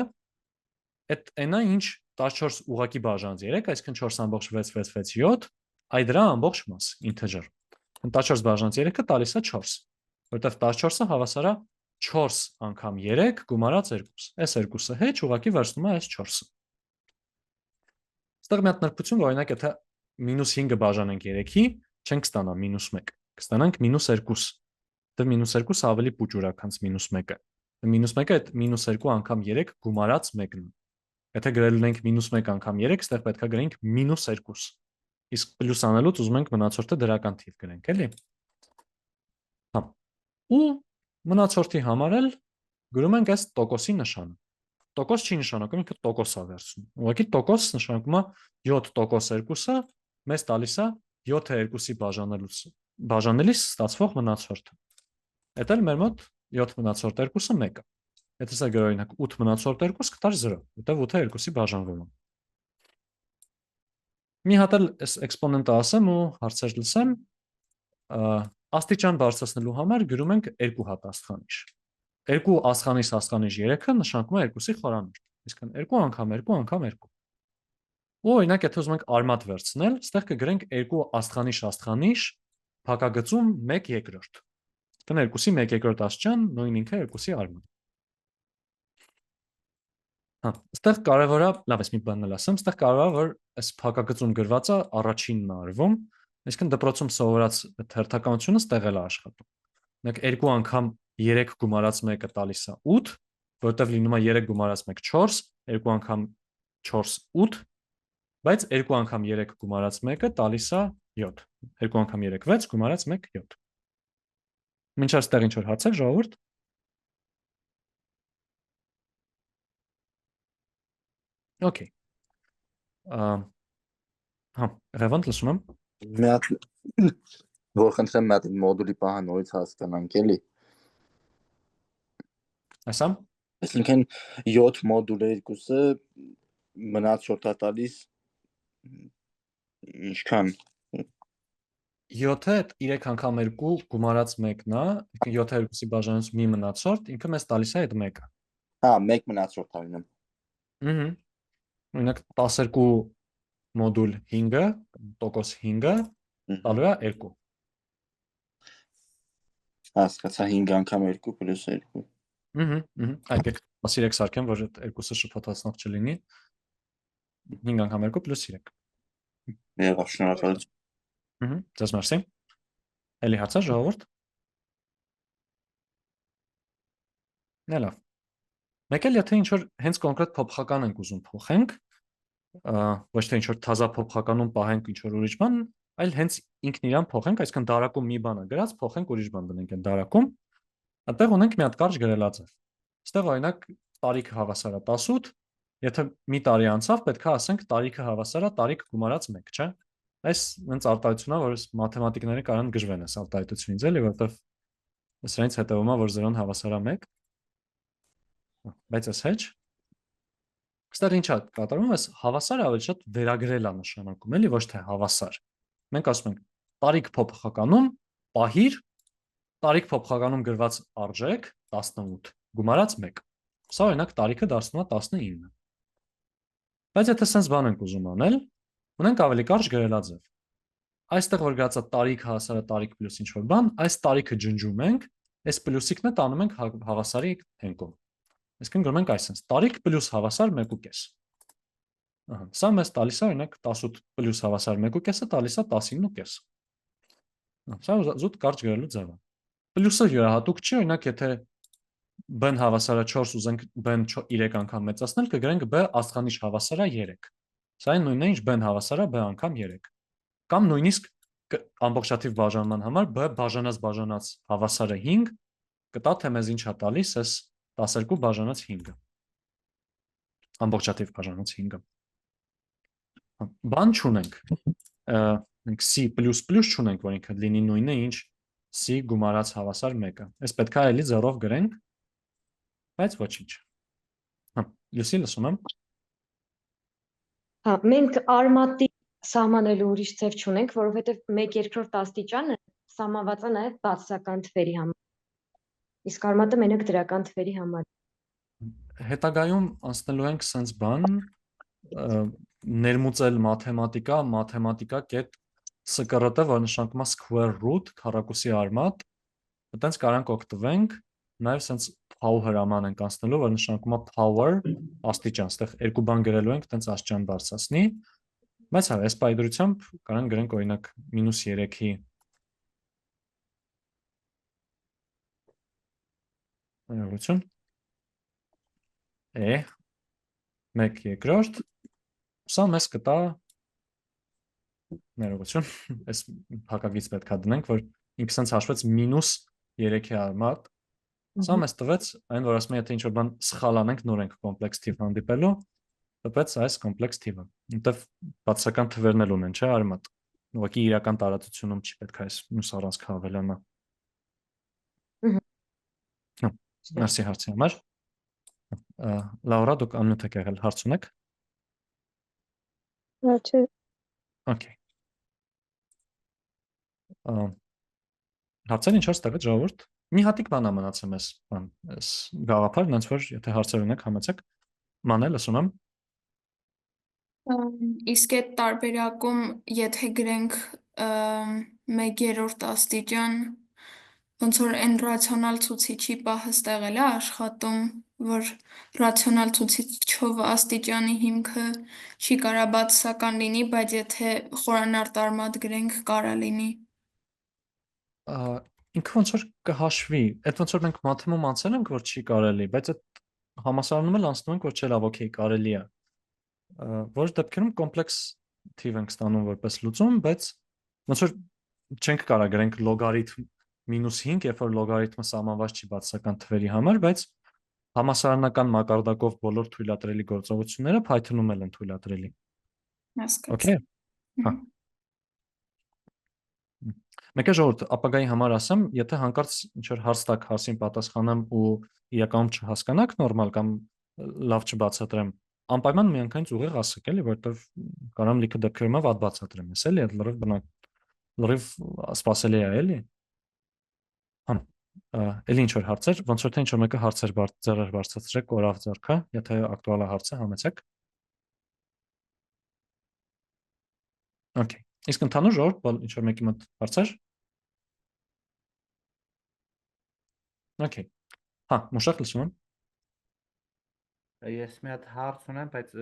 Speaker 1: այդ այնա ինչ 14 ուղղակի բաժանած 3, այսինքն 4.667, այ դրա ամբողջ մաս, integer։ 14 բաժանած 3-ը տալիս է 4, որտեղ 14-ը հավասար է 4 անգամ 3 գումարած 2։ Այս 2-ը հետ ուղղակի վերցնում է այս 4-ը։ Այստեղ մի հատ նրբություն, որ օրինակ եթե -5-ը բաժանենք 3-ի, չենք ստանա -1, կստանանք -2։ Դա -2 ավելի փոճուր է, քան -1-ը։ -1-ը այդ -2 անգամ 3 գումարած 1-ն է։ Եթե գրել ունենք -1 անգամ 3, այստեղ պետք է գրենք -2։ Իսկ պլյուս անելուց ուզում ենք մնացորդը դրական թիվ գրենք, էլի։ Հա։ Ու մնացորդի համար էլ գրում ենք այս տոկոսի նշանը։ Տոկոս չի նշանակում, ինքը տոկոս է վերցնում։ Ուղղակի տոկոս նշանակում է 7%-2-ը մեզ տալիս է 7-ը 2-ի բաժանելիս ստացվող մնացորդը։ Այդ էլ մեր մոտ 7 մնացորդ 2-ը 1 է։ Եթե սա գրել օրինակ 8 մնացորդ 2 կտար 0, որտեղ 8-ը 2-ի բաժանվում է։ Մի հատ էլ այս էքսպոնենտը ասեմ ու հարցեր լսեմ, աստիճան բարձրացնելու համար գրում ենք 2 հատ աստղանիշ։ 2 աստղանիշ 3-ը նշանակում է 2-ի խորանիշ։ Այսինքն 2 անգամ 2 անգամ 2։ Ու օրինակ եթե ուզում ենք արմատ վերցնել, այստեղ կգրենք 2 աստղանիշ փակագծում 1/2։ Այդտեղ 2-ի 1/2 աստիճան նույն ինքը 2-ի արմատ։ Հա, այստեղ կարևոր է, լավ, ես մի բան էլ ասեմ, այստեղ կարևոր է, որ այս փակագծում գրվածը առաջինն է արվում, Այսինքն դպրոցում սովորած հերթականությունը ստեղ էլ է աշխատում։ Նեք 2 անգամ 3 գումարած 1-ը տալիս է 8, որտեղ լինում է 3 գումարած 1 4, 2 անգամ 4 8, բայց 2 անգամ 3 գումարած 1-ը տալիս է 7, 2 անգամ 3 6 գումարած 1 7։ Մինչ այստեղ ինչ որ հարցեր ժողովուրդ։ Okay։ Հա, Ռևանդ լսում եմ։
Speaker 9: Մի հատ որ խնդրեմ մի հատ մոդուլի պահը նորից հասկանանք էլի։
Speaker 1: Այսա։
Speaker 9: Այսինքն 7 մոդուլը երկուսը մնաց 7-ը տալիս ինչքան
Speaker 1: 7-ը 3 անգամ 2 գումարած 1-ն է, 7-ը 2-ի բաժանություն մի մնացորդ, ինքը մեզ տալիս է այդ 1-ը։
Speaker 9: Հա, 1 մնացորդ արինեմ։
Speaker 1: Ահա։ Օրինակ 12 մոդուլ 5-ը, տոկոս 5-ը տալու է 2։
Speaker 9: Հասկացա 5 անգամ 2 պլյուս 2։
Speaker 1: Այդ եք ասիրեք սարքեմ, որ այդ երկուսը շփոթացնող չլինի։ 5 անգամ 2 պլյուս 3։
Speaker 9: Եղավ, շնորհակալություն։
Speaker 1: Ձեզ մերսի։ Էլի հարցեր ժողովուրդ։ Լավ։ Մեկ էլ եթե ինչ որ հենց կոնկրետ փոփոխական ենք ուզում փոխենք, ոչ թե ինչ որ թազա փոփոխականում պահենք ինչ որ ուրիշ բան, այլ հենց ինքն իրան փոխենք, այսինքն դարակում մի բան է գրած, փոխենք ուրիշ բան դնենք այն դարակում, այդտեղ ունենք մի հատ կարճ գրելաձև։ Այստեղ օրինակ տարիքը հավասար է 18, եթե մի տարի անցավ, պետք է ասենք տարիքը հավասար է տարիք գումարած 1, չէ՞։ Այս հենց արտահայտությունն է, որ մաթեմատիկները կարան գժվեն այս արտահայտությունից, էլի, որովհետև սրանից հետևում է, որ 0-ն հավասար է 1։ Բայց այս հետ Այստեղ ինչ է կատարվում, այս հավասարը ավելի շատ վերագրել է նշանակում, էլի ոչ թե հավասար։ Մենք ասում ենք տարիք փոփոխականում պահիր, տարիք փոփոխականում գրված արժեք 18 գումարած 1։ Սա օրինակ տարիքը դարձնում է 19։ Բայց եթե sense բան ենք ուզում անել, ունենք ավելի կարճ գրելաձև։ Այստեղ որ գրած է տարիք հավասար է տարիք պլյուս ինչ որ բան, այս տարիքը ջնջում ենք, այս պլյուսիկն տանում ենք հավասարի հենկում։ Այսինքն գրում ենք այսպես. տարիք պլյուս հավասար 1.5։ Ահա, սա մեզ տալիս է օրինակ 18 պլյուս հավասար 1.5-ը տալիս է 19.5։ Սա զուտ կարճ գրելու ձև է։ Պլյուսը յուրահատուկ չի, օրինակ եթե b-ն հավասար է 4 ուզենք b-ն 3 անգամ մեծացնել, կգրենք b աստղանիշ հավասար է 3։ Սա այն նույնն է, ինչ b-ն հավասար է b անգամ 3։ Կամ նույնիսկ ամբողջատիվ բաժանման համար b բաժանած բաժանած հավասար է 5, կտա թե մեզ ինչ է տալիս այս 12 բաժանած 5-ը։ Ամբողջատիվ բաժանած 5-ը։ Բան չունենք։ C++ չունենք, որ ինքը լինի նույնը, ինչ C գումարած հավասար 1-ը։ Այս պետք է էլի 0-ով գրենք, բայց ոչինչ։ Լուսի լսում եմ։
Speaker 7: Հա, մենք արմատի սահմանելու ուրիշ ձև չունենք, որովհետև 1/2 աստիճանը սահմանված է նաև բացասական թվերի համար։ Իսկ արմատը մենակ դրական թվերի համար։
Speaker 1: Հետագայում անցնելու ենք sense բան, ներմուծել մաթեմատիկա կետ SQRT, որ նշանակում է square root, քառակուսի արմատ, այտենց կարանք օգտվենք, նաև sense power հրաման ենք անցնելու, որ նշանակում է power աստիճան, այստեղ երկու բան գրելու ենք, այտենց աստիճան բարձրացնի, բայց հա, այս պայդրությամբ կարանք գրենք օրինակ -3-ի ներողություն 1/2, սա մեզ կտա ներողություն, այս հակագից պետք է դնենք, որ ինքը սենց հաշվեց -3-ի արմատ, սա մեզ տվեց այն, որ ասում է, եթե ինչ-որ բան սխալ անենք, նոր ենք կոմպլեքս թիվ հանդիպելու, տվեց այս կոմպլեքս թիվը, որտև բացասական թվերն էլ ունեն, չէ, արմատ, ուղղակի իրական տարածությունում չի պետք է այս մյուս առանցքը ավելանա։ Մերսի հարցի համար։ Լաուրա, դուք անմիտ եք եղել, հարց ունեք։
Speaker 2: Չէ։
Speaker 1: Okay։ Հարցեր ինչ-որ ստեղեց ժողովուրդ։ Մի հատիկ բան մնացել մեզ, այս գաղափար, նենց որ եթե հարցեր ունեք, համեցեք։ Մանե, լսում եմ։
Speaker 5: Իսկ այդ տարբերակում, եթե գրենք 1/3 աստիճան, ոնց որ այն ռացիոնալ ցուցիչի պահը ստեղել է աշխատում, որ ռացիոնալ ցուցիչով աստիճանի հիմքը չի կարա բացասական լինի, բայց եթե խորանար տարմատ գրենք, կարա լինի։
Speaker 1: Ինքը ոնց որ կհաշվի, այդ ոնց որ մենք մաթեմում անցել ենք, որ չի կարելի, բայց այդ համասարանում էլ անցնում ենք, որ չէ լավ, օքեյ, կարելի է։ Որոշ դեպքերում կոմպլեքս թիվ ենք ստանում որպես լուծում, բայց ոնց որ չենք կարա գրենք լոգարիթմ -5, երբ որ լոգարիթմը սահմանված չի բացասական թվերի համար, բայց համասարանական մակարդակով բոլոր թույլատրելի գործողությունները Python-ում էլ են թույլատրելի։
Speaker 5: Հասկացա։
Speaker 1: Okay։ Հա։ Մեկը ժողովուրդ, ապագայի համար ասեմ, եթե հանկարծ ինչ-որ հարց տակ հարցին պատասխանեմ ու իրականում չհասկանաք նորմալ կամ լավ չբացատրեմ, անպայման միանգամից ուղիղ ասեք, էլի, որովհետև կարամ լիքը դեպքերում վատ բացատրեմ, ես էլի, այդ լրիվ սպասելի է, էլի։ Հա, էլի ինչ-որ հարցեր, ոնց որ թե ինչ-որ մեկը հարցեր ձեռեր բարձրացրեք, կորավ ձեռքը, եթե ակտուալ է հարցը, համեցեք։ Okay։ Իսկ ընդհանուր ժողովուրդ, ինչ-որ մեկի մոտ հարցեր։ Okay։ Հա, Մուշակ լսում եմ։
Speaker 9: Ես մի հատ հարց ունեմ, բայց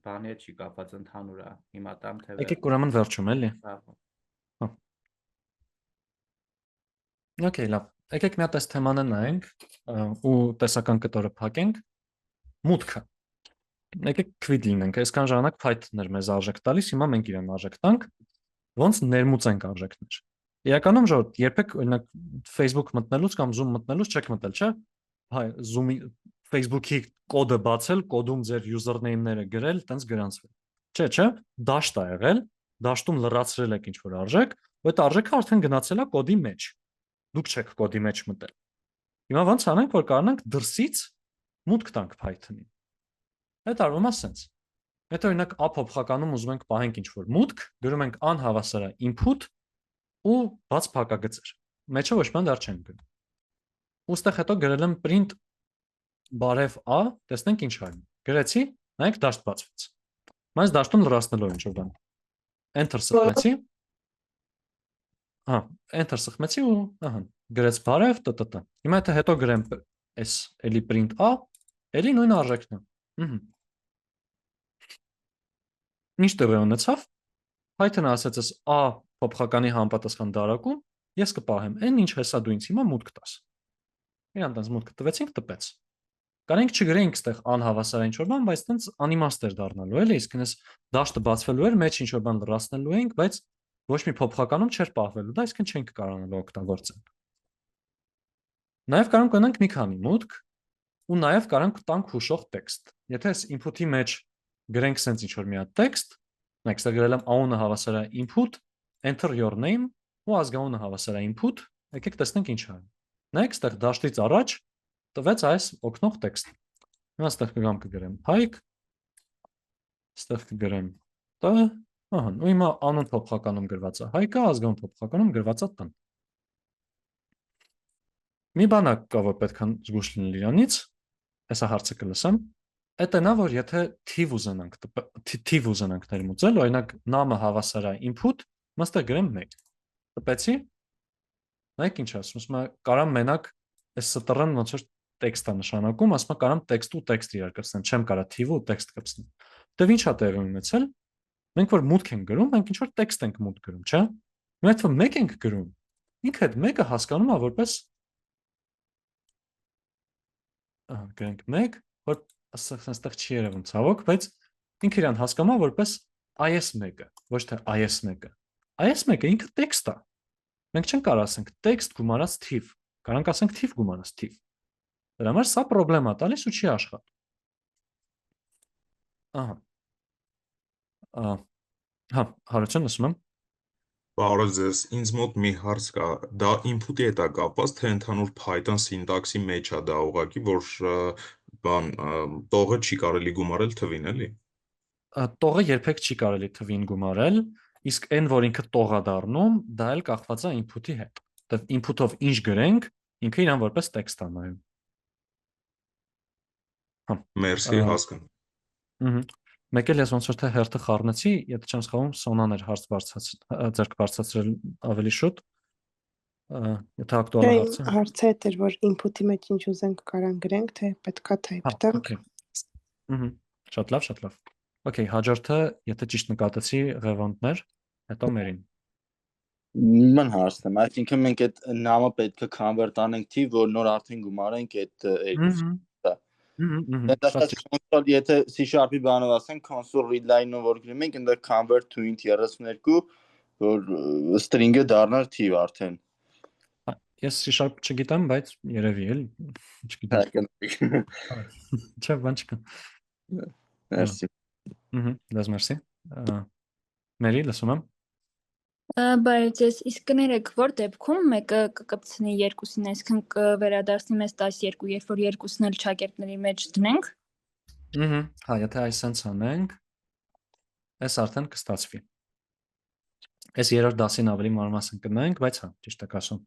Speaker 9: բանի հետ չի կապված, ընդհանուր է։ Հիմա տամ թե
Speaker 1: Եկեք ուրեմն վերջում, էլի։ Հա։ Okay, լավ։ Եկեք մի հատ այս թեմանը նայենք ու տեսական կտորը փակենք։ Մուտքը։ Եկեք քվիդ լինենք, այսքան ժամանակ Python-ներ մեզ արժեք տալիս, հիմա մենք իրեն արժեք տանք, ոնց ներմուծենք արժեքներ։ Իրականում ժողովուրդ, երբեք օրինակ Facebook մտնելուց կամ Zoom մտնելուց չեք մտել, չէ՞։ Հայ, Zoom-ի Facebook-ի կոդը բացել, կոդում ձեր username-ները գրել, տենց գրանցվել։ Չէ, դաշտ է եղել, դաշտում լրացրել եք ինչ-որ արժեք, ու այդ արժեքը արդեն գնացել է կոդի մեջ։ Դուք չեք կոդի մեջ մտել։ Հիմա ոնց անենք, որ կարողանանք դրսից մուտք տանք Python-ին։ Այդ արվում է սենց։ Եթե օրինակ a փոփոխականում ուզում ենք պահենք ինչ-որ մուտք, գրում ենք անհավասար է input ու բաց փակագծեր։ Մեջը ոչ բան դեռ չենք գրում։ Ոստեղ հետո գրել եմ print բարև a, տեսնենք ինչ անում։ Գրեցի, նայեք դաշտ բացվեց։ Բայց դաշտում լրացնելով ինչ-որ բան։ Enter սխմեցի։ Հա, enter սխմեցի ու ահա, գրեց բարև տտ։ Հիմա եթե հետո գրեմ s էլի print a, էլի նույն արժեքն է։ Ինչ տեղի ունեցավ։ Python-ը ասաց ես a փոփոխականի համապատասխան դարակում, ես կպահեմ n ինչ հեսա դու ինձ հիմա մուտք տաս։ Իրան տենց մուտքը տվեցինք, տպեց։ Կարենք չգրեինք այստեղ անհավասար ինչ-որ բան, բայց տենց անիմաստ էր դառնալու, էլի, իսկ այնպես դաշտը բացվելու էր, մեջ ինչ-որ բան լրացնելու էինք, բայց ոչ մի փոփոխականում չէր պահվելու, դա իսկն չենք կարողանալու օգտագործել։ Նաև կարող ունենք մի քանի մուտք ու նաև կարող տանք հուշող տեքստ։ Եթե այս input-ի մեջ գրենք sense ինչ-որ մի հատ տեքստ, նայեք, սա գրել եմ a-ը հավասար է input, enter your name ու ազգանունը հավասար է input, եկեք տեսնենք ինչ անում։ Նայեք, այստեղ դաշտից առաջ տվեց այս օգնող տեքստը։ Հիմա այստեղ կգամ կգրեմ Հայկ, այստեղ կգրեմ Տ, ահա, ու հիմա անուն փոփոխականում գրված է Հայկը, ազգանուն փոփոխականում գրված է Տ-ն։ Մի բան կա, որ պետք է զգուշ լինել իրանից, հեսա հարցը կլսեմ, այդ է նա, որ եթե թիվ ուզենանք ներմուծել, օրինակ նամը հավասար է input, այստեղ գրեմ 1։ Տպեցի, նայեք ինչ ասում, ասում է կարամ մենակ այս ստռն ոնց որ տեքստ է նշանակում, ասում է կարամ տեքստ ու տեքստ իրար կպցնեմ, չեմ կարա թիվ ու տեքստ կպցնեմ։ Դե ի՞նչ է տեղի ունեցել։ Մենք որ մուտք ենք գրում, մենք ինչ որ տեքստ ենք մուտք գրում, չէ՞։ Մենք որ 1 ենք գրում, ինքը այդ 1-ը հասկանում է որպես գրենք 1, որ այստեղ չի երևում ցավոք, բայց ինքը իրան հասկանում է որպես is1-ը, ոչ թե is1-ը։ is1-ը ինքը տեքստ է։ Մենք չենք կարող ասենք տեքստ գումարած թիվ, կարանք ասենք թիվ գումարած թիվ։ Դրա համար սա խնդրեմ է տալիս ու չի աշխատում։ Ահա։ Հա, հարություն լսում եմ։
Speaker 16: Բարև ձեզ, ինձ մոտ մի հարց կա, դա input-ի հետ է կապված, թե ընդհանուր Python սինտաքսի մեջ է դա ուղղակի, որ բան տողը չի կարելի գումարել թվին, էլի։
Speaker 1: Տողը երբեք չի կարելի թվին գումարել, իսկ այն, որ ինքը տող է դառնում, դա էլ կախված է input-ի հետ։ Դե input-ով ինչ գրենք, ինքը իրան որպես տեքստ է նայում։ Հա,
Speaker 16: Մերսի, հասկանում։
Speaker 1: Մեկ էլ ես ոնց որ թե հերթը խառնեցի, եթե չեմ սխալվում, Սոնան էր հարց ձեռք բարձրացրել ավելի շուտ։ Եթե ակտուալ հարց է։
Speaker 10: Հարցը այդ էր, որ input-ի մեջ ինչ ուզենք կարան գրենք, թե պետքա type տանք։
Speaker 1: Շատ լավ, շատ լավ։ Okay, հաջորդը, եթե ճիշտ նկատեցի, Ղևոնդներ, հետո Մերին։
Speaker 9: Ման հարցնեմ, այսինքն մենք այդ նամը պետք է convert անենք թիվ, որ նոր արդեն գումարենք այդ երկուսը։ Եթե C# բանով ասենք console read line-ով որ գրում ենք, այնտեղ convert to int 32, որ string-ը դառնար թիվ արդեն։
Speaker 1: Ես C# չգիտեմ, բայց երևի էլ չգիտեմ։ Չէ, բան չկա։
Speaker 9: Merci։
Speaker 1: Դες merci։ Մերի, լսում եմ։
Speaker 17: Բայց ես իսկ կներեք, որ դեպքում մեկը կկպցնի երկուսին, այսինքն կվերադարձնի մեզ 12, երբ որ երկուսն էլ շակերտների մեջ դնենք։
Speaker 1: Հա, եթե այսպես անենք, այս արդեն կստացվի։ Այս երրորդ դասին ավելի մանրամասն կգնանք, բայց հա, ճիշտ եք ասում։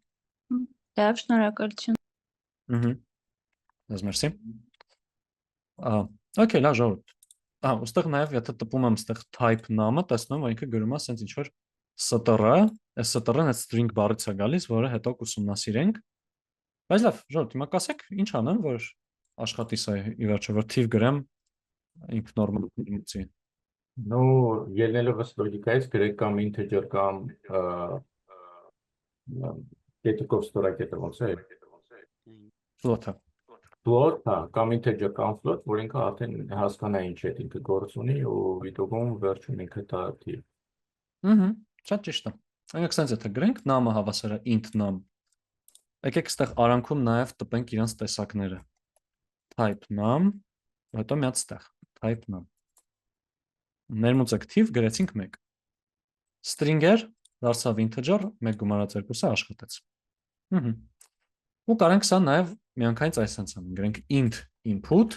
Speaker 17: Լավ, շնորհակալություն։
Speaker 1: Դες merci։ Okay, լավ ժողովուրդ։ Ոստեղ նաև եթե տպում եմ այստեղ type name-ը, տեսնում եմ, որ ինքը գրում է ասենց ինչ որ str, այս str-ն այդ string բառից է գալիս, որը հետո կուսումնասիրենք։ Բայց լավ, ժողովուրդ, հիմա կասեք, ինչ անեմ, որ աշխատի սա ի վերջո, որ թիվ գրեմ ինք նորմալ իմացի։
Speaker 11: Ну, ելնելով ըստ լոգիկայից գրեք կամ integer կամ կետիկով ստորակետը ոնց է։
Speaker 1: Float-ը։
Speaker 11: Float, հա, կամ integer կամ float, որ ինքը արդեն հասկանա ինչ է ինքը գործ ունի ու վիդոկում վերջում ինքը դա թիվ։
Speaker 1: Շատ ճիշտ է։ Այնպես sense եթե գրենք name-ը հավասար է int name։ Եկեք այստեղ արանքում նաև տպենք իրանց տեսակները։ Type name, հետո մի հատ այստեղ type name։ Ներմուծեք թիվ գրեցինք 1։ String-էր դարձավ integer, 1 գումարած 2-ը աշխատեց։ Ու կարանք սա նաև միանգամից այսպես անենք, գրենք int input,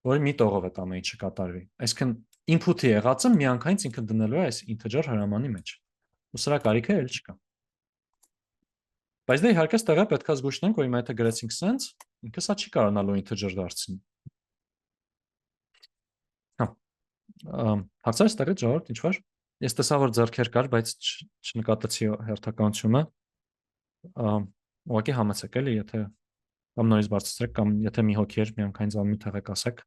Speaker 1: որը մի տողով է ամեն ինչը կատարվի։ Այսինքն input-ի եղածը միանգամից ինքը դնելու է այս integer հրամանի մեջ։ Ու սրա կարիքը էլ չկա։ Բայց դե իհարկե ստեղը պետք է զգուշանանք, որ հիմա եթե գրեցինք sense, ինքը սա չի կարողանալու integer դարձնել։ Հարցեր ստեղից ժողովուրդ, ինչ որ։ Ես տեսա, որ ձեռքեր կար, բայց չնկատեցի հերթականությունը։ Ուղղակի համեցեք էլի, եթե կամ նորից բարձրացրեք, կամ եթե մի հոգի էր, միանգամից անմիտ եղեք ասեք։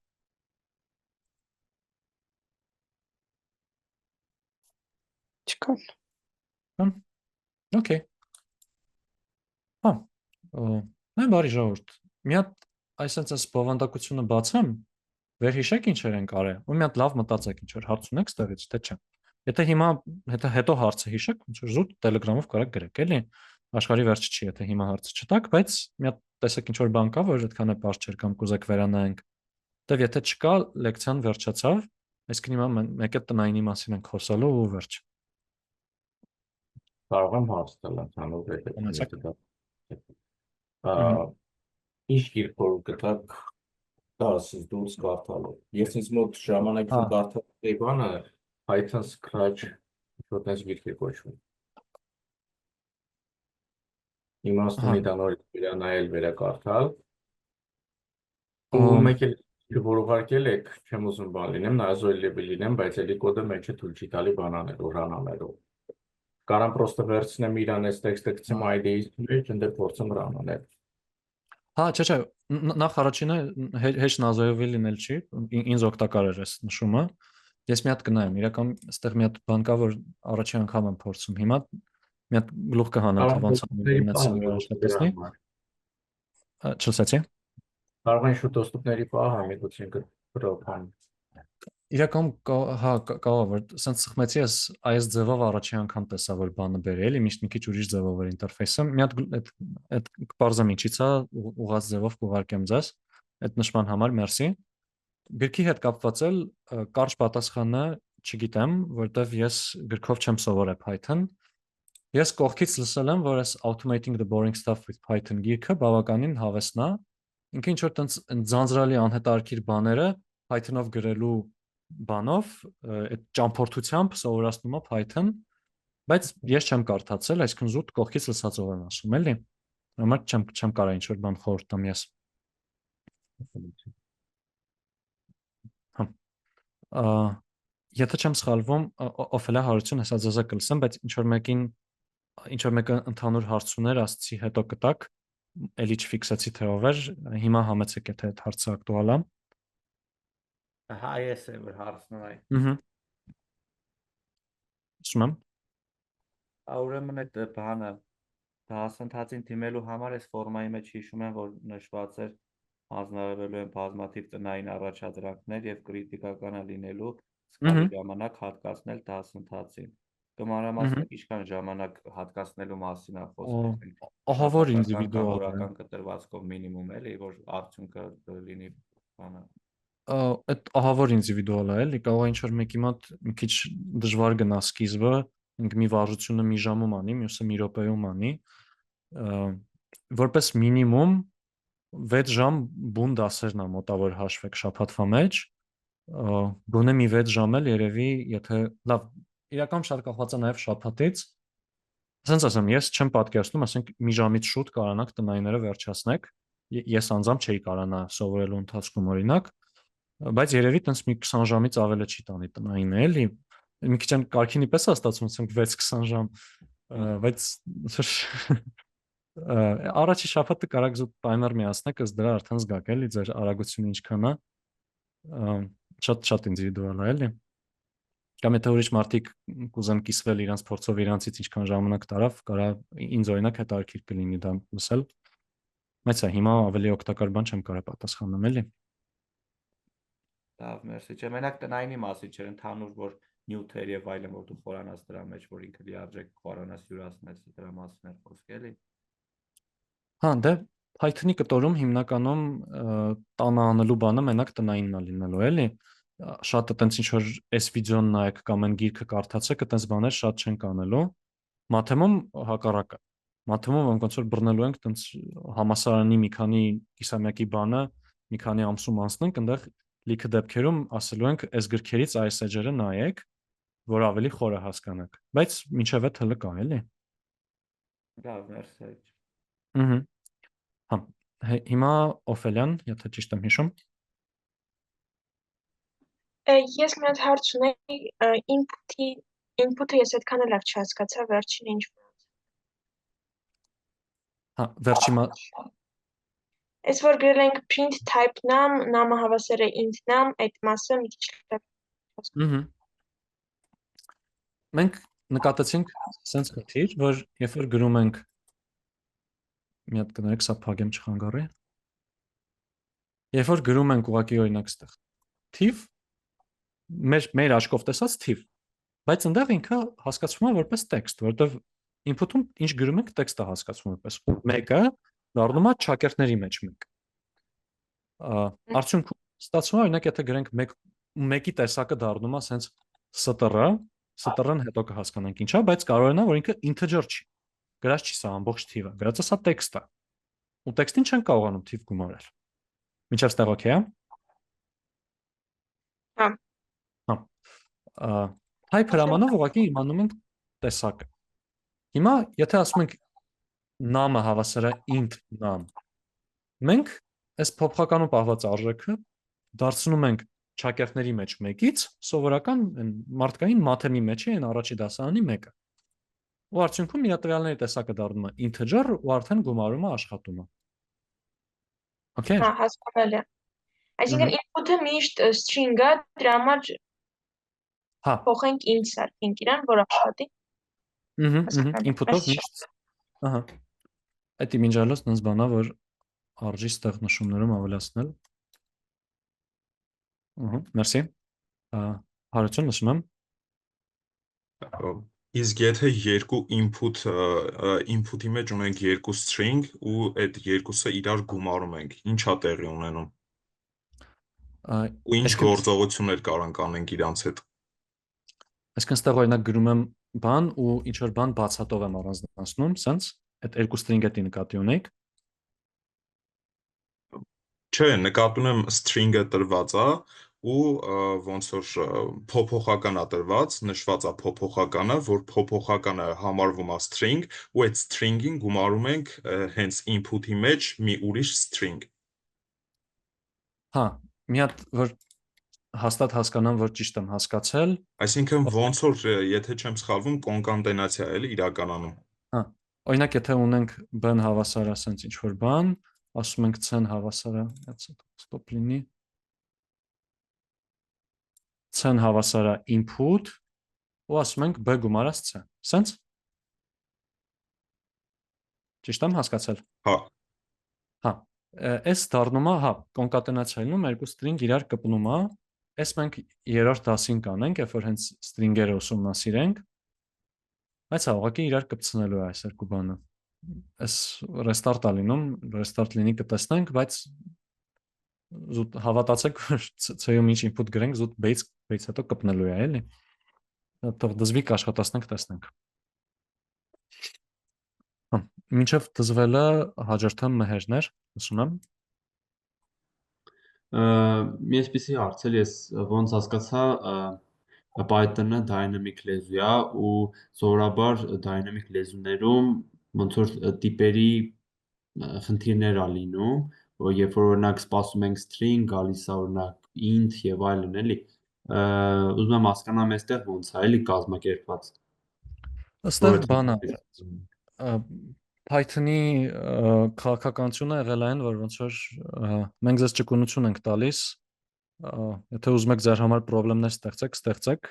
Speaker 10: Չկան։
Speaker 1: Okay։ Հա, նայ բարի ժողովուրդ։ Մի հատ այսպես բովանդակությունը բացեմ, վերհիշեք ինչեր ենք արել, ու մի հատ լավ մտածեք ինչ որ հարց ունեք ստեղից, թե չէ։ Եթե հիմա հետո հարցը հիշեք, ինչ որ զուտ Telegram-ով կարաք գրեք, էլի։ Աշխարհի վերջը չի, եթե հիմա հարցը չտաք, բայց մի հատ տեսեք ինչ որ բան կա, որ այդքան է բարձ չէր կամ կուզեք վերանայենք։ Դե եթե չկա, լեկցիան վերջացավ, այսինքն հիմա մեկ է տնայինի մասին ենք խոսալու ու վերջ։
Speaker 11: Կարող եմ հարց տալ ընդհանուր ինչ գիրքոր գտակ դասից դուրս կարդալով։ Ես ինձ մոտ ժամանակին կարդալ էի բանը Python Scratch որպես գիրք է կոչվում։ Իմաստունի դանորից վերանայել վերակարդալ։ Ու մեկ էլ որ ուղարկել եք, չեմ ուզում բան լինեմ, նայազոյ լեբել լինեմ, բայց էլի կոդը մեջը թույլ չի տալի բանաներ ու ռանաներով։ Կարամ պրոստը վերցնեմ իրան այս տեքստը գցեմ ID-ից մեջ, ընդ փորձեմ ռանանել։
Speaker 1: Հա, չէ, նախ առաջինը հեչ նազոյովի լինել չի, ինձ օգտակար էր այս նշումը։ Ես մի հատ կնայեմ, իրական այստեղ մի հատ բան կա, որ առաջին անգամ եմ փորձում։ Հիմա մի հատ գլուխ կհանեմ, թե ոնց աշխատեցնի։ Չլսեցի։
Speaker 11: Կարող են շուտ դոստուպների պահը միգուցե կրոփան։
Speaker 1: Իրական հա կարող որ սենց սխմեցի այս ձևով առաջին անգամ տեսա որ բանը բերի էլի միշտ մի քիչ ուրիշ ձևով էր ինտերֆեյսը մի հատ այդ կբարձեմ ինչից է ուղղած ձևով կուղարկեմ ձեզ այդ նշման համար մերսի գրքի հետ կապված էլ կարճ պատասխանը չգիտեմ որտեվ ես գրքով չեմ սովորել Python ես կողքից լսել եմ որ այս automating the boring stuff with Python գիրքը բավականին հավեսն է ինքը ինչ որ տենց ձանձրալի անհետաքրքիր բաները Python-ով գրելու բանով այդ ճամփորդությամբ սովորացնում է Python, բայց ես չեմ կարդացել, այսինքն զուտ կողքից լսածով եմ ասում, էլի։ Համար չեմ կարող ինչ-որ բան խորհուրդ տամ ես։ Եթե չեմ սխալվում, Օֆելիա հարություն հեսա ձեզ կլսեմ, բայց ինչ-որ մեկին ինչ որ մեկը ընդհանուր հարց ուներ, ասացի հետո կտակ, էլի չֆիքսեցի թե ով էր, հիմա համեցեք եթե այդ հարցը ակտուալ է։
Speaker 11: Հա, ես եմ որ հարցնում այ։
Speaker 1: Ասում եմ։
Speaker 11: Ուրեմն այդ բանը դասընթացին դիմելու համար այս ֆորմայի մեջ հիշում եմ, որ նշված էր հանձնարարվելու են բազմաթիվ տնային առաջադրանքներ եւ կրիտիկականը լինելու զգալի ժամանակ հատկացնել դասընթացին։ Կմանրամասնեք ինչքան ժամանակ հատկացնելու մասին է խոսքը։
Speaker 1: Ահա որ ինդիվիդուալ է։
Speaker 11: Օրական կտրվածքով մինիմում էլի, որ արդյունքը լինի բանը։
Speaker 1: Այդ ահա որ ինդիվիդուալ է, էլի կարող է ինչ որ մեկի մոտ մի քիչ դժվար գնա սկիզբը, մի վարժությունը մի ժամում անի, մյուսը մի րոպեում անի, որպես մինիմում 6 ժամ բուն դասերն է մոտավոր հաշվեք շաբաթվա մեջ, գոնե մի 6 ժամ էլ երևի, եթե լավ, իրականում շատ կախված է նաև շաբաթից, ասենց ասեմ, ես չեմ պատկերացնում, ասենք մի ժամից շուտ կարողանաք տնայինները վերջացնեք, ես անձամբ չէի կարողանա սովորելու ընթացքում օրինակ, բայց երևի տենց մի 20 ժամից ավել չի տանի տնայինը, էլի, մի քիչ կարքինի պես է ստացվում, ասենք 6-20 ժամ, բայց առաջի շաբաթը կարաք զուտ տայմեր միացնեք, ըստ դրա արդեն զգաք էլի ձեր արագությունը ինչքան է, շատ ինդիվիդուալ է, էլի։ Կամ եթե ուրիշ մարդիկ կուզեն կիսվել իրանց փորձով իրանցից ինչքան ժամանակ տարավ, կարա ինձ օրինակ հետաքրքիր կլինի դա լսել։ Բայց հիմա ավելի օգտակար բան չեմ կարող պատասխանել, էլի։
Speaker 11: Լավ, մերսի։ Չէ, մենակ տնայինի մասի չէր, ընդհանուր որ նյութեր եւ այլն որ դու խորանաս դրա մեջ, որ ինքը լիարժեք խորանաս յուրացնես դրա մասին էր խոսք, էլի։
Speaker 1: Հա, դե Python-ի կտորում հիմնականում տանը անելու բանը մենակ տնայինն է լինելու, էլի։ Շատ այտենց ինչ որ այս վիդեոն նայեք կամ այն գիրքը կարդացեք, այտենց բաներ շատ չեն կանելու։ Մաթեմում հակառակը։ Մաթեմում ոնց որ բռնելու ենք այտենց համասարանի մի քանի կիսամյակի բանը մի քանի ամսում անցնենք, այնտեղ լիքը դեպքերում ասելու ենք այս գրքերից այս էջերը նայեք, որ ավելի խորը հասկանաք։ Բայց մինչև այդ հələ կա, էլի։
Speaker 11: Լավ, մերսի։
Speaker 1: Հա, հիմա Օֆելյան, եթե ճիշտ եմ հիշում։
Speaker 18: Ես մի հատ հարց ունեի, input-ը ես այդքան էլ չհասկացա, վերջին ինչ մնաց։
Speaker 1: Հա, վերջի
Speaker 18: Այս որ գրել ենք print type num, num-ը հավասար է int num, այդ մասը մի քիչ
Speaker 1: հասկացա։ Մենք նկատեցինք sense խնդիր, որ երբ որ գրում ենք մի հատ կներեք, սա փագեմ չխանգարի։ Երբ որ գրում ենք ուղղակի օրինակ ստեղ թիվ մեր աչքով տեսած թիվ, բայց այնտեղ ինքը հասկացվում է որպես տեքստ, որովհետև input-ում ինչ գրում ենք տեքստը հասկացվում որպես մեկը դառնում է ճակերտների մեջ մեկ։ Արդյունքում ստացվում է օրինակ եթե գրենք մեկի տեսակը դառնում է sense str-ն հետո կհասկանանք ինչա, բայց կարող է նա որ ինքը integer չի։ Գրած չի սա ամբողջ թիվը, գրածը սա տեքստ է։ Ու տեքստին չեն կարողանում թիվ գումարել։ Մինչև ստեղ օքեյ է։ Հա։ Type հրամանով ուղղակի իմանում ենք տեսակը։ Հիմա եթե ասում ենք num-ը հավասար է int num, մենք այս փոփոխականում պահված արժեքը դարձնում ենք ճակերտների մեջ մեկից սովորական մարդկային մաթեմի մեջ է այն առաջի դասարանի մեկը։ Ու արդյունքում իր տվյալների տեսակը դառնում է integer ու արդեն գումարումը աշխատում է։ Okay։
Speaker 18: Հա, հասկանալի է։ Այսինքն input-ը միշտ string-ը, դրա համար փոխենք int սարքենք իրան, որ աշխատի։
Speaker 1: Input-ով միշտ։ Ահա։ Այդ իմիջալոց նենց բանա, որ արժի ստեղ նշումներում ավելացնել։ Մերսի։ Հարություն լսում եմ։
Speaker 16: Իսկ եթե երկու input-ի մեջ ունենք երկու string ու այդ երկուսը իրար գումարում ենք, ի՞նչ է տեղի ունենում։ Ու ինչ գործողություններ կարանք անենք իրանց հետ։
Speaker 1: Այսինքն ստեղ օրինակ գրում եմ բան ու ինչ որ բան բացատով եմ առանձնացնում, sense այդ երկու string-ը դի նկատի ունեք։
Speaker 16: Չէ, նկատում եմ string-ը տրված է ու ոնց որ փոփոխական է տրված, նշված է փոփոխականը, որ փոփոխականը համարվում է string ու այդ string-ին գումարում ենք հենց input-ի մեջ մի ուրիշ string։
Speaker 1: Հա, մի հատ որ հաստատ հասկանամ, որ ճիշտ եմ հասկացել։
Speaker 16: Այսինքն ոնց որ եթե չեմ սխալվում կոնկատենացիա էլի իրականանում։
Speaker 1: Օրինակ, եթե ունենք b-ն հավասար ասենց ինչ որ բան, ասում ենք c-ն հավասար է, stop լինի։ C-ն հավասար է input, ու ասում ենք b գումարած c։ Սենց։ Ճիշտ եմ հասկացել։
Speaker 16: Հա։
Speaker 1: Հա, այս դառնում է, հա, կոնկատենացիայում երկու string իրար կպնում է, այս մենք երրորդ դասին կանենք, երբ որ հենց string-երը ուսումնասիրենք, բայց հա, ուղղակի իրար կպցնելու է այս երկու բանը։ Այս restart-ա լինում, restart լինի կտեսնենք, բայց զուտ հավատացեք, որ C-ում ինչ input գրենք, զուտ base հետո կպնելու է, էլի։ Թող դզվի կաշխատացնենք, տեսնենք։ Հա, մինչև դզվելը հաջորդը Մհերներ, ասում եմ։
Speaker 3: Մի այսպիսի հարց էլ ես ոնց հասկացա, Python-ը dynamic լեզու է ու սովորաբար dynamic լեզուներում ոնց որ տիպերի խնդիրներ ա լինում, որ երբ որ օրինակ սպասում ենք string, գալիս է օրինակ int եւ այլն, էլի։ Ուզում եմ հասկանամ այստեղ ոնց է, էլի կազմակերպված։
Speaker 1: Այստեղ բանը Python-ի քաղաքականությունը եղել այն, որ ոնց որ մենք ձեզ ճկունություն ենք տալիս, եթե ուզում եք ձեր համար խնդիրներ ստեղծեք,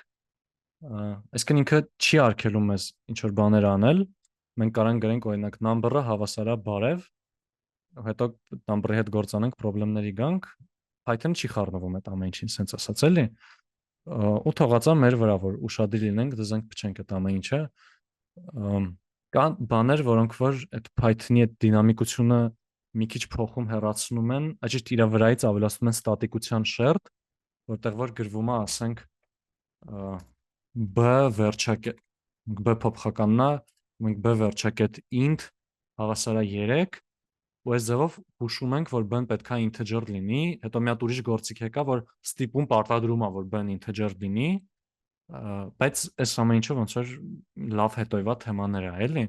Speaker 1: այսինքն ինքը չի արգելում մեզ ինչ որ բաներ անել, մենք կարող ենք գրենք օրինակ number-ը հավասար է բարև, հետո number-ի հետ գործանենք, խնդիրների գանք, Python-ը չի խառնվում այդ ամեն ինչին, սենց ասած էլի, ու թողածա մեր վրա, որ ուշադիր լինենք, դզենք փչենք այդ ամեն ինչը, կան բաներ, որոնք որ այդ Python-ի այդ դինամիկությունը մի քիչ փոխում հեռացնում են, այժմ իր վրայից ավելացնում են ստատիկության շերտ, որտեղ որ գրվում է, ասենք, b վերջակետ b փոփոխականն է, մենք b վերջակետ int հավասար է 3, ու այս ձևով հուշում ենք, որ b-ն պետք է integer լինի, հետո մի հատ ուրիշ գործիք եկա, որ ստիպում պարտադրում է, որ b-ն integer լինի, բայց այս ամեն ինչը ոնց որ լավ հետոյված թեմաներ է, էլի։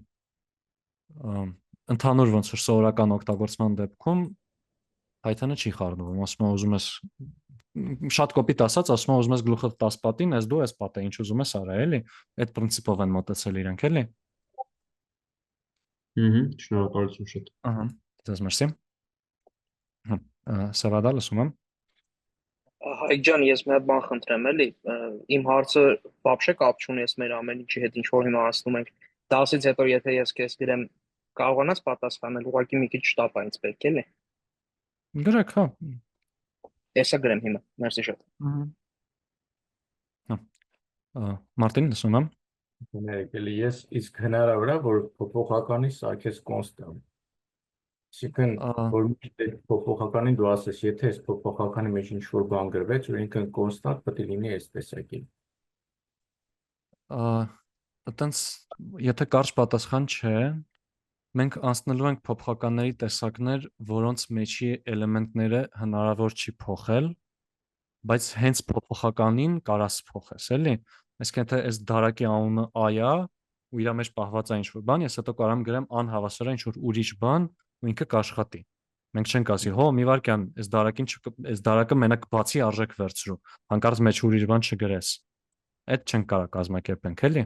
Speaker 1: Ընդհանուր ոնց որ սովորական օգտագործման դեպքում Python-ը չի խառնվում, ասում է ուզում ես շատ կոպիտ ասած, ասում է ուզում ես գլուխը 10 պատին, ես դու ես պատը, ինչ ուզում ես արա, էլի։ Այդ պրինցիպով են մոտեցել իրանք, էլի։
Speaker 3: Շնորհակալություն շատ։
Speaker 1: Ահա, ձեզ մերսի։ Սավադալ ասում եմ։
Speaker 19: Հայկ ջան, ես մի հատ բան խնդրեմ, էլի, իմ հարցը вообще կապ չունի ես մեր ամեն ինչի հետ, ինչ որ հիմա ասում ենք։ Դասից հետո եթե ես քեզ գրեմ, կարողանաս պատասխանել, ուղղակի մի քիչ շտապ է ինձ պետք, էլի։
Speaker 1: Գրեք, հա։
Speaker 19: Եսա գրեմ հիմա, մերսի շատ։
Speaker 1: Մարտին, ասում եմ։
Speaker 11: Էլի ես իսկ հնարավոր է, որ փոփոխականի սարքես կոնստանտ։ Այսինքն, որ փոփոխականին դու ասես, եթե այս փոփոխականի մեջ ինչ-որ բան գրվեց, որ ինքն կոնստանտ պետք է լինի այս տեսակի։
Speaker 1: Այտենց, եթե կարճ պատասխան չէ, մենք անցնելու ենք փոփոխականների տեսակներ, որոնց մեջի էլեմենտները հնարավոր չի փոխել, բայց հենց փոփոխականին կարաս փոխես, էլի։ Այսինքն, եթե այս դարակի անունը I է, ու իր մեջ պահված է ինչ-որ բան, ես հետո կարող եմ գրեմ անհավասար է ինչ-որ ուրիշ բան, ու ինքը կաշխատի։ Մենք չենք ասի, հո, մի վարքյան, այս դարակը մենակ բացի արժեք վերցրու, հանկարծ մեջ ուրիշ բան չգրես։ Այդ չենք կարող կազմակերպենք, էլի։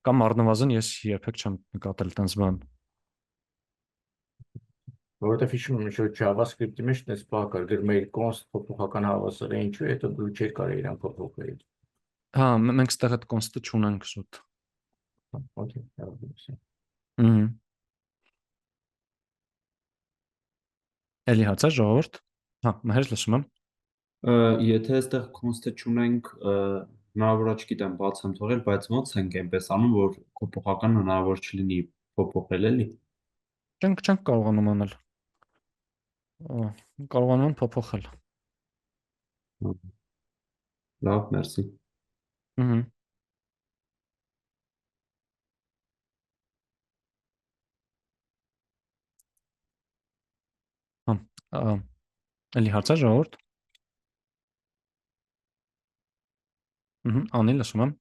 Speaker 1: Կամ առնվազն ես երբեք չեմ նկատել տենց բան։
Speaker 11: Որովհետև հիշում եմ, որ JavaScript-ի մեջ դες բան կար, գրում էի const փոփոխական հավասար է ինչու, հետո դու չէր կարող իրան փոփոխել։
Speaker 1: Հա, մենք ստեղ այդ const-ը չունենք զուտ։
Speaker 11: Okay,
Speaker 1: Էլի հացա ժողովուրդ։ Հա, մհեր լսում եմ։
Speaker 3: Եթե այստեղ const-ը չունենք, հնարավոր է, չգիտեմ, բաց եմ թողել, բայց ոնց ենք այնպես անում, որ փոփոխական հնարավոր չլինի փոփոխել, էլի։
Speaker 1: Չենք կարողանում անել։ Կարողանում են փոփոխել։
Speaker 3: Լավ, մերսի։
Speaker 1: Էլի հարցա ժողովուրդ։ Անիլ ասում եմ։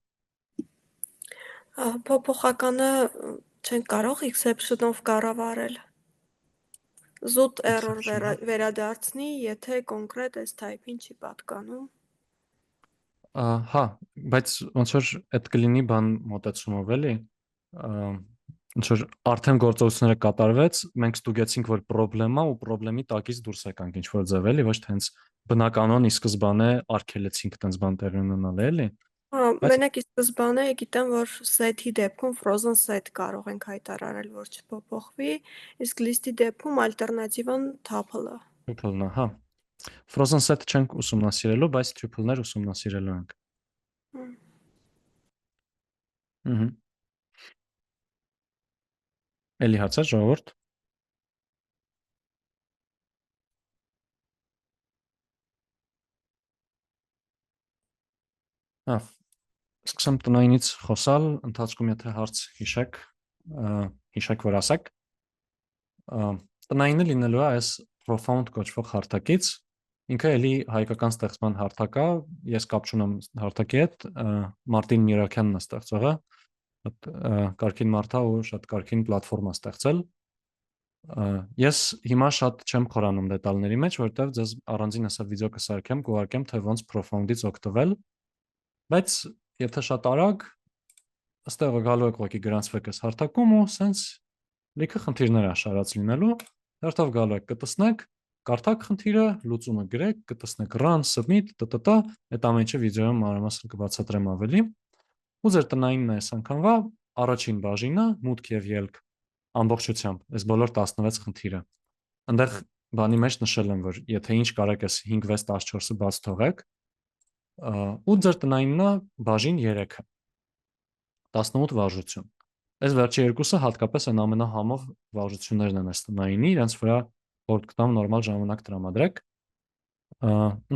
Speaker 15: Փոփոխականը չեն կարող exception-ով կառավարել։ Զուտ error վերադարձնի, եթե կոնկրետ այս type-ին չի պատկանում։
Speaker 1: Հա, բայց ոնց որ այդ կլինի բան մոտեցումով էլի, Ինչ որ արդեն գործողությունները կատարվեց, մենք ստուգեցինք, որ խնդրեմա ու խնդրեմի տակից դուրս եկանք ինչ որ ձև էլի, ոչ թե հենց բնականon ի սկզբանե արգելեցինք տենց բան տեղի ունենալ էլի։ Բայց
Speaker 15: Մենակ ի սկզբանե գիտեմ, որ set-ի դեպքում frozen set կարող ենք հայտարարել, որ չփոփոխվի, իսկ list-ի դեպքում ալտերնատիվան tuple-ը։
Speaker 1: tuple-ն է, հա։ Frozen set չենք ուսումնասիրելու, բայց tuple-ներ ուսումնասիրելու ենք։ Ահա։ Էլի հարցեր ժողովուրդ։ Հա, սկսեմ տնայինից խոսալ, ընթացքում եթե հարց հիշեք, որ ասեք։ Տնայինը լինելու է այս profound կոչվող հարթակից, ինքը էլի հայկական ստեղծման հարթակ է, ես կապ չունեմ հարթակի հետ, Մարտին Միրաքյանն է ստեղծողը, կարգին մարդ է ու շատ կարգին պլատֆորմա ստեղծել։ Ես հիմա շատ չեմ խորանում դետալների մեջ, որովհետև ձեզ առանձին հեսա վիդեո կսարքեմ, կուղարկեմ, թե ոնց profound-ից օգտվել, բայց եթե շատ արագ ըստեղ գալու եք ուղղակի գրանցվեք այս հարթակում ու սենց լիքը խնդիրներ է շարած լինելու, հերթով գալու եք կտեսնեք, կարդաք խնդիրը, լուծումը գրեք, կտեսնեք run, submit, տտտա, այդ ամենը վիդեոյում մանրամասն կբացատրեմ ավելի։ Ու ձեր տնայինն է այս անգամվա առաջին բաժինը, մուտք եւ ելք ամբողջությամբ, այս բոլոր 16 խնդիրը։ Այնտեղ բանի մեջ նշել եմ, որ եթե ինչ կարեք այս 5, 6, 14-ը բաց թողեք, ու ձեր տնայինն է բաժին 3-ը 18 վարժություն։ Այս վերջի երկուսը հատկապես այն ամենահամով վարժություններն են այս տնայինի, իրենց վրա որ կտամ նորմալ ժամանակ տրամադրեք։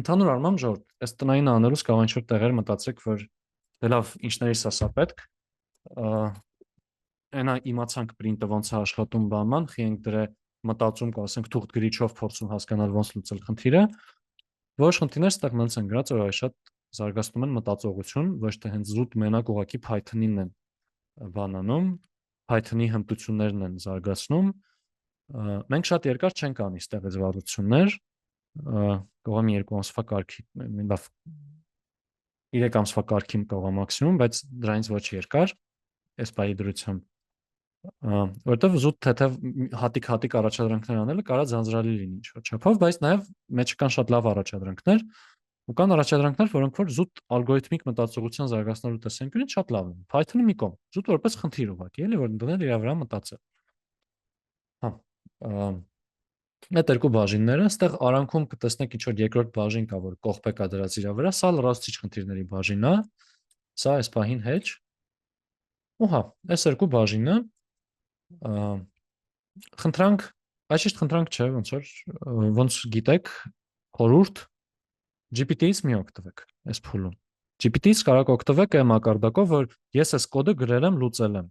Speaker 1: Ընդհանուր առմամբ ժողովուրդ, այս տնայինը անելուց կարող ինչ-որ տեղեր մտածեք, որ դե լավ, ինչներիս է պետք, այնա իմացանք print-ը ոնց է աշխատում բանման, խիենք դրա մտածում կասենք թուղթ գրիչով փորձում հասկանալ ոնց լուծել խնդիրը, որոշ խնդիրներ ստեղ մնաց են գրած, որ շատ զարգացնում են մտածողություն, ոչ թե հենց զուտ մենակ ուղղակի Python-ին են բանանում, Python-ի հմտություններն են զարգացնում։ Մենք շատ երկար չենք անի ստեղ այս վարություններ, կողմ 2 ամսվա կարգի, լավ 3 ամսվա կարգի կողմ մաքսիմում, բայց դրանից ոչ երկար, այս բայի դրությամբ, որտեվ զուտ թեթև հատիկ առաջադրանքներ անելը կարա ձանձրալի լինի ինչ-որ չափով, բայց նաև մեջ կան շատ լավ առաջադրանքներ, ու կան առաջադրանքներ, որոնք որ զուտ ալգորիթմիկ մտածողության զարգացնելու տեսանկյունից շատ լավ են։ Python-ի մի կողմ, զուտ որպես խնդիր ուղղակի, էլի որ դնել իր վրա մտածել։ Հա, այդ երկու բաժինները, այստեղ արանքում կտեսնեք ինչ որ երկրորդ բաժին կա, որ կողպեկ է դրած իր վրա, սա լրացուցիչ խնդիրների բաժինն է, սա այս պահին hedge։ Ու հա, այս երկու բաժինը խնդրանք, այսիշտ խնդրանք չէ, ոնց գիտեք, խորհուրդ GPT-ից մի օգտվեք այս փուլում։ GPT-ից կարող օգտվեք այն մակարդակով, որ ես այս կոդը գրել եմ, լուծել եմ։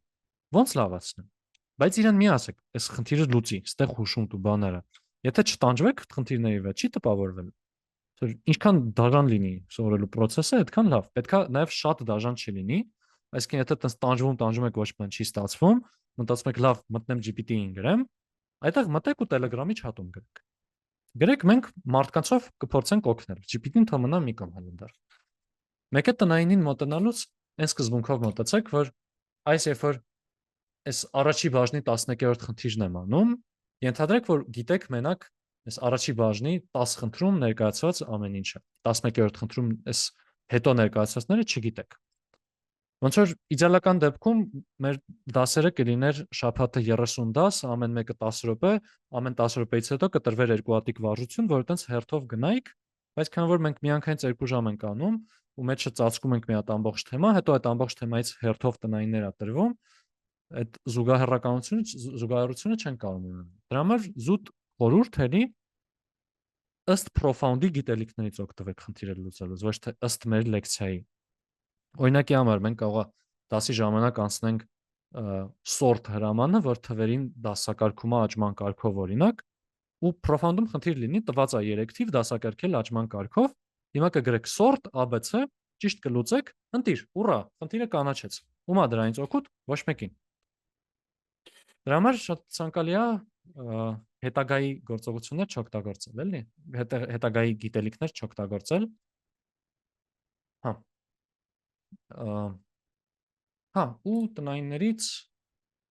Speaker 1: Ոնց լավացնեմ։ Բայց իրեն մի ասեք, այս խնդիրը լուծի, ստեղ հուշում դու բաները։ Եթե չտանջվեք խնդիրների վրա, չի տպավորվել։ Ինչքան դաժան լինի սովորելու process-ը, այդքան լավ։ Պետքա նաև շատ դաժան չլինի, այսինքն եթե տես տանջվում եք ոչ բան չի ստացվում, մտածում եք լավ, մտնեմ GPT-ին գրեմ, այդտեղ մտեք ու Telegram-ի chat-ում գրեք։ Գրեք մենք մարդկանցով կփորձենք օգնել։ GPT-ն թող մնա մի կողմ հանդար։ Մեկ է տնայինին մոտենալուց այն սկզբունքով մտածեք, որ այս երբ որ այս առաջի բաժնի 11-րդ խնդիրն եմ անում, ենթադրեք, որ գիտեք մենակ այս առաջի բաժնի 10 խնդրում ներկայացված ամեն ինչը։ 11-րդ խնդրում այս հետո ներկայացվածները չգիտեք։ Ոնց որ իդեալական դեպքում մեր դասերը կլիներ շաբաթը 30 դաս, ամեն մեկը 10 րոպե, ամեն 10 րոպեից հետո կտրվեր երկու հատիկ վարժություն, որ այտենց հերթով գնայիք, բայց քանի որ մենք միանգամից 2 ժամ ենք անում ու մեջը ծածկում ենք մի հատ ամբողջ թեմա, հետո այդ ամբողջ թեմայից հերթով տնայիններ է տրվում, այդ զուգահեռությունը չեն կարող ունենալ։ Դրա համար զուտ խորհուրդ էլի ըստ profound-ի գիտելիքներից օգտվեք խնդիրը լուծելուց, ոչ թե ըստ մեր լեկցիայի։ Օրինակի համար մենք կարող դասի ժամանակ անցնենք sort հրամանը, որ թվերին դասակարգում է աճման կարգով օրինակ, ու profound-ում խնդիր լինի տված է 3 թիվ դասակարգել աճման կարգով, հիմա կգրեք sort ABC, ճիշտ կլուծեք, ընտիր, ուռա, խնդիրը կանաչեց։ Ումա դրանից օգուտ ոչ մեկին։ Դրա համար շատ ցանկալի է հետագայի գործողություններ չօգտագործել, էլի, հետագայի գիտելիքներ չօգտագործել։ Հա, ու տնայիններից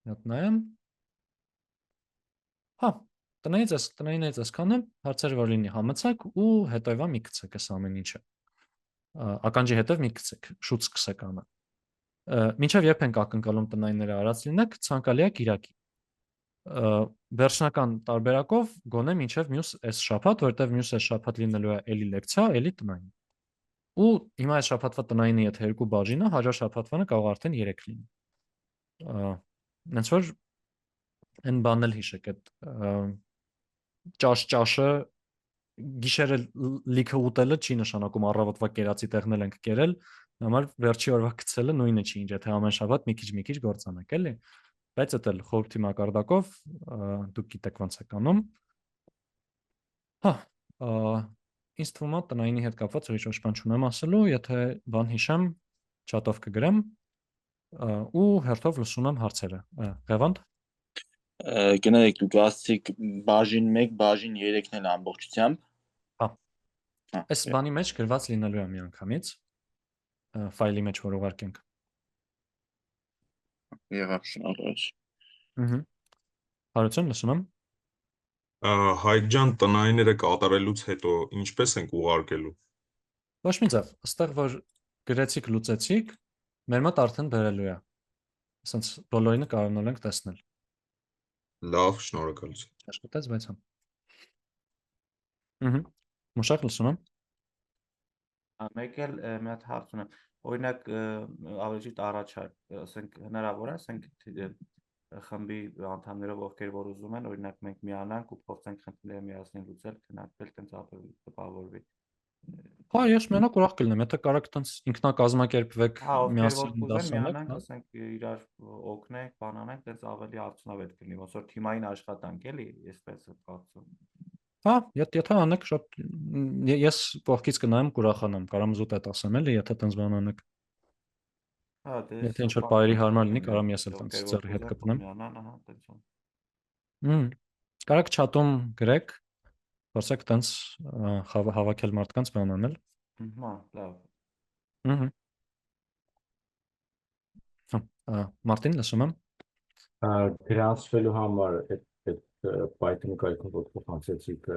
Speaker 1: Հատ նայեմ։ Հա, տնայինից այսքանը, հարցեր որ լինի համեցեք ու հետևա մի գցեք այս ամեն ինչը։ Ականջի հետև մի գցեք, շուտ սկսեք անը։ Մինչև երբ ենք ակնկալում տնայինները արած լինեք, ցանկալի է Կիրակի։ Վերջնական տարբերակով գոնե մինչև մյուս այս շաբաթ, որտեղ մյուս այս շաբաթ լինելու է էլի լեկցիա, էլի տնային։ Ու հիմա այս շաբաթվա տնայինը եթե 2 բաժին է, հաջորդ շաբաթվանը կարող արդեն 3 լինի։ Հենց որ այն բանն էլ հիշեք, այդ ճաշը գիշերը լիքը ուտելը չի նշանակում առավոտվա կերածի տեղնել ենք կերել, համար վերջի օրվա գցելը նույնը չի, ինչ եթե ամեն շաբաթ մի քիչ գործանեք, էլի։ Բայց դա էլ խորհրդի մակարդակով դուք գիտեք ոնց է կանում։ Հա, ինձ թվում է տնայինի հետ կապված ուրիշ ոչ բան չունեմ ասելու, եթե բան հիշեմ, չաթով կգրեմ ու հերթով լսում եմ հարցերը։ Ղևանդ։
Speaker 9: Գնացեք դուք ասացիք բաժին 1, բաժին 3-ն էլ ամբողջությամբ։
Speaker 1: Հա։ Այս բանի մեջ գրված լինելու է միանգամից ֆայլի մեջ որ ուղարկենք։
Speaker 9: Եղավ, շնորհակալ։
Speaker 1: Հարություն, լսում եմ։
Speaker 16: Հայկ ջան, տնայինները կատարելուց հետո ինչպես ենք ուղարկելու։
Speaker 1: Ոչ մի ձև, այստեղ որ գրեցիք, լուծեցիք, մեր մոտ արդեն բերելու է։ Ասենց բոլորինը կարողանալ ենք տեսնել։
Speaker 16: Լավ, շնորհակալություն։
Speaker 1: Աշխատեց, բայց հա։ Մուշակ, լսում եմ։
Speaker 11: Մեկ էլ մի հատ հարց ունեմ։ Օրինակ ավելի ճիշտ առաջարկ, ասենք հնարավոր է, ասենք խմբի անդամներով ովքեր որ ուզում են, օրինակ մենք միանանք ու փորձենք խնդիրները միասին լուծել, քննարկել, տենց ավելի տպավորվի։
Speaker 1: Հա, ես մենակ ուրախ կլինեմ, եթե կարաք տենց ինքնակազմակերպվեք
Speaker 11: միասին
Speaker 1: միասին դասանեք,
Speaker 11: միանանք, ասենք իրար օգնենք, բանանենք, տենց ավելի արդյունավետ կլինի, ոնց որ թիմային աշխատանք էլի, այսպես է կարծում։
Speaker 1: Հա, եթե անեք շատ ես կողքից կնայեմ կուրախանամ, կարամ զուտ այդ ասեմ էլի, եթե տենց բան անեք։
Speaker 11: Հա, դե
Speaker 1: Եթե ինչ որ բայրի հարմար լինի, կարամ ես էլ տենց ծերի հետ կպնեմ։
Speaker 11: Ահա, տենց։
Speaker 1: Կարաք չաթում գրեք, փորձեք տենց հավաքել մարդկանց բան անել։
Speaker 11: Հա, լավ։
Speaker 1: Մարտին, լսում եմ։
Speaker 11: Գրանցվելու համար այդ Python կայքում որ փոխանցեցիք,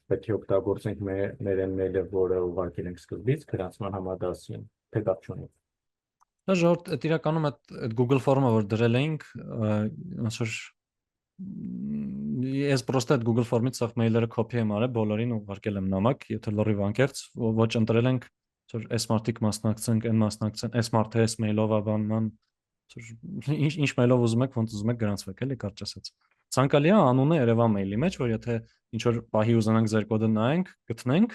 Speaker 11: պետք է օգտագործենք մեր email-ը, որը ուղարկել ենք սկզբից, գրանցման համադասին, թե կապ չունի։
Speaker 1: Դա ժողովուրդ, այդ իրականում այդ Google Form-ը որ դրել էինք, ոնց որ ես պրոստը այդ Google Form-ից սաղ մեյլերը կոպի եմ արել, բոլորին ուղարկել եմ նամակ, եթե լրիվ անկեղծ, ոչ ընտրել ենք, որ այս մարտիկ մասնակցենք, այն մասնակցեն, այս մարտը այս մեյլով է բանման, ինչ մեյլով ուզում եք, ոնց ուզում եք գրանցվեք, էլի կարճ ասած։ Ցանկալի է անունը երևա մեյլի մեջ, որ եթե ինչ որ պահի ուզենանք ձեր կոդը նայենք, գտնենք,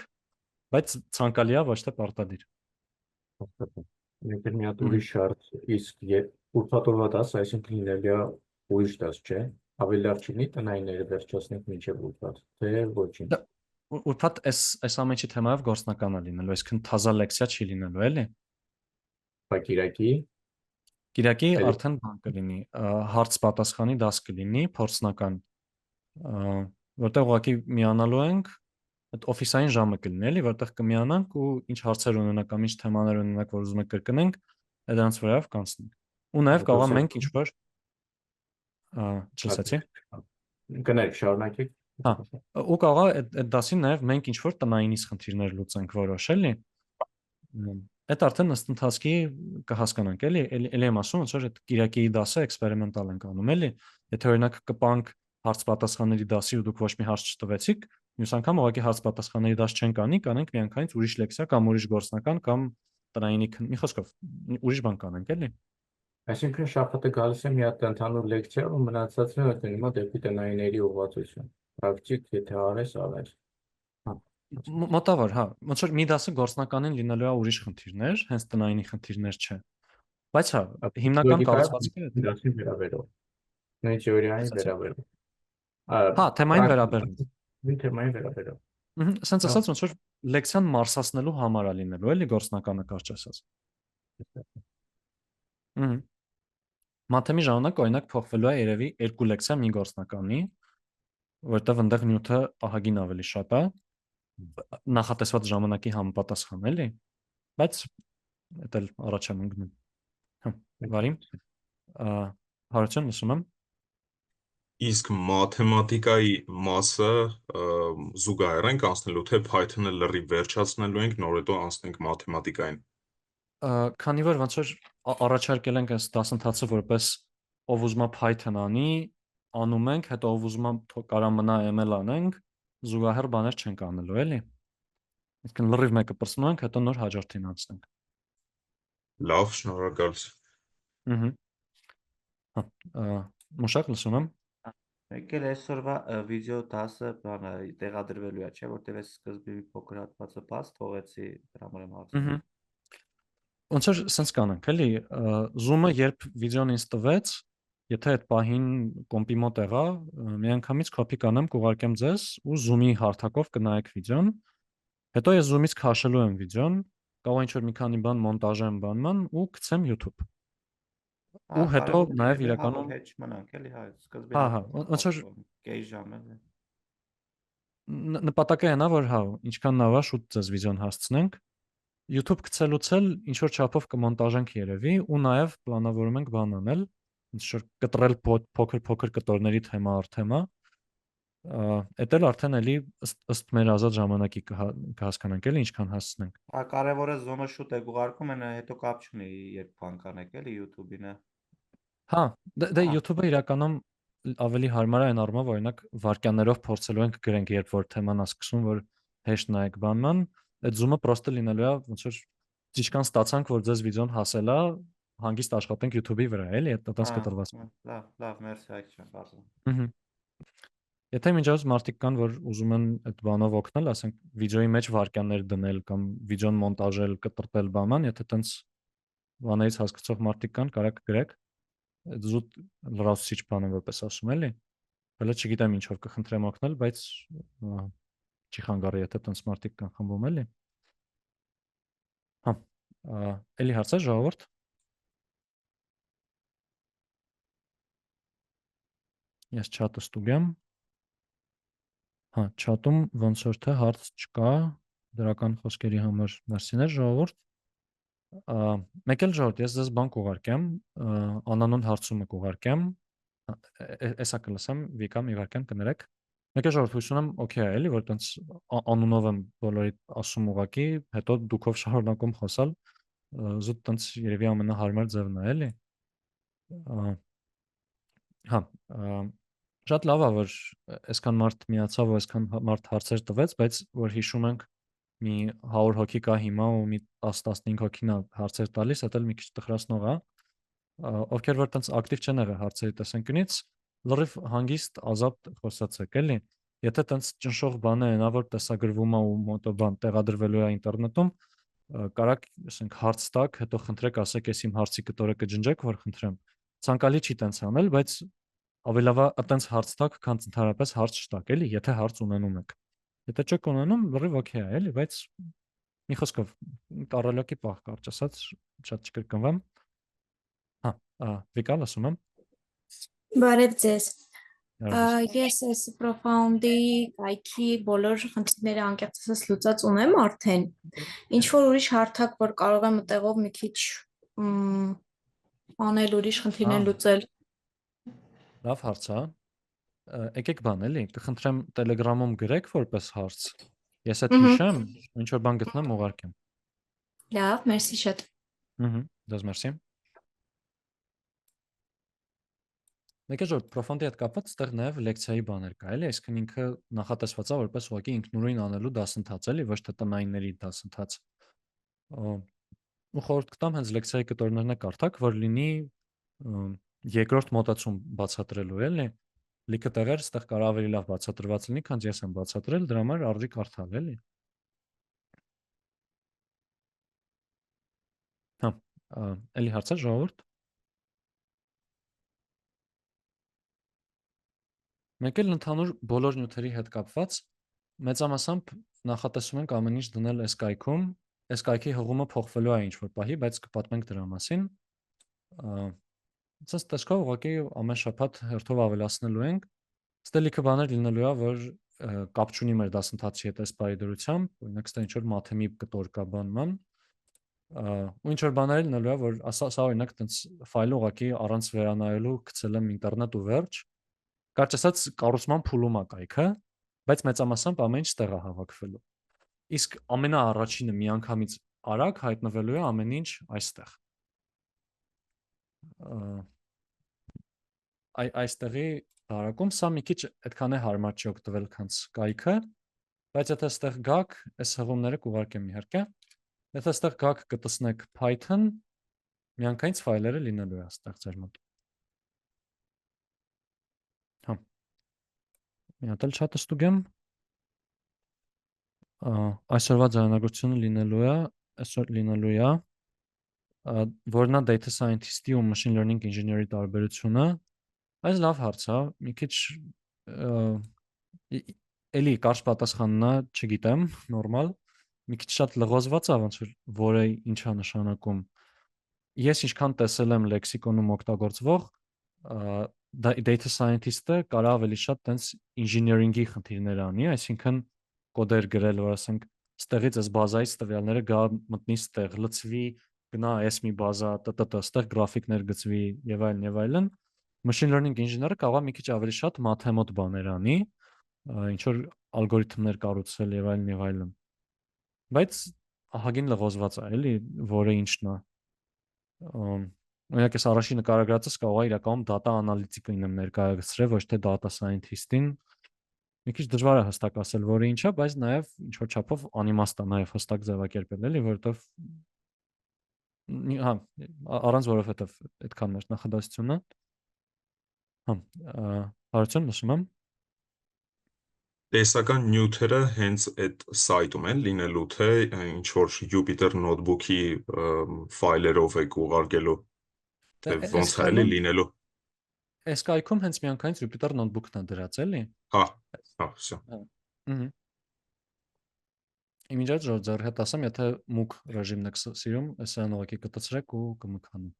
Speaker 1: բայց ցանկալի է ոչ թե պարտադիր։
Speaker 11: Եթե մի հատ ուրիշ հարց, իսկ ուրբաթօրվա դաս, այսինքն լինելու է ուրիշ դաս, չէ՞։ Ավելի լավ չի լինի տնայինները վերջացնենք մինչև ուրբաթ, թե ոչինչ։
Speaker 1: Ուրբաթ այս ամենի թեմայով գործնական է լինելու, այսինքն թազա լեկցիա չի լինելու, էլի։
Speaker 11: Բայց
Speaker 1: Կիրակի արդեն բան կլինի, հարց-պատասխանի դաս կլինի, փորձնական, որտեղ ուղղակի միանալու ենք, այդ օֆիսային ժամը կլինի, էլի, որտեղ կմիանանք ու ինչ հարցեր ունենանք կամ ինչ թեմաներ ունենանք, որ ուզում եք կրկնենք, դրանց վրայով կանցնենք։ Ու նաև կարող է մենք ինչ որ չլսեցի։
Speaker 11: Գնացեք, շարունակեք։
Speaker 1: Հա, ու կարող է այդ դասին նաև մենք ինչ որ տնայինից խնդիրներ լուծենք որոշ, էլի։ Այդ արդեն ըստ ընթացքի կհասկանանք, էլի եմ ասում, ոնց որ այդ Կիրակի դասը էքսպերիմենտալ ենք անում, էլի։ Եթե օրինակ կպանք հարց-պատասխանների դասի ու դուք ոչ մի հարց չտվեցիք, մյուս անգամ ուղղակի հարց-պատասխանների դաս չենք անի, կանենք միանգամից ուրիշ լեկցիա կամ ուրիշ գործնական կամ տնայինի մի խոսքով ուրիշ բան կանենք, էլի։
Speaker 11: Այսինքն շաբաթը գալիս է մի հատ ընդհանուր լեկցիա ու մնացածը դնում է դեպի տնայինների ուղղվածություն։ Պրակտիկ եթե արես, արես։
Speaker 1: Մոտավոր, հա, ոնց որ մի դասը գործնականին լինելու է ուրիշ խնդիրներ, հենց տնայինի խնդիրներ չէ։ Բայց հա, հիմնական կառուցվածքը է
Speaker 11: դասին վերաբերող։ Նույն թեորիային վերաբերող։
Speaker 1: Հա, թեմային վերաբերող։
Speaker 11: Նույն թեմային վերաբերող։
Speaker 1: Սենց ասած ոնց որ լեկցիան մարսացնելու համար է լինելու, էլի գործնականը կարճ ասած։ Մաթեմի ժամանակ օրինակ փոխվելու է երևի 2 լեկցիա մի գործնականի, որտեղ այնտեղ նյութը ահագին ավելի շատ է, նախատեսված ժամանակի համապատասխան, էլի, բայց դա էլ առաջ եմ ընկնում։ Հա, վարի։ Հարություն, լսում եմ։
Speaker 16: Իսկ մաթեմատիկայի մասը զուգահեռ ենք անցնելու, թե Python-ը լրիվ վերջացնելու ենք, նոր հետո անցնենք մաթեմատիկային։
Speaker 1: Քանի որ ոնց որ առաջարկել ենք այս դասընթացը որպես ով ուզում է Python անի, անում ենք, հետո ով ուզում է կարա մնա ML անենք, զուգահեռ բաներ չենք անելու, էլի։ Իսկ լրիվ մեկը պրծնում ենք, հետո նոր հաջորդին անցնենք։
Speaker 16: Լավ, շնորհակալություն։
Speaker 1: Մուշակ լսում եմ։
Speaker 20: Մեկ էլ այսօրվա վիդեո դասը բանը տեղադրվելու է, չէ՞, որտեղ այս սկզբի մի փոքր հատվածը բաց թողեցի, դրա համար եմ հարցնում։
Speaker 1: Ոնց որ սենց կանենք, էլի, Zoom-ը երբ վիդեոն ինձ տվեց, եթե այդ պահին կոմպի մոտ եղա, միանգամից copy կանեմ, կուղարկեմ ձեզ ու Zoom-ի հարթակով կնայեք վիդեոն, հետո ես Zoom-ից քաշելու եմ վիդեոն, կարող ինչ-որ մի քանի բան մոնտաժեմ բանման ու գցեմ YouTube։ Ու հետո նաև իրականում
Speaker 20: հետ չմնանք, էլի, հա, սկզբից
Speaker 1: ոնց որ
Speaker 20: կես ժամ էլի։
Speaker 1: նպատակը այն է, որ հա, ինչքան նա վա շուտ ձեզ վիդեոն հասցնենք, YouTube գցելուց էլ ինչ որ չափով կմոնտաժենք երևի ու նաև պլանավորում ենք բան անել, ինչ որ կտրել փոքր կտորների թեմա առ թեմա։ Էդ էլ արդեն էլի ըստ մեր ազատ ժամանակի կհասկանանք էլի ինչքան հասցնենք։
Speaker 20: Հա, կարևորը Zoom-ը շուտ է ուղարկում, այն հետո կապ չունի, երբ բան կանեք, էլի YouTube-ին է։
Speaker 1: Հա, դե YouTube-ը իրականում ավելի հարմար է այն առումով, օրինակ վարքյաններով փորձելու ենք գրենք, երբ որ թեման է սկսում, որ հեշտ նայեք բանման, այդ Zoom-ը պրոստը լինելու է, ոնց որ ճիշտ ստացանք, որ ձեզ վիդեոն հասել է, հանգիստ աշխատենք YouTube-ի վրա, էլի, այդտենց կտրված։
Speaker 20: Լավ, մերսի, այք չեմ բարձր։
Speaker 1: Եթե մինչև մարդիկ կան, որ ուզում են այդ բանով օգնել, ասենք վիդեոյի մեջ վարքյաններ դնել կամ վիդեոն մոնտաժել, կտրտել բանման, եթե տենց բաներից հասկացող մարդիկ կան, կարա կգրեք։ Զուտ լրացուցիչ բան եմ որպես ասում էլի։ Հələ չգիտեմ ինչով կխնդրեմ օգնել, բայց չի խանգարի, եթե տենց մարդիկ կան խմբում էլի։ Հա, էլի հարցեր ժողովուրդ։ Ես chat-ը ստուգեմ։ Հա, chat-ում ոնց որ թե հարց չկա, դրական խոսքերի համար մերսիներ ժողովուրդ։ Մեկ էլ ժողովուրդ, ես ձեզ բան կուղարկեմ, անանուն հարցումը կուղարկեմ, էսա կլսեմ, Վիկամ Իվարկյան կներեք։ Մեկ էլ ժողովուրդ, հույս ունեմ, օքեյ է էլի, որ տենց անունով եմ բոլորի ասում ուղակի, հետո դուքով շարունակում խոսալ, զուտ տենց երևի ամենահարմար ձևն է, էլի։ Հա, շատ լավ է, որ այսքան մարդ միացավ ու այսքան մարդ հարցեր տվեց, բայց որ հիշում ենք մի 100 հոգի կա հիմա ու մի 10-15 հոգին է հարցեր տալիս, դա էլ մի քիչ տխրացնող է։ Ովքեր որ տենց ակտիվ չեն եղել հարցերի տեսանկյունից, լրիվ հանգիստ ազատ խոսացեք, էլի։ Եթե տենց ճնշող բան է, նա որ տեսագրվում է ու մոտոբան տեղադրվելու է ինտերնետում, կարաք, ասենք, հարց տակ, հետո խնդրեք, ասեք, ես իմ հարցի կտորը կջնջեք, որ խնդրեմ։ Ցանկալի չի տենց անել, բայց ավելի լավ է այտենց հարց տակ, քան ընդհանրապես հարց չտակ, էլի, եթե հարց ունենում եք։ Եթե չեք ունենում, լրիվ օքեյ է, էլի, բայց մի խոսքով տարալյոկի պահ կարճ ասած, շատ չկրկնվեմ։ Հա, Վիկալ ասում եմ։
Speaker 21: Բարև ձեզ։ Ես այս Profound-ի կայքի բոլոր խնդիրները անկեղծես լուծած ունեմ արդեն։ Ինչ որ ուրիշ հարթակ, որ կարող եմ այդտեղով մի քիչ անել ուրիշ խնդիրներ լուծել։
Speaker 1: Լավ հարց է։ Եկեք բան էլի, կխնդրեմ Telegram-ում գրեք որպես հարց։ Ես այդ հիշեմ, ինչ որ բան գտնեմ ուղարկեմ։
Speaker 21: Լավ, մերսի շատ։
Speaker 1: Դες մերսի։ Մեկ է որ Profound-ի հետ կապված այդտեղ նաև լեկցիայի բաներ կա, էլի, այսինքն ինքը նախատեսված է որպես ուղղակի ինքնուրույն անելու դասընթաց, էլի, ոչ թե տնայինների դասընթաց։ Ու խորհուրդ կտամ հենց լեկցիայի կտորներն կարդաք, որ լինի երկրորդ մոտացում բացատրելու, էլի։ Լիքը տեղեր այդտեղ կարող ավելի լավ բացատրված լինի, քան ես եմ բացատրել, դրա համար արժի կարդալ, էլի։ Հա, էլի հարցեր ժողովուրդ։ Մեկ էլ ընդհանուր բոլոր նյութերի հետ կապված մեծամասամբ նախատեսում ենք ամեն ինչ դնել այս կայքում, այս կայքի հղումը փոխվելու է ինչ-որ պահի, բայց կպատմենք դրա մասին։ Ցած տեսքով ուղղակի ամեն շաբաթ հերթով ավելացնելու ենք։ Ստե լիքը բաներ լինելու է, որ կապ չունի մեր դասընթացի հետ այս բարեդրությամբ, օրինակ ստե ինչ-որ մաթեմի կտոր կա բանման, ու ինչ-որ բաներ լինելու է, որ սա օրինակ տենց ֆայլը ուղղակի առանց վերանայելու գցել եմ ինտերնետ ու վերջ։ Կարճ ասած կառուցման փուլում է կայքը, բայց մեծամասամբ ամեն ինչ տեղ է հավաքվելու։ Իսկ ամենաառաջինը միանգամից արագ հայտնվելու է ամեն ինչ այստեղ։ Այստեղի դարակում սա մի քիչ այդքան է հարմար չի օգտվել քանց կայքը, բայց եթե այստեղ գաք, այս հղումները կուղարկեմ իհարկե, եթե այստեղ գաք կտեսնեք Python, միանգամից ֆայլերը լինելու է այստեղ ձեր մոտ։ Հա։ Մի հատ էլ չաթը ստուգեմ։ Այսօրվա ձայնագրությունը լինելու է, որն է data scientist-ի ու machine learning engineer-ի տարբերությունը։ Այս լավ հարց է, մի քիչ էլի կարճ պատասխանն է, չգիտեմ, նորմալ, մի քիչ շատ լղոզված է, ոնց որ որը ինչ է նշանակում։ Ես ինչքան տեսել եմ լեքսիկոնում օգտագործվող, data scientist-ը կարա ավելի շատ տենց engineering-ի խնդիրներ անի, այսինքն կոդեր գրել, որ ասենք ստեղից այս բազայից տվյալները գա մտնի ստեղ, լցվի, գնա այս մի բազա, ստեղ գրաֆիկներ գծվի եւ այլն եւ այլն։ Machine learning engineer-ը կարող է մի քիչ ավելի շատ մաթեմոտ բաներ անի, ինչ որ ալգորիթմներ կառուցել եւ այլն եւ այլն։ Բայց ահագին լղոզված է, էլի, որը ինչն է։ Օրինակ այս առաջի նկարագրածս կարող է իրականում data analytic-ին ներկայացրել, ոչ թե data scientist-ին։ Մի քիչ դժվար է հստակ ասել, որը ինչ է, բայց նաև ինչ որ չափով անիմաստ է նաև հստակ ձևակերպել, էլի, որովհետև հա, առանց որովհետև այդքան մեր նախադասությունը։ Հա, հարցում լսում եմ։
Speaker 16: Տեսական նյութերը հենց այդ սայթում են լինելու, թե ինչ որ Jupyter notebook-ի ֆայլերով եք ուղարկելու, թե ոնց է լինելու։
Speaker 1: Այս կայքում հենց միանգամից Jupyter notebook-ն է դրած, էլի։
Speaker 16: Հա, всё։
Speaker 1: Իմիջիայտ ձեր հետ ասեմ, եթե մուկ ռեժիմն եք սիրում, այսան ուղղակի կտցրեք ու կմքանի։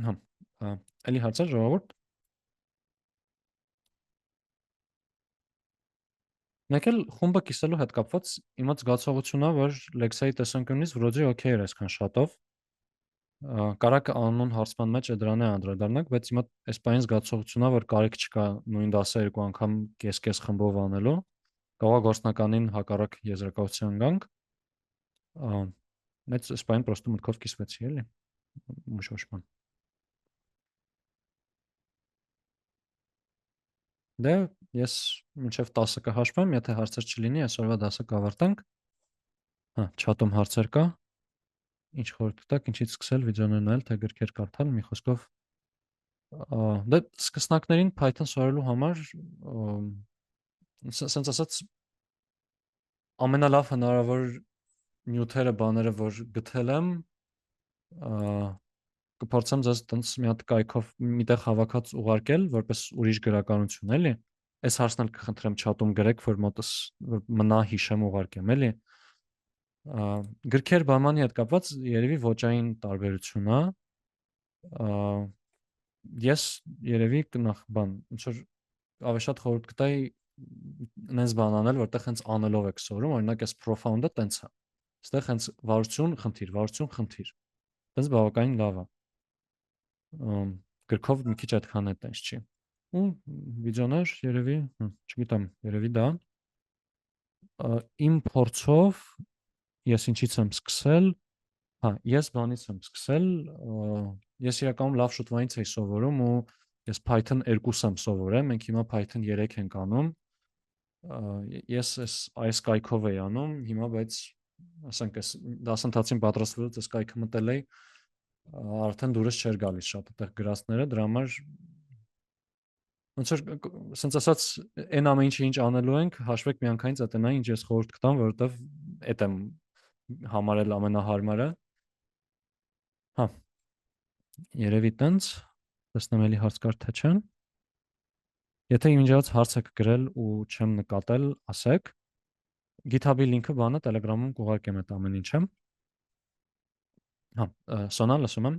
Speaker 1: Հա, էլի հարցեր ժողովուրդ։ Մեկ էլ խումբը կիսելու հետ կապված իմ զգացողությունն է, որ լեքսիայի տեսանկյունից վրոձի օքեյ էր այսքան շատով։ Կարակ անուն հարցման մեջ է դրան է անդրադառնանք, բայց իմ այս պայն զգացողությունն է, որ կարիք չկա նույն դասը երկու անգամ կես-կես խմբով անելու։ Կարող է գործնականին հակառակ եզրակացության գանք։ Մեծ այս պայն պրոստը մտքով կիսվեցի, էլի։ Մուշոշման։ Դե ես մինչև 10-ը կհաշվեմ, եթե հարցեր չլինի, այսօրվա դասը կավարտենք։ Հա, չաթում հարցեր կա։ Ինչ խորհուրդ տաք, ինչից սկսել վիդեոներ նայել, թե գրքեր կարդալ, մի խոսքով։ Դե սկսնակներին Python սովորելու համար ասենց ասած ամենալավ հնարավոր նյութերը, բաները, որ գտել եմ, կփորձեմ ձեզ տենց մի հատ կայքով միտեղ հավաքած ուղարկել, որպես ուրիշ գրականություն, էլի։ Այս հարցն էլ կխնդրեմ չաթում գրեք, որ մոտս մնա հիշեմ ուղարկեմ, էլի։ Գրքեր բամանի հետ կապված երևի ոճային տարբերություն է։ Ես երևի կնախ բան, ինչ որ ավելի շատ խորհուրդ կտայի նենց բան անել, որտեղ հենց անելով եք սովորում, օրինակ այս profound-ը տենց է։ Այստեղ հենց վարություն, խնդիր։ Տենց բավականին լավ է։ Գրքով մի քիչ այդքան է տենց չի։ Ու վիդեոներ երևի, չգիտեմ, երևի դա։ Իմ փորձով ես ինչից եմ սկսել, հա, ես բանից եմ սկսել, ես իրականում լավ շուտվանից էի սովորում ու ես Python 2 եմ սովորել, մենք հիմա Python 3 ենք անում։ Ես այս կայքով էի անում, հիմա բայց ասենք այս դասընթացին պատրաստվելուց այս կայքը մտել էի, արդեն դուրս չէր գալիս շատ այդտեղ գրածները, դրա համար ոնց որ ասենց ասած այն ամեն ինչը ինչ անելու ենք, հաշվեք միանգամից այդնա ինչ ես խորհուրդ կտամ, որովհետև այդ եմ համարել ամենահարմարը։ Հա։ Երևի տենց, տեսնեմ էլի հարց կար թե չեն։ Եթե իմիջիայից հարց եք գրել ու չեմ նկատել, ասեք։ GitHub-ի լինքը բանը Telegram-ում կուղարկեմ այդ ամեն ինչը։ Հա, Սոնա, լսում եմ։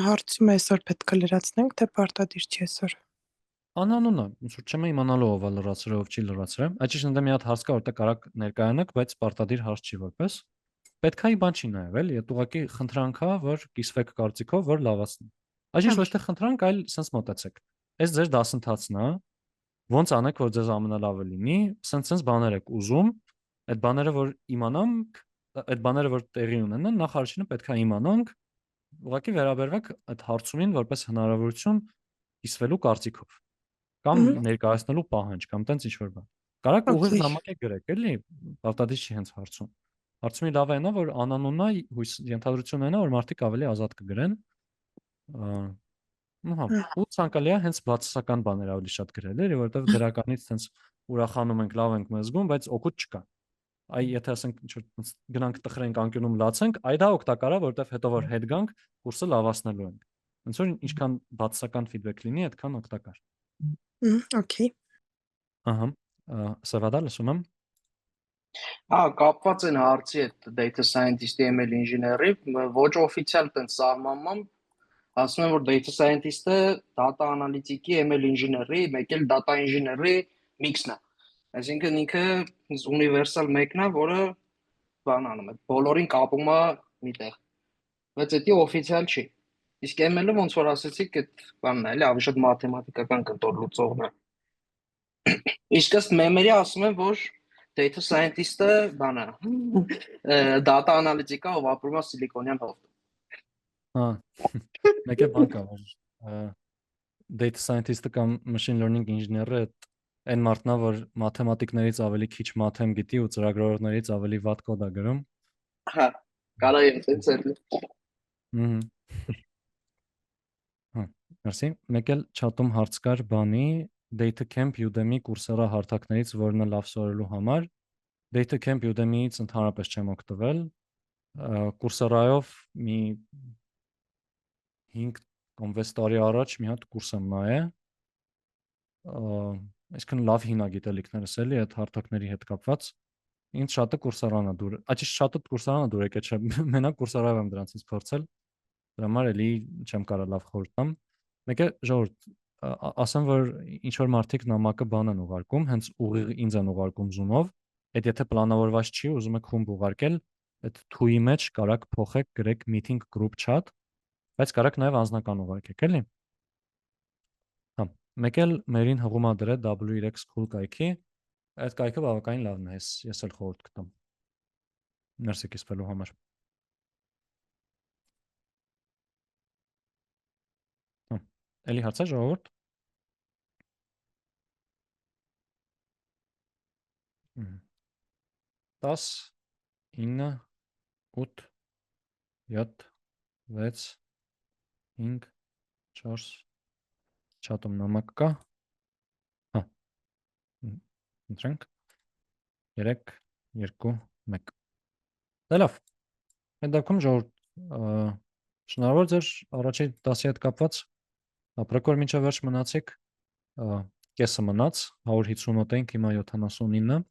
Speaker 10: Հարցում է այսօր պետք է լրացնենք, թե պարտադիր չի այսօր։
Speaker 1: Անանունը, ոնց որ չեմ իմանալու ով է լրացրել, ով չի լրացրել։ Այդ ճիշտ ընդդեմ մի հատ հարց կա, որտեղ կարակ ներկայանաք, բայց պարտադիր հարց չի որպես։ պետք է բան չի նայել, էլի, այդ ուղղակի խնդրանք է, որ կիսվեք կարծիքով, որ լավացնի։ Այսինքն ոչ թե խնդրանք, այլ sense մոտեցեք։ Այս ձեր դասընթացն է, ոնց անեք, որ ձեզ ամենալավը լինի, sense բաներ եք ուզում, այդ բաները որ իմանանք, այդ բաները որ տեղի ունենան, նախ առաջինը պետք է իմանանք, ուղղակի վերաբերվեք այդ հարցումին որպես հնարավորություն կիսվելու կարծիքով կամ ներկայացնելու պահանջ կամ տենց ինչ-որ բան։ Կարաք ուղիղ նամակ եք գրեք, էլի, պարտադիր չի հենց հարցում։ Հարցումի լավ է նա, որ անանունն է, հույս ենթադրություն է նա, որ մարդիկ ավելի ազատ կգրեն։ Ու ցանկալի է հենց բացասական բաներ ավելի շատ գրել, էլի, որովհետև դրականից հենց ուրախանում ենք, լավ ենք մեզ զգում, բայց օգուտ չկա։ Այ եթե ասենք ինչ-որ գնանք տխրենք անկյունում լացենք, այ դա օգտակար է, որովհետև հետո որ հետ գանք, կուրսը լավացնելու ենք։ Ոնց որ ինչքան բացասական ֆիդբեք լինի, այդքան օգտակար։
Speaker 10: Okay։
Speaker 1: Ահա, Սավադա լսում եմ։
Speaker 19: Կապված են հարցի այդ data scientist-ի ML ինժեների, ոչ օֆիցիալ տենց սահմանմամբ ասում են, որ data scientist-ը data analytic-ի ML ինժեների, մեկ էլ data engineer-ի mix-ն է։ Այսինքն ինքը universal մեկն է, որը բան անում է, բոլորին կապում է միտեղ։ Բայց դա օֆիցիալ չի։ Իսկ ML-ը ոնց որ ասեցիք, այդ բանն է, էլի ավելի շատ մաթեմատիկական կնտոր լուծողն է։ Իսկ ըստ մեմերի ասում են, որ data scientist-ը բան է, data analytic-ը, ով ապրում է սիլիկոնյան հովտում։
Speaker 1: Մեկ է բան կա, որ data scientist-ը կամ machine learning ինժեները այն մարդն է, որ մաթեմատիկներից ավելի քիչ մաթեմ գիտի ու ծրագրավորներից ավելի վատ կոդ է գրում։
Speaker 19: Հա, կարա եմ տենց էլ։
Speaker 1: Մերսի։ Մեկ էլ chat-ում հարց կար բանի DataCamp Udemy Coursera հարթակներից որն է լավ սովորելու համար։ DataCamp Udemy-ից ընդհանրապես չեմ օգտվել։ Coursera-ով մի 5 կամ 6 տարի առաջ մի հատ կուրս եմ նայել։ Այսքան լավ հինագիտելիքներս էլի այդ հարթակների հետ կապված։ Ինձ շատը Coursera-ն է դուր։ Աչի շատը Coursera-ն է դուր եկել, չէ, մենակ Coursera-ով եմ դրանցից փորձել։ Դրա համար էլի չեմ կարող լավ խորհուրդ տամ։ Մեկ է ժողովուրդ, ասեմ, որ ինչ որ մարդիկ նամակը բան են ուղարկում, հենց ուղիղ ինձ են ուղարկում Zoom-ով։ Այդ եթե պլանավորված չի, ուզում եք խումբ ուղարկել, այդ թույի մեջ կարաք փոխեք, գրեք meeting group chat, բայց կարաք նաև անձնական ուղարկեք, էլի։ Հա, մեկ էլ մերին հղում ա դրել W3 School կայքի, այդ կայքը բավականին լավն է, ես էլ խորհուրդ կտամ։ Մերսի կիսվելու համար։ Էլի հարց է ժողովուրդ։ 10 9 8 7 6 5 4 chat-ում նամակ կա։ Հա։ Ընտրենք 3 2 1։ Դա լավ։ Այդ դեպքում ժողովուրդ, շնորհավոր ձեր առաջի դասի հետ կապված ապրեկոր մինչև վերջ մնացիք, կեսը մնաց, 150 ենք, հիմա 79։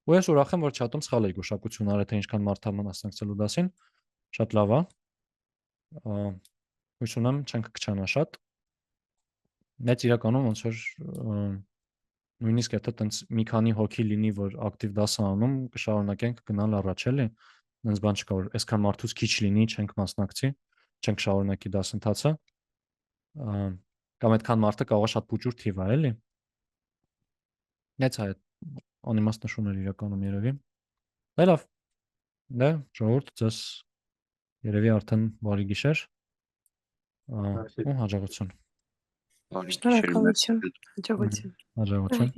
Speaker 1: Ու ես ուրախ եմ, որ chat-ում սխալ էի գուշակություն արել, թե ինչքան մարդ է մասնակցելու դասին, շատ լավ է։ Հույս ունեմ չենք կչանա շատ։ Մեծ իրականում ոնց որ նույնիսկ եթե տենց մի քանի հոգի լինի, որ ակտիվ դաս անում, կշարունակենք գնալ առաջ էլի։ Նենց բան չկա, որ այսքան մարդուց քիչ լինի, չենք մասնակցի, չենք շարունակի դասընթացը։ Կամ այդքան մարդը կարող է շատ փուճուր թիվ է, էլի։ Նեց այդ անիմաստ նշումներ իրականում երևի։ Դա լավ։ Դե ժողովուրդ ձեզ երևի արդեն բարի գիշեր։ Ու հաջողություն։
Speaker 10: Շնորհակալություն, հաջողություն։
Speaker 1: Հաջողություն։